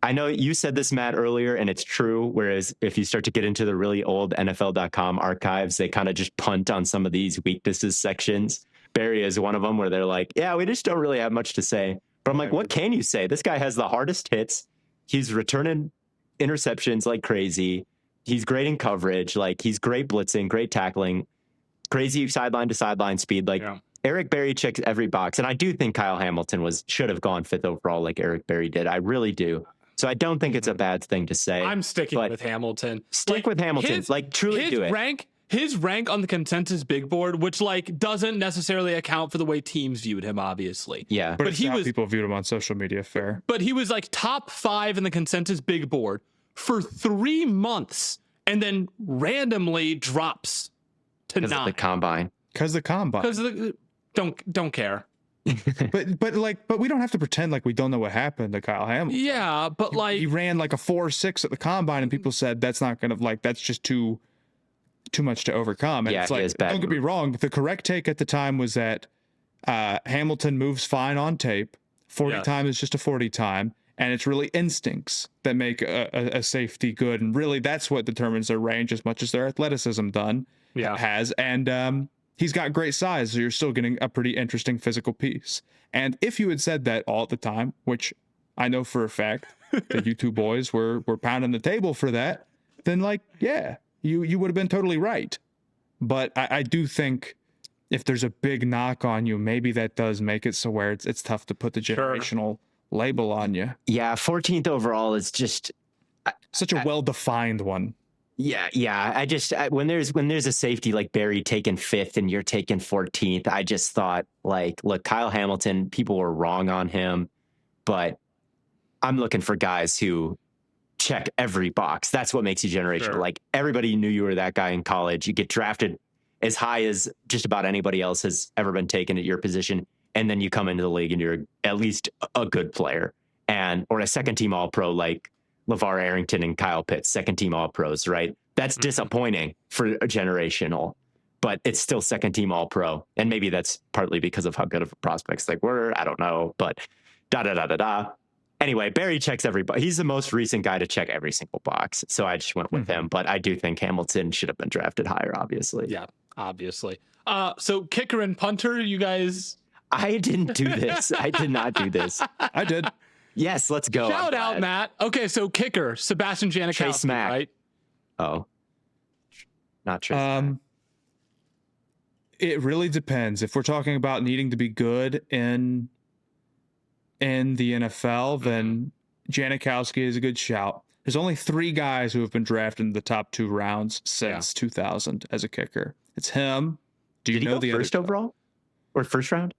Speaker 3: I know you said this, Matt, earlier, and it's true. Whereas if you start to get into the really old NFL.com archives, they kind of just punt on some of these weaknesses sections. Barry is one of them where they're like, yeah, we just don't really have much to say. But I'm like, what can you say? This guy has the hardest hits. He's returning interceptions like crazy. He's great in coverage. Like, he's great blitzing, great tackling, crazy sideline to sideline speed. Like, Eric Berry checks every box. And I do think Kyle Hamilton should have gone 5th overall like Eric Berry did. I really do. So I don't think it's a bad thing to say.
Speaker 1: I'm sticking with Hamilton.
Speaker 3: Stick with Hamilton. Truly do it.
Speaker 1: His rank on the consensus big board, which like doesn't necessarily account for the way teams viewed him, obviously.
Speaker 3: Yeah.
Speaker 2: But people viewed him on social media, fair.
Speaker 1: But he was like top 5 in the consensus big board for 3 months and then randomly drops to 9.
Speaker 3: Because of the combine.
Speaker 2: Because
Speaker 1: don't care.
Speaker 2: but we don't have to pretend like we don't know what happened to Kyle Hamilton.
Speaker 1: Yeah, but like
Speaker 2: he ran like a 4.6 at the combine, and people said that's not gonna, like, that's just too much to overcome. And it's like, don't get me wrong, the correct take at the time was that Hamilton moves fine on tape. 40 time is just a 40 time, and it's really instincts that make a safety good, and really that's what determines their range as much as their athleticism done.
Speaker 1: Yeah.
Speaker 2: has, and he's got great size, so you're still getting a pretty interesting physical piece. And if you had said that all the time, which I know for a fact that you two boys were pounding the table for that, then like, yeah, you would have been totally right. But I do think if there's a big knock on you, maybe that does make it so where it's tough to put the generational label on you.
Speaker 3: Yeah, 14th overall is just
Speaker 2: Such a well-defined one.
Speaker 3: Yeah. When there's a safety like Barry taken 5th and you're taking 14th, I just thought like, look, Kyle Hamilton, people were wrong on him, but I'm looking for guys who check every box. That's what makes you generational.
Speaker 1: Sure.
Speaker 3: Like everybody knew you were that guy in college. You get drafted as high as just about anybody else has ever been taken at your position, and then you come into the league and you're at least a good player, or a second team All Pro like LeVar Arrington and Kyle Pitts, second team All Pros, right? That's disappointing for a generational, but it's still second team All Pro. And maybe that's partly because of how good of a prospects they were. I don't know, but Anyway, Barry checks everybody. He's the most recent guy to check every single box. So I just went with him, but I do think Hamilton should have been drafted higher, obviously.
Speaker 1: Yeah, obviously. So kicker and punter, you guys.
Speaker 3: I didn't do this. I did not do this.
Speaker 2: I did.
Speaker 3: Yes, let's go.
Speaker 1: Shout out, Matt. Okay, so kicker, Sebastian Janikowski,
Speaker 3: Chase Mack.
Speaker 1: right?
Speaker 3: Oh, not Chase.
Speaker 2: It really depends. If we're talking about needing to be good in the NFL, then Janikowski is a good shout. There's only 3 guys who have been drafted in the top 2 rounds since 2000 as a kicker. It's him.
Speaker 3: Did he know the first overall or first round?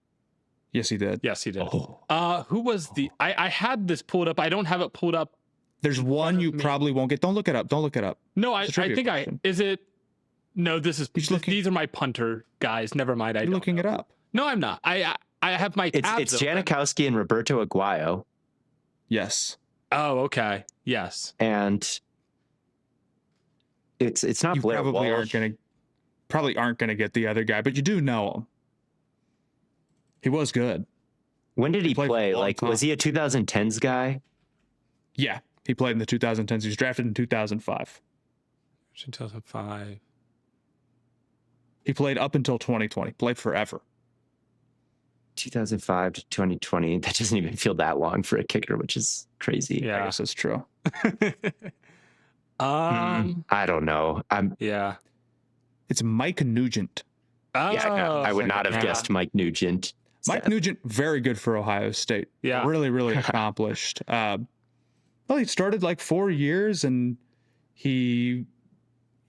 Speaker 2: Yes, he did.
Speaker 1: Yes, he did. Who was the? I had this pulled up. I don't have it pulled up.
Speaker 2: There's one you probably won't get. Don't look it up. No,
Speaker 1: I think question. Is it? No, this is. These are my punter guys. Never mind.
Speaker 2: You're looking it up.
Speaker 1: No, I'm not. I have my tabs.
Speaker 3: It's Janikowski and Roberto Aguayo.
Speaker 2: Yes.
Speaker 1: Oh, okay. Yes.
Speaker 3: And it's not
Speaker 2: you
Speaker 3: Blair Walsh.
Speaker 2: Probably aren't gonna get the other guy, but you do know him. He was good.
Speaker 3: When did he play? Like, was he a 2010s guy?
Speaker 2: Yeah, he played in the 2010s. He was drafted in 2005.
Speaker 1: 2005.
Speaker 2: He played up until 2020. Played forever.
Speaker 3: 2005 to 2020. That doesn't even feel that long for a kicker, which is crazy.
Speaker 2: Yeah, I guess that's true.
Speaker 3: I don't know.
Speaker 2: It's Mike Nugent.
Speaker 3: I would not have guessed Mike Nugent.
Speaker 2: Mike Nugent, very good for Ohio State.
Speaker 1: Yeah.
Speaker 2: Really, really accomplished. Well, he started like 4 years and he,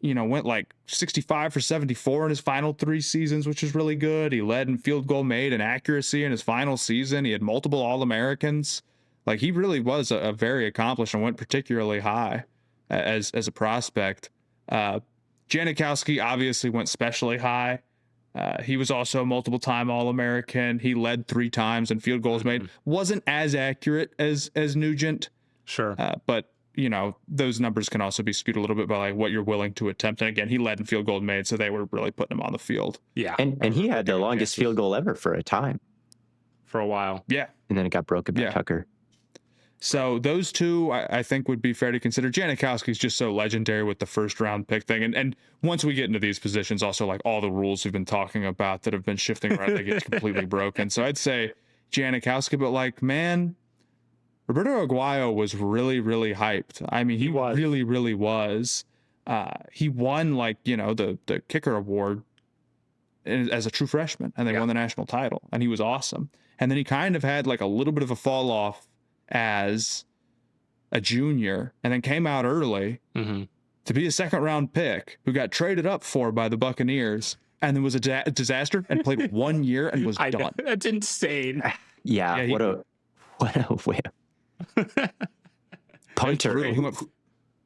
Speaker 2: went like 65 for 74 in his final 3 seasons, which is really good. He led in field goal made and accuracy in his final season. He had multiple All-Americans. Like, he really was a very accomplished and went particularly high as a prospect. Janikowski obviously went specially high. He was also a multiple-time All-American. He led 3 times in field goals made. Wasn't as accurate as Nugent.
Speaker 1: Sure.
Speaker 2: But, those numbers can also be skewed a little bit by like what you're willing to attempt. And again, he led in field goal made, so they were really putting him on the field.
Speaker 1: Yeah.
Speaker 3: And he had the longest field goal ever for a time.
Speaker 1: For a while.
Speaker 2: Yeah.
Speaker 3: And then it got broken by Tucker.
Speaker 2: So those 2, I think, would be fair to consider. Janikowski's just so legendary with the first round pick thing. And once we get into these positions, also like all the rules we've been talking about that have been shifting around, they get completely broken. So I'd say Janikowski, but like, man, Roberto Aguayo was really, really hyped. I mean, he really, really was. He won like, the kicker award as a true freshman, and they won the national title, and he was awesome. And then he kind of had like a little bit of a fall off as a junior, and then came out early to be a second round pick who got traded up for by the Buccaneers, and then was a disaster and played 1 year and was done.
Speaker 1: That's insane.
Speaker 3: What a whip. Punter.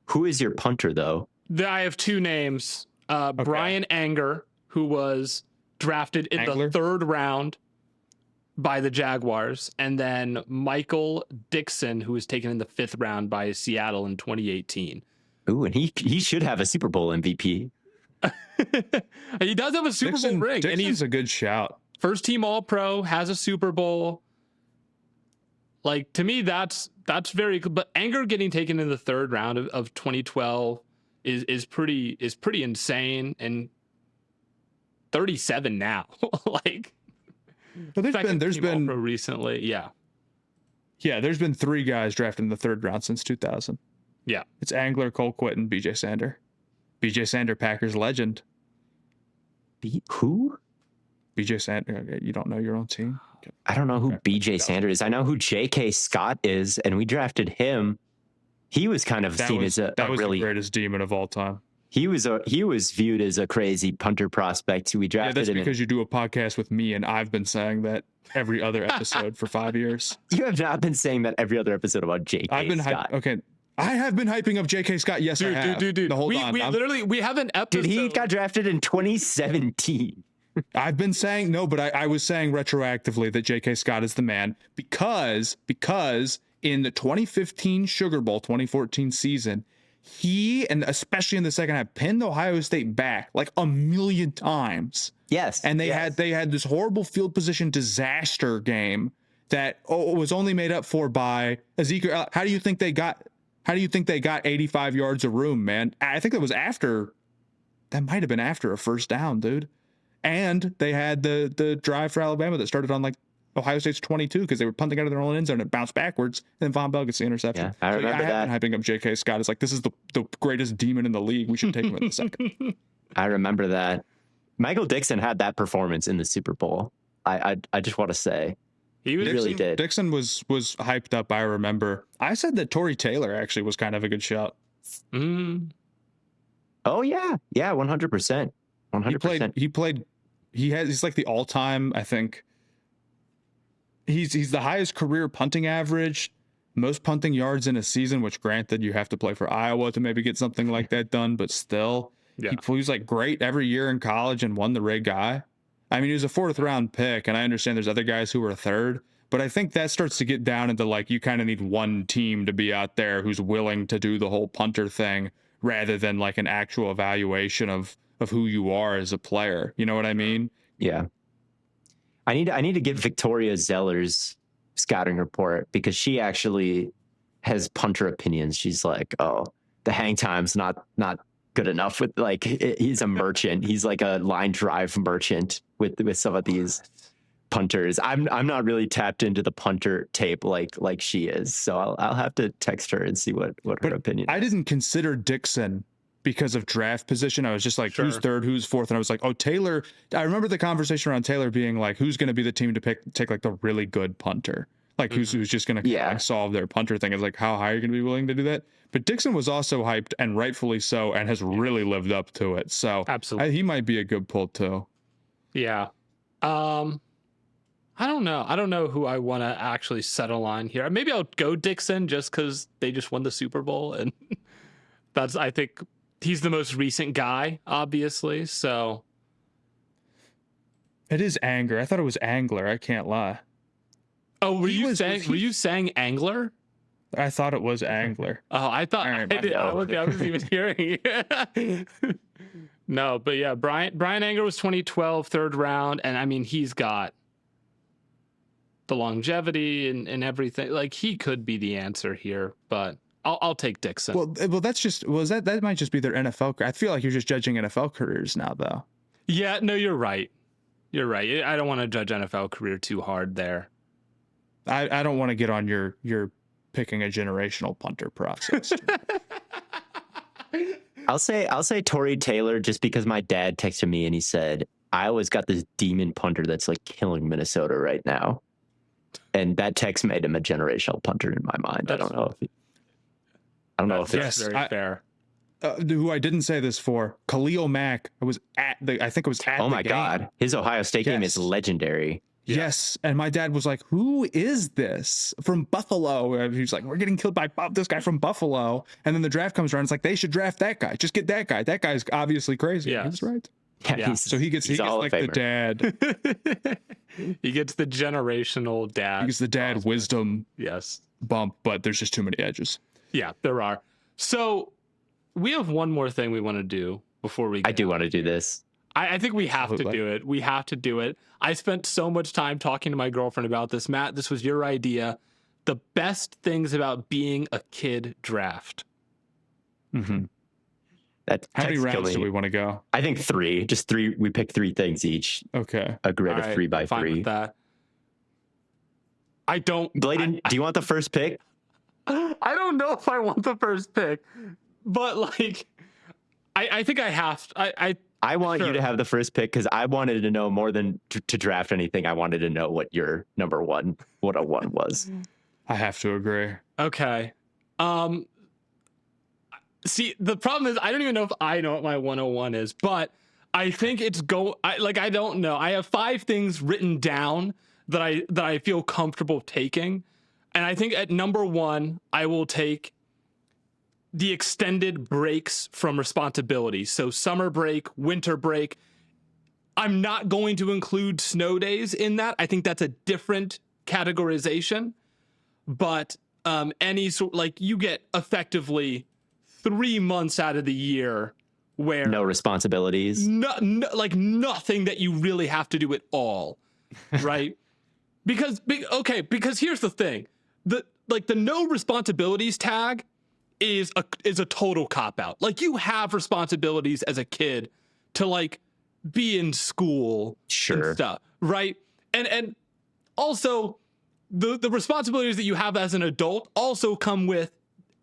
Speaker 3: Who is your punter though?
Speaker 1: I have 2 names. Brian Anger, who was drafted in the 3rd round by the Jaguars, and then Michael Dixon, who was taken in the 5th round by Seattle in 2018.
Speaker 3: Ooh, and he should have a Super Bowl MVP.
Speaker 1: He does have a Super Bowl ring.
Speaker 2: Dixon's
Speaker 1: and he's
Speaker 2: a good shout.
Speaker 1: First team All-Pro, has a Super Bowl. Like, to me, that's very good. But Anger getting taken in the 3rd round of 2012 is pretty insane. And 37 now. Like,
Speaker 2: But there's been
Speaker 1: recently. Yeah.
Speaker 2: there's been 3 guys drafted in the 3rd round since 2000.
Speaker 1: Yeah.
Speaker 2: It's Angler, Colquitt, and BJ Sander. BJ Sander, Packers legend.
Speaker 3: Who?
Speaker 2: BJ Sander. You don't know your own team?
Speaker 3: I don't know who BJ Sander is. I know who J.K. Scott is, and we drafted him. He was kind of seen as a really
Speaker 2: the greatest demon of all time.
Speaker 3: He was viewed as a crazy punter prospect. We drafted
Speaker 2: that's
Speaker 3: him.
Speaker 2: Because you do a podcast with me, and I've been saying that every other episode for 5 years.
Speaker 3: You have not been saying that every other episode about J.K. Scott.
Speaker 2: Okay. I have been hyping up J.K. Scott. Yes, I have.
Speaker 1: Dude.
Speaker 2: Hold on.
Speaker 1: We have an episode.
Speaker 3: Dude, he got drafted in 2017.
Speaker 2: I've been saying no, but I was saying retroactively that J.K. Scott is the man because in the 2015 Sugar Bowl 2014 season, he, and especially in the second half, pinned Ohio State back like a million times.
Speaker 3: Yes.
Speaker 2: And they had this horrible field position disaster game that was only made up for by Ezekiel. How do you think they got 85 yards of room, man? I think that might have been after a first down, dude. And they had the drive for Alabama that started on like Ohio State's 22 because they were punting out of their own end zone and bounced backwards. And then Von Bell gets the interception.
Speaker 3: Yeah, I remember that.
Speaker 2: I've been hyping up J.K. Scott. It's like, this is the greatest demon in the league. We should take him in the second.
Speaker 3: I remember that. Michael Dixon had that performance in the Super Bowl. I just want to say. He really did.
Speaker 2: Dixon was hyped up, I remember. I said that Tory Taylor actually was kind of a good shot.
Speaker 1: Mm.
Speaker 3: Oh, yeah. Yeah, 100%. 100%.
Speaker 2: He's like the all-time, I think. He's the highest career punting average, most punting yards in a season, which granted you have to play for Iowa to maybe get something like that done, but still. Yeah. He was like great every year in college and won the Ray Guy. I mean, he was a 4th round pick, and I understand there's other guys who were 3rd, but I think that starts to get down into like you kind of need one team to be out there who's willing to do the whole punter thing rather than like an actual evaluation of who you are as a player. You know what I mean?
Speaker 3: Yeah. I need to get Victoria Zeller's scouting report because she actually has punter opinions. She's like, oh, the hang time's not good enough with like he's a merchant. He's like a line drive merchant with some of these punters. I'm not really tapped into the punter tape like she is. So I'll have to text her and see what her opinion is.
Speaker 2: I didn't consider Dixon because of draft position. I was just like, who's 3rd, who's 4th? And I was like, oh, Taylor. I remember the conversation around Taylor being like, who's going to be the team to take like the really good punter? Like who's just going to like solve their punter thing. It's like, how high are you going to be willing to do that? But Dixon was also hyped, and rightfully so, and has really lived up to it. So
Speaker 1: absolutely,
Speaker 2: he might be a good pull too.
Speaker 1: Yeah. I don't know. I don't know who I want to actually settle on here. Maybe I'll go Dixon just because they just won the Super Bowl, and I think he's the most recent guy, obviously. So
Speaker 2: it is Anger. I thought it was Angler. I can't lie.
Speaker 1: Oh, were you saying Angler?
Speaker 2: I thought it was Angler.
Speaker 1: Oh, I thought I wasn't even hearing it. No, but yeah, Brian Angler was 2012 3rd round, and I mean he's got the longevity and everything. Like he could be the answer here, but I'll take Dixon.
Speaker 2: Well, that might just be their NFL career. I feel like you're just judging NFL careers now, though.
Speaker 1: Yeah, no, you're right. You're right. I don't want to judge NFL career too hard there.
Speaker 2: I don't want to get on your picking a generational punter process.
Speaker 3: I'll say Tory Taylor just because my dad texted me and he said, I always got this demon punter that's like killing Minnesota right now. And that text made him a generational punter in my mind. I don't know if
Speaker 1: it's very fair.
Speaker 2: Who I didn't say this for, Khalil Mack. I think it was at
Speaker 3: Oh
Speaker 2: the
Speaker 3: my
Speaker 2: game.
Speaker 3: God. His Ohio State game is legendary.
Speaker 2: Yeah. Yes. And my dad was like, who is this from Buffalo? And he was like, we're getting killed by this guy from Buffalo. And then the draft comes around. It's like, they should draft that guy. Just get that guy. That guy's obviously crazy.
Speaker 1: Yeah.
Speaker 2: He's right.
Speaker 3: Yeah.
Speaker 2: So he gets like the dad.
Speaker 1: He gets the generational dad.
Speaker 2: He gets the dad wisdom bump, but there's just too many edges.
Speaker 1: Yeah, there are. So we have one more thing we want to do before we
Speaker 3: I do want to do this.
Speaker 1: I think we have to do it. We have to do it. I spent so much time talking to my girlfriend about this. Matt, this was your idea. The best things about being a kid draft.
Speaker 2: Mm-hmm.
Speaker 3: That
Speaker 2: How many
Speaker 3: text
Speaker 2: rounds
Speaker 3: killing.
Speaker 2: do we want to go?
Speaker 3: I think 3. Just 3. We pick 3 things each.
Speaker 2: Okay.
Speaker 3: A grid
Speaker 1: All
Speaker 3: of
Speaker 1: right,
Speaker 3: 3 by
Speaker 1: fine
Speaker 3: 3.
Speaker 1: with that. I don't.
Speaker 3: Blaiden, do you want the first pick?
Speaker 1: I don't know if I want the first pick, but like, I think I have.
Speaker 3: I want you
Speaker 1: Sure.
Speaker 3: to have the first pick because I wanted to know more than to draft anything. I wanted to know what your number one, what a 1 was.
Speaker 2: I have to agree.
Speaker 1: Okay. See, the problem is I don't even know if I know what my 101 is, but I think it's I don't know. I have 5 things written down that I feel comfortable taking. And I think at number 1, I will take the extended breaks from responsibility. So summer break, winter break. I'm not going to include snow days in that. I think that's a different categorization. But any sort, like, you get effectively 3 months out of the year where
Speaker 3: No responsibilities.
Speaker 1: like nothing that you really have to do at all, right? because here's the thing: the no responsibilities tag is a total cop out. Like, you have responsibilities as a kid to like be in school
Speaker 3: Sure.
Speaker 1: and stuff, right? And also the responsibilities that you have as an adult also come with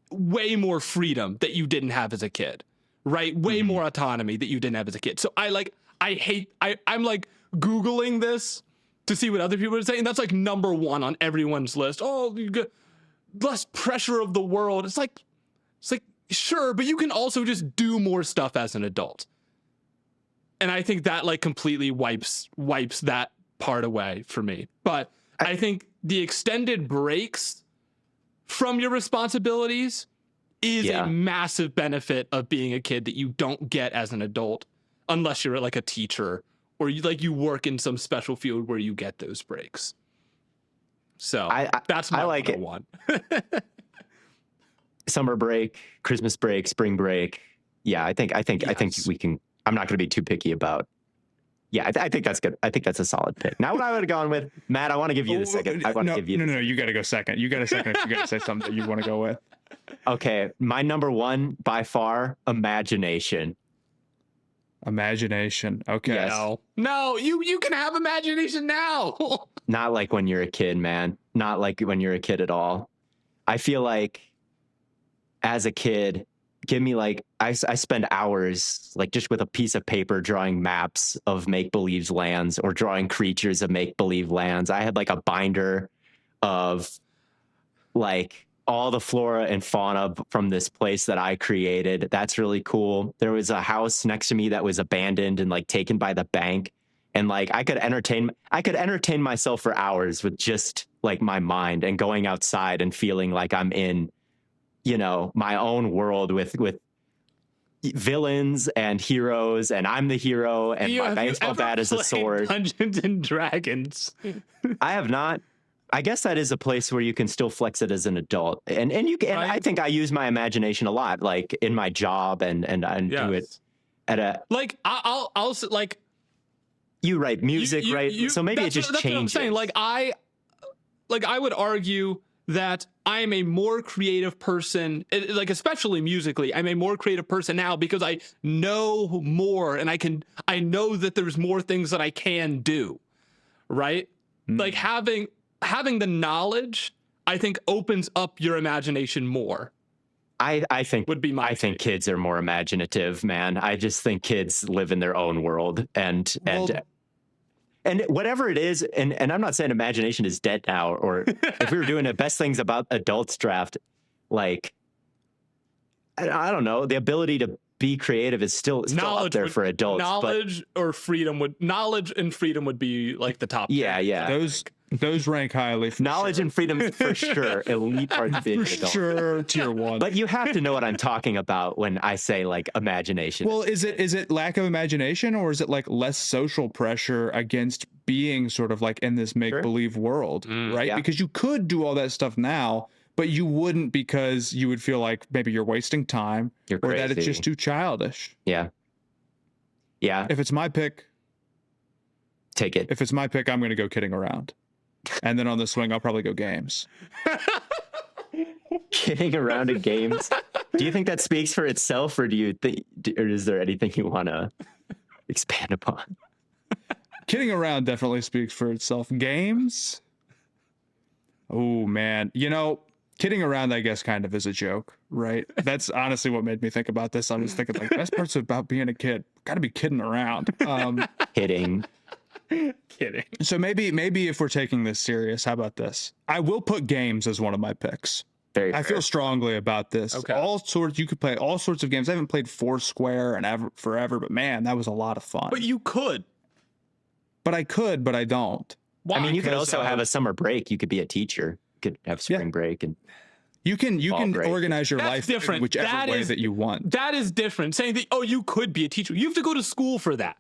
Speaker 1: way more freedom that you didn't have as a kid, right? Way more autonomy that you didn't have as a kid. So I'm like Googling this to see what other people are saying. That's like number 1 on everyone's list. Oh, you get less pressure of the world. It's like, sure, but you can also just do more stuff as an adult. And I think that like completely wipes that part away for me. But I think the extended breaks from your responsibilities is a massive benefit of being a kid that you don't get as an adult unless you're like a teacher or you work in some special field where you get those breaks. So that's my
Speaker 3: like
Speaker 1: 101.
Speaker 3: Summer break, Christmas break, spring break. Yeah, I think we can. I'm not going to be too picky about. Yeah, I think that's good. I think that's a solid pick. Now, what I would have gone with, Matt, I want to give you the second. I want to give you.
Speaker 2: No, you got to go second. You got a second if you got to say something that you want to go with.
Speaker 3: Okay, my number 1 by far, imagination.
Speaker 2: Imagination. Okay.
Speaker 3: Yes.
Speaker 1: No, you can have imagination now.
Speaker 3: Not like when you're a kid, man. Not like when you're a kid at all. I feel like as a kid, give me like I spend hours like just with a piece of paper drawing maps of make-believe lands or drawing creatures of make-believe lands. I had like a binder of like all the flora and fauna from this place that I created. That's really cool. There was a house next to me that was abandoned and like taken by the bank. And like I could entertain myself for hours with just like my mind and going outside and feeling like I'm in, my own world with villains and heroes, and I'm the hero, and my baseball bat is a sword.
Speaker 1: Dungeons and Dragons.
Speaker 3: I have not. I guess that is a place where you can still flex it as an adult, and you can.
Speaker 1: Right.
Speaker 3: I think I use my imagination a lot, like in my job, and do it at a
Speaker 1: like I'll like.
Speaker 3: You write music, right? So maybe it just changes.
Speaker 1: What I'm saying. Like I would argue that I am a more creative person, like especially musically. I'm a more creative person now because I know more, and I know that there's more things that I can do, right? Like having the knowledge, I think, opens up your imagination more.
Speaker 3: I think
Speaker 1: would be my.
Speaker 3: I think kids are more imaginative, man. I just think kids live in their own world, and whatever it is, and I'm not saying imagination is dead now, or if we were doing the best things about adults draft, like I don't know, the ability to be creative is still up there for adults.
Speaker 1: Knowledge and freedom would be like the top.
Speaker 3: Yeah.
Speaker 2: Those rank highly.
Speaker 3: Knowledge and freedom for sure. Elite parts of being an adult.
Speaker 2: Sure, tier 1.
Speaker 3: But you have to know what I'm talking about when I say like imagination.
Speaker 2: Well, is it lack of imagination, or is it like less social pressure against being sort of like in this make-believe world, right?
Speaker 3: Yeah.
Speaker 2: Because you could do all that stuff now, but you wouldn't because you would feel like maybe you're wasting time or that it's just too childish.
Speaker 3: Yeah.
Speaker 2: If it's my pick,
Speaker 3: take it.
Speaker 2: If it's my pick, I'm going to go kidding around. And then on the swing, I'll probably go games.
Speaker 3: Kidding around in games. Do you think that speaks for itself, or do you think, or is there anything you want to expand upon?
Speaker 2: Kidding around definitely speaks for itself. Games? Oh, man. Kidding around, I guess, kind of is a joke, right? That's honestly what made me think about this. I was thinking, like, best parts about being a kid, got to be kidding around.
Speaker 3: Kidding.
Speaker 2: So maybe if we're taking this serious, how about this? I will put games as one of my picks.
Speaker 3: Very
Speaker 2: I
Speaker 3: fair.
Speaker 2: feel strongly about this.
Speaker 1: Okay.
Speaker 2: You could play all sorts of games. I haven't played Foursquare and forever, but man, that was a lot of fun.
Speaker 1: But you could.
Speaker 2: But I could, but I don't.
Speaker 1: Why?
Speaker 3: I mean, you could
Speaker 2: Because,
Speaker 3: also have a summer break. You could be a teacher. You could have spring break, and
Speaker 2: you can
Speaker 3: break.
Speaker 2: organize your
Speaker 1: That's
Speaker 2: life
Speaker 1: different.
Speaker 2: in whichever
Speaker 1: That
Speaker 2: way
Speaker 1: is-
Speaker 2: that you want.
Speaker 1: That is different. Saying that, oh, you could be a teacher. You have to go to school for that.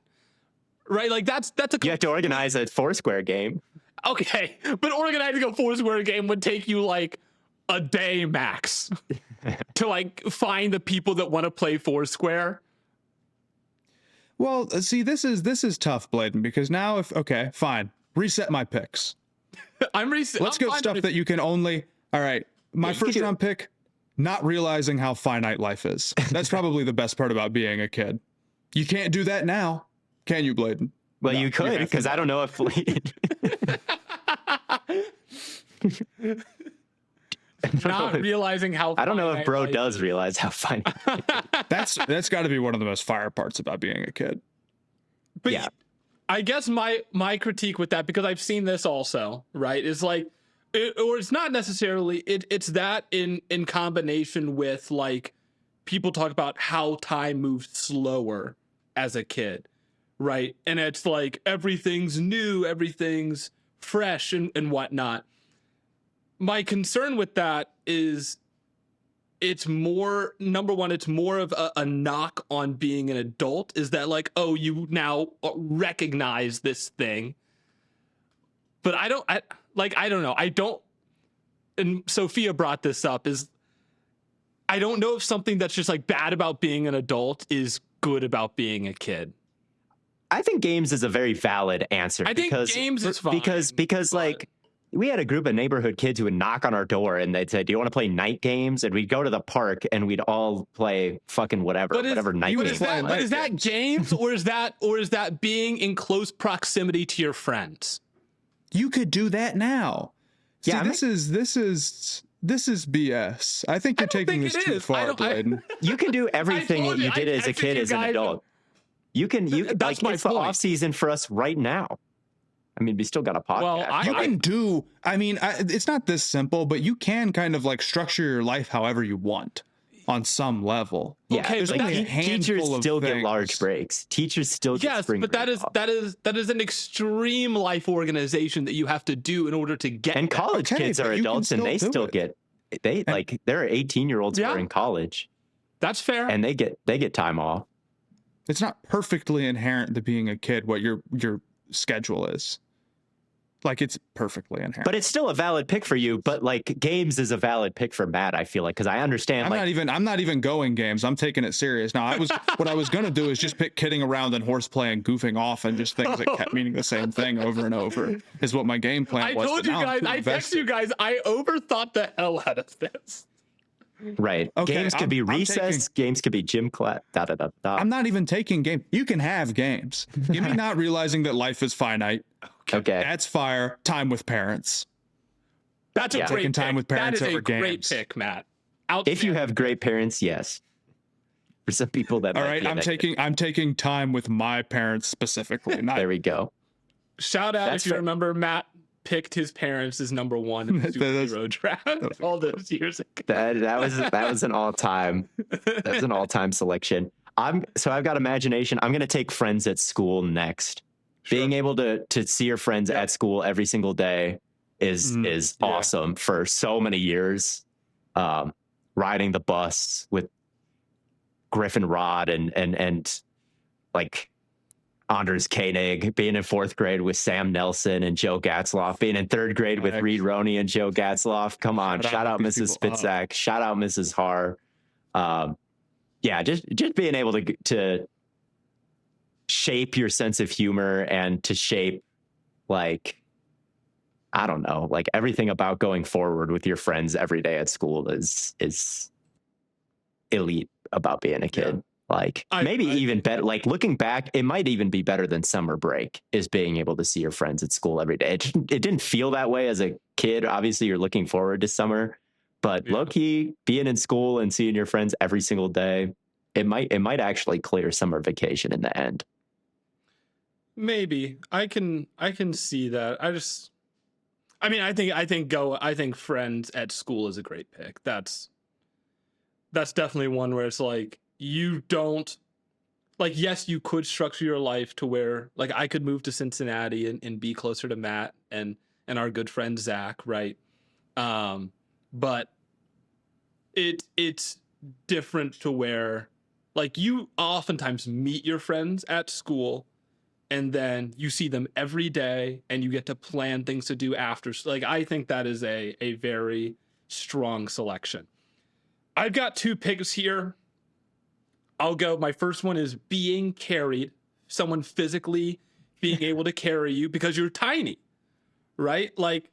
Speaker 1: Right? Like that's a
Speaker 3: you have to organize a Foursquare game.
Speaker 1: okay. But organizing a Foursquare game would take you like a day max to like find the people that want to play Foursquare.
Speaker 2: Well, see, this is tough, Blaiden, because now okay, fine. Reset my picks. Let's go stuff that you can only. All right, my first round pick, not realizing how finite life is. That's probably the best part about being a kid. You can't do that now, can you, Blaiden?
Speaker 3: Well,
Speaker 2: No,
Speaker 3: you could, because I don't know if
Speaker 1: not realizing how
Speaker 3: I don't know if
Speaker 1: finite
Speaker 3: bro
Speaker 1: life
Speaker 3: does
Speaker 1: is.
Speaker 3: realize how finite.
Speaker 2: That's got to be one of the most fire parts about being a kid.
Speaker 1: But
Speaker 3: Yeah.
Speaker 1: I guess my critique with that, because I've seen this also, right, is like, or it's not necessarily, it's that in combination with like people talk about how time moves slower as a kid, right? And it's like everything's new, everything's fresh and whatnot. My concern with that is it's more, number one, it's more of a knock on being an adult, is that like, oh, you now recognize this thing. But I don't know. And Sophia brought this up, is I don't know if something that's just like bad about being an adult is good about being a kid.
Speaker 3: I think games is a very valid answer.
Speaker 1: I think
Speaker 3: because,
Speaker 1: games is fine.
Speaker 3: Because
Speaker 1: but-
Speaker 3: like, we had a group of neighborhood kids who would knock on our door and they'd say, "Do you want to play night games?" And we'd go to the park and we'd all play fucking whatever night
Speaker 2: you
Speaker 1: But
Speaker 3: games.
Speaker 1: is that,
Speaker 2: night
Speaker 1: but is that games or is that being in close proximity to your friends?
Speaker 2: You could do that now.
Speaker 3: Yeah,
Speaker 2: See, this is BS. I think you're taking
Speaker 1: think
Speaker 2: this
Speaker 1: it
Speaker 2: too
Speaker 1: is.
Speaker 2: far, Blaiden.
Speaker 3: You can do everything
Speaker 1: told
Speaker 3: that you
Speaker 1: you,
Speaker 3: did
Speaker 1: I
Speaker 3: as a
Speaker 1: texted
Speaker 3: kid
Speaker 1: you
Speaker 3: as an
Speaker 1: guys.
Speaker 3: adult. You can
Speaker 1: That's
Speaker 3: like,
Speaker 1: my
Speaker 3: it's the
Speaker 1: point.
Speaker 3: off season for us right now. I mean, we still got a podcast.
Speaker 1: Well,
Speaker 2: You
Speaker 1: I-
Speaker 2: can do, it's not this simple, but you can kind of like structure your life however you want on some level.
Speaker 3: yeah,
Speaker 1: okay,
Speaker 2: there's
Speaker 1: but
Speaker 2: only a
Speaker 1: that's-
Speaker 3: teachers
Speaker 2: handful of
Speaker 3: still get
Speaker 2: things.
Speaker 3: large breaks. Teachers still get
Speaker 1: Yes,
Speaker 3: spring
Speaker 1: but
Speaker 3: break off.
Speaker 1: that is an extreme life organization that you have to do in order to get
Speaker 3: And
Speaker 1: that.
Speaker 3: college
Speaker 2: Okay,
Speaker 3: kids
Speaker 2: but
Speaker 3: are
Speaker 2: you can
Speaker 3: adults and they
Speaker 2: still do
Speaker 3: still
Speaker 2: it.
Speaker 3: get there are 18-year-olds who
Speaker 1: Yeah.
Speaker 3: are in college
Speaker 1: That's fair.
Speaker 3: and they get time off.
Speaker 2: It's not perfectly inherent to being a kid what your schedule is. Like, it's perfectly inherent.
Speaker 3: But it's still a valid pick for you. But like games is a valid pick for Matt, I feel like, because I understand.
Speaker 2: I'm not even going games. I'm taking it serious. Now, what I was gonna do is just pick kidding around and horseplay and goofing off and just things that kept meaning the same thing over and over is what my game plan
Speaker 1: I
Speaker 2: was.
Speaker 1: told
Speaker 2: but
Speaker 1: you
Speaker 2: now I'm
Speaker 1: guys,
Speaker 2: too
Speaker 1: I texted
Speaker 2: invested.
Speaker 1: you guys, I overthought the hell out of this.
Speaker 3: right.
Speaker 2: Okay,
Speaker 3: Games could
Speaker 2: I'm-
Speaker 3: be
Speaker 2: I'm
Speaker 3: recess. Games could be gym class.
Speaker 2: I'm not even taking game. You can have games. Give me not realizing that life is finite.
Speaker 3: Okay.
Speaker 2: That's fire. Time with parents.
Speaker 1: That's a
Speaker 3: Yeah.
Speaker 1: great
Speaker 2: Taking time
Speaker 1: pick.
Speaker 2: with parents
Speaker 1: That is
Speaker 2: over
Speaker 1: a great
Speaker 2: games.
Speaker 1: pick, Matt.
Speaker 3: If you have great parents, yes. For some people, that
Speaker 2: All
Speaker 3: might
Speaker 2: right,
Speaker 3: be a
Speaker 2: I'm
Speaker 3: negative.
Speaker 2: taking time with my parents specifically. Not
Speaker 3: There we go.
Speaker 1: Shout out
Speaker 3: That's
Speaker 1: if you
Speaker 3: fair.
Speaker 1: remember, Matt picked his parents as number one in the
Speaker 2: That's-
Speaker 1: superhero draft all those years ago.
Speaker 3: That was an all-time. That was an all-time selection. I've got imagination. I'm gonna take friends at school next. Being able to see your friends at school every single day is
Speaker 2: Yeah.
Speaker 3: awesome for so many years. Riding the bus with Griffin Rod and like Anders Koenig, being in fourth grade with Sam Nelson and Joe Gatzloff, being in third grade with
Speaker 2: Nice.
Speaker 3: Reed Roney and Joe Gatzloff. Come on,
Speaker 2: Shout
Speaker 3: shout
Speaker 2: out
Speaker 3: out
Speaker 2: these
Speaker 3: Mrs.
Speaker 2: people.
Speaker 3: Spitzak, shout out Mrs. Har. Yeah, just being able to shape your sense of humor and to shape, like, I don't know, like everything about going forward with your friends every day at school is elite about being a kid.
Speaker 1: Yeah.
Speaker 3: Like maybe even better. Like looking back, it might even be better than summer break is being able to see your friends at school every day. It didn't feel that way as a kid. Obviously, you're looking forward to summer, but low key being in school and seeing your friends every single day, it might actually clear summer vacation in the end.
Speaker 1: Maybe I can see that. I think friends at school is a great pick. That's definitely one where it's like you don't like, yes, you could structure your life to where like I could move to Cincinnati and be closer to Matt and our good friend Zach, right? But it's different to where like you oftentimes meet your friends at school and then you see them every day and you get to plan things to do after. Like I think that is a very strong selection. I've got 2 picks here. I'll go. My first one is being carried, someone physically being able to carry you because you're tiny, right? Like,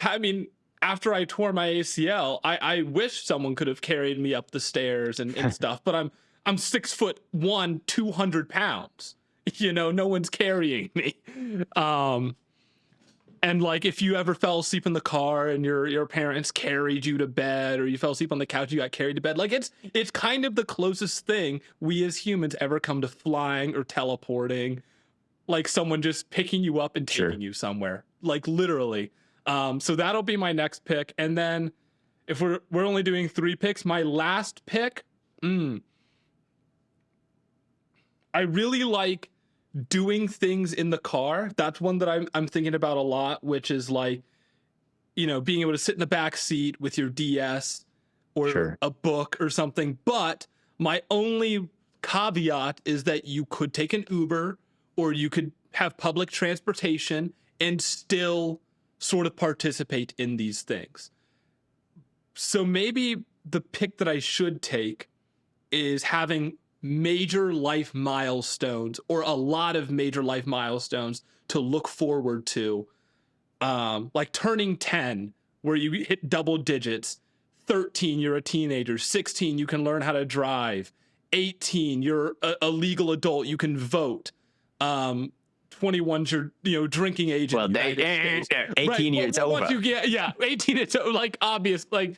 Speaker 1: I mean, after I tore my ACL, I wish someone could have carried me up the stairs and stuff, but I'm 6'1", 200 pounds. You know, no one's carrying me. And like, if you ever fell asleep in the car and your parents carried you to bed, or you fell asleep on the couch, you got carried to bed. Like it's kind of the closest thing we as humans ever come to flying or teleporting, like someone just picking you up and taking you somewhere, like literally. So that'll be my next pick. And then if we're only doing 3 picks, my last pick, I really like doing things in the car. That's one that I'm thinking about a lot, which is like, you know, being able to sit in the back seat with your DS or a book or something. But my only caveat is that you could take an Uber or you could have public transportation and still sort of participate in these things. So maybe the pick that I should take is having major life milestones or a lot of major life milestones to look forward to, like turning 10 where you hit double digits, 13 you're a teenager, 16 you can learn how to drive, 18 you're a legal adult, you can vote, 21's your drinking age.
Speaker 3: Well, 18
Speaker 1: right.
Speaker 3: years over.
Speaker 1: Once you get 18 it's like obvious, but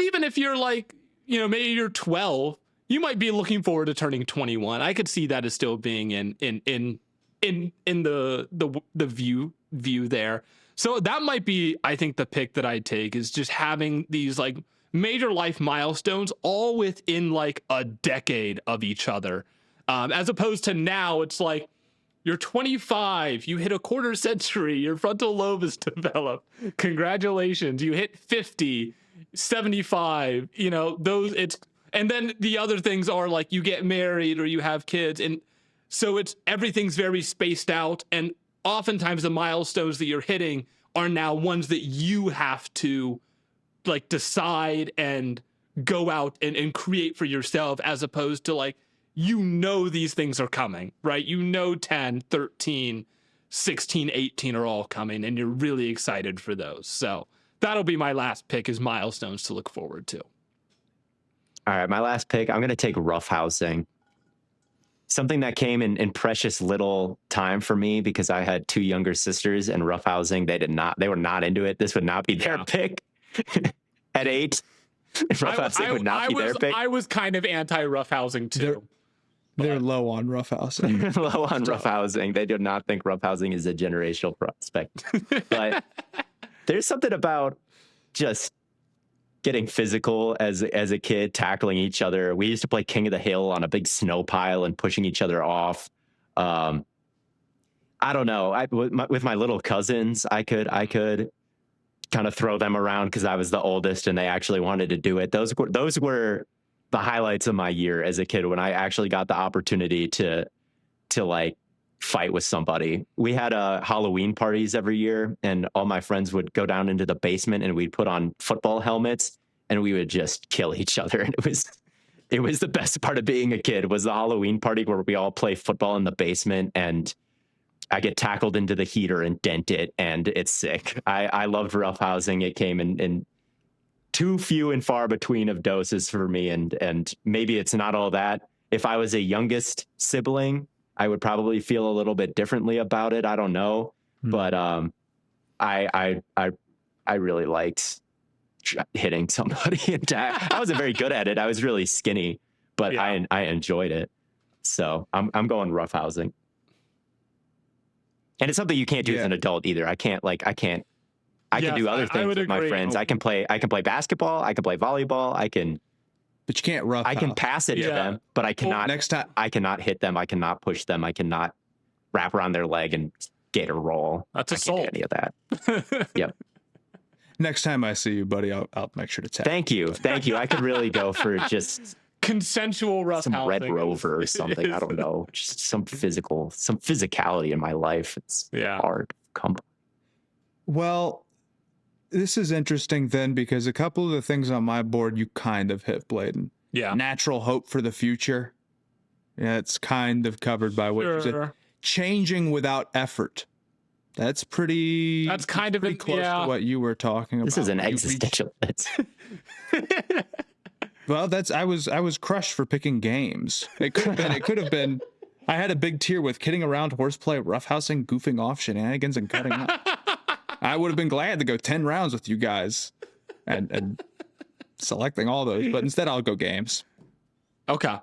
Speaker 1: even if you're like, maybe you're 12, you might be looking forward to turning 21. I could see that as still being in the view there. So that might be, I think, the pick that I'd take is just having these like major life milestones all within like a decade of each other. As opposed to now, it's like you're 25, you hit a quarter century, your frontal lobe is developed. Congratulations. You hit 50, 75, and then the other things are like you get married or you have kids. And so everything's very spaced out. And oftentimes the milestones that you're hitting are now ones that you have to like decide and go out and create for yourself, as opposed to like, these things are coming, right? 10, 13, 16, 18 are all coming and you're really excited for those. So that'll be my last pick, is milestones to look forward to.
Speaker 3: All right, my last pick, I'm going to take roughhousing. Something that came in precious little time for me because I had 2 younger sisters, and roughhousing, they were not into it. This would not be their pick. At 8, roughhousing would not be their pick.
Speaker 1: I was kind of anti-roughhousing too.
Speaker 2: They're low on roughhousing.
Speaker 3: Low on roughhousing. They do not think roughhousing is a generational prospect. But there's something about just getting physical as a kid, tackling each other. We used to play King of the Hill on a big snow pile and pushing each other off. I don't know. With my little cousins, I could kind of throw them around because I was the oldest and they actually wanted to do it. Those were the highlights of my year as a kid, when I actually got the opportunity to like fight with somebody. We had Halloween parties every year, and all my friends would go down into the basement and we'd put on football helmets and we would just kill each other. And it was the best part of being a kid, was the Halloween party where we all play football in the basement and I get tackled into the heater and dent it, and it's sick. I loved roughhousing. It came in too few and far between of doses for me, and maybe it's not all that. If I was a youngest sibling, I would probably feel a little bit differently about it. I don't know, but I really liked hitting somebody in tag. I wasn't very good at it. I was really skinny, but I enjoyed it. So I'm going roughhousing. And it's something you can't do as an adult either. I can do other things with my friends. I can play basketball. I can play volleyball.
Speaker 2: But you can't rough.
Speaker 3: I can pass it to them, but I cannot.
Speaker 2: Next time,
Speaker 3: I cannot hit them. I cannot push them. I cannot wrap around their leg and gator roll.
Speaker 1: That's
Speaker 3: assault. Any of that? Yep.
Speaker 2: Next time I see you, buddy, I'll make sure to tap.
Speaker 3: Thank you. I could really go for just
Speaker 1: consensual roughhousing.
Speaker 3: Some Red Rover or something. I don't know. Just some physicality in my life. It's hard.
Speaker 2: Well, this is interesting then, because a couple of the things on my board you kind of hit, Blaiden.
Speaker 1: Yeah.
Speaker 2: Natural hope for the future. Yeah, it's kind of covered by what you said. Changing without effort. That's pretty. That's
Speaker 1: kind of
Speaker 2: pretty close to what you were talking about.
Speaker 3: This is an existential.
Speaker 2: Well, I was crushed for picking games. It could have been. I had a big tier with kidding around, horseplay, roughhousing, goofing off, shenanigans, and cutting up. I would have been glad to go 10 rounds with you guys and selecting all those, but instead I'll go games.
Speaker 1: Okay.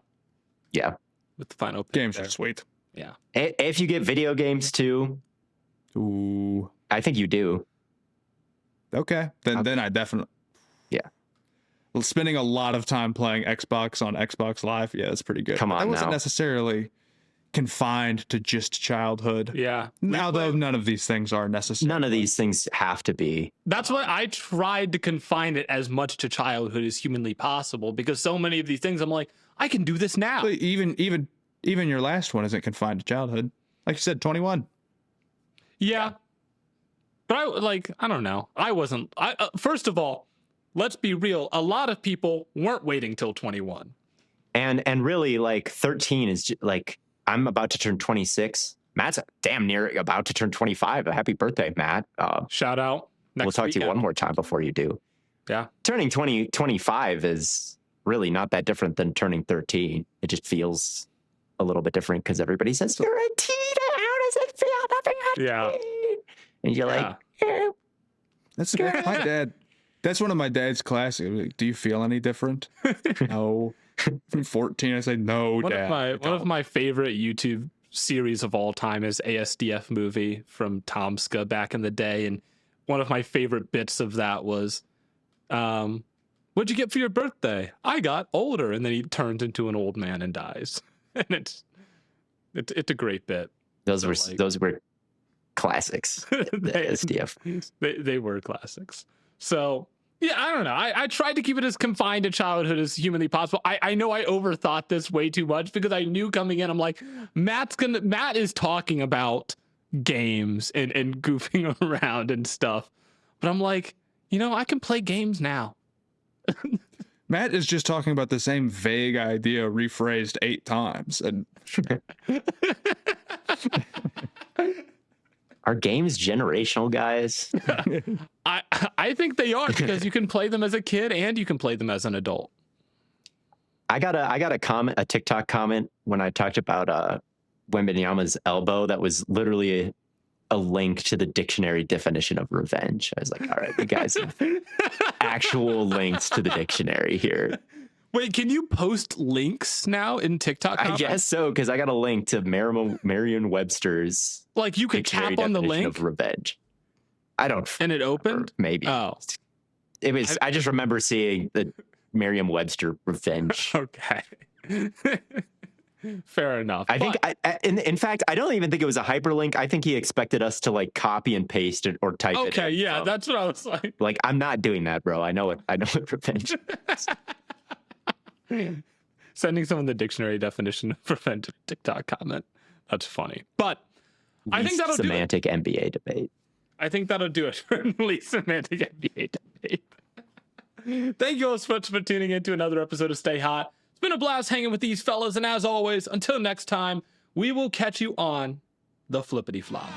Speaker 3: Yeah.
Speaker 1: With the final pick
Speaker 2: games
Speaker 1: there.
Speaker 2: are sweet.
Speaker 1: Yeah.
Speaker 3: If you get video games too,
Speaker 2: ooh,
Speaker 3: I think you do.
Speaker 2: Okay. Then I definitely.
Speaker 3: Yeah.
Speaker 2: Well, spending a lot of time playing Xbox on Xbox Live. Yeah, that's pretty good.
Speaker 3: Come on,
Speaker 2: I wasn't
Speaker 3: now.
Speaker 2: necessarily confined to just childhood.
Speaker 1: Yeah.
Speaker 2: Although none of these things are necessary.
Speaker 3: None of these things have to be.
Speaker 1: That's why I tried to confine it as much to childhood as humanly possible, because so many of these things I'm like, I can do this now.
Speaker 2: Even your last one isn't confined to childhood. Like you said, 21.
Speaker 1: Yeah. But I don't know. I wasn't. First of all, let's be real. A lot of people weren't waiting till 21.
Speaker 3: And really, like 13 is like, I'm about to turn 26. Matt's damn near about to turn 25. Happy birthday, Matt.
Speaker 1: Shout out.
Speaker 3: We'll talk to you one more time before you do.
Speaker 1: Yeah.
Speaker 3: Turning 25 is really not that different than turning 13. It just feels a little bit different because everybody says, you're a teen. How does it feel to be a teen? And you're like,
Speaker 2: That's my dad. That's one of my dad's classics. Like, do you feel any different? No. From 14, I say no, Dad.
Speaker 1: One of my favorite YouTube series of all time is ASDF movie from Tomska back in the day, and one of my favorite bits of that was, what'd you get for your birthday? I got older, and then he turns into an old man and dies. And it's a great bit.
Speaker 3: Those were classics. ASDF.
Speaker 1: They were classics. So. Yeah, I don't know. I tried to keep it as confined to childhood as humanly possible. I know I overthought this way too much because I knew coming in, I'm like, Matt is talking about games and goofing around and stuff. But I'm like, I can play games now.
Speaker 2: Matt is just talking about the same vague idea rephrased 8 times. And
Speaker 3: are games generational, guys?
Speaker 1: I think they are, because you can play them as a kid and you can play them as an adult.
Speaker 3: I got a TikTok comment when I talked about Wembanyama's elbow that was literally a link to the dictionary definition of revenge. I was like, all right, you guys have actual links to the dictionary here.
Speaker 1: Wait, can you post links now in TikTok comments?
Speaker 3: I guess so, because I got a link to Merriam-Webster's.
Speaker 1: Like you could tap on the link
Speaker 3: of revenge. I don't.
Speaker 1: And it opened?
Speaker 3: Maybe.
Speaker 1: Oh,
Speaker 3: it was. I just remember seeing the Merriam-Webster revenge.
Speaker 1: Okay. Fair enough.
Speaker 3: I think. In fact, I don't even think it was a hyperlink. I think he expected us to like copy and paste it or type it.
Speaker 1: Okay, yeah, that's what I was like.
Speaker 3: Like, I'm not doing that, bro. I know what revenge is.
Speaker 1: Sending someone the dictionary definition of revenge TikTok comment. That's funny. But I think that'll do it.
Speaker 3: Semantic NBA debate.
Speaker 1: I think that'll do it for Least Semantic NBA debate. Thank you all so much for tuning in to another episode of Stay Hot. It's been a blast hanging with these fellas, and as always, until next time, we will catch you on the flippity flop.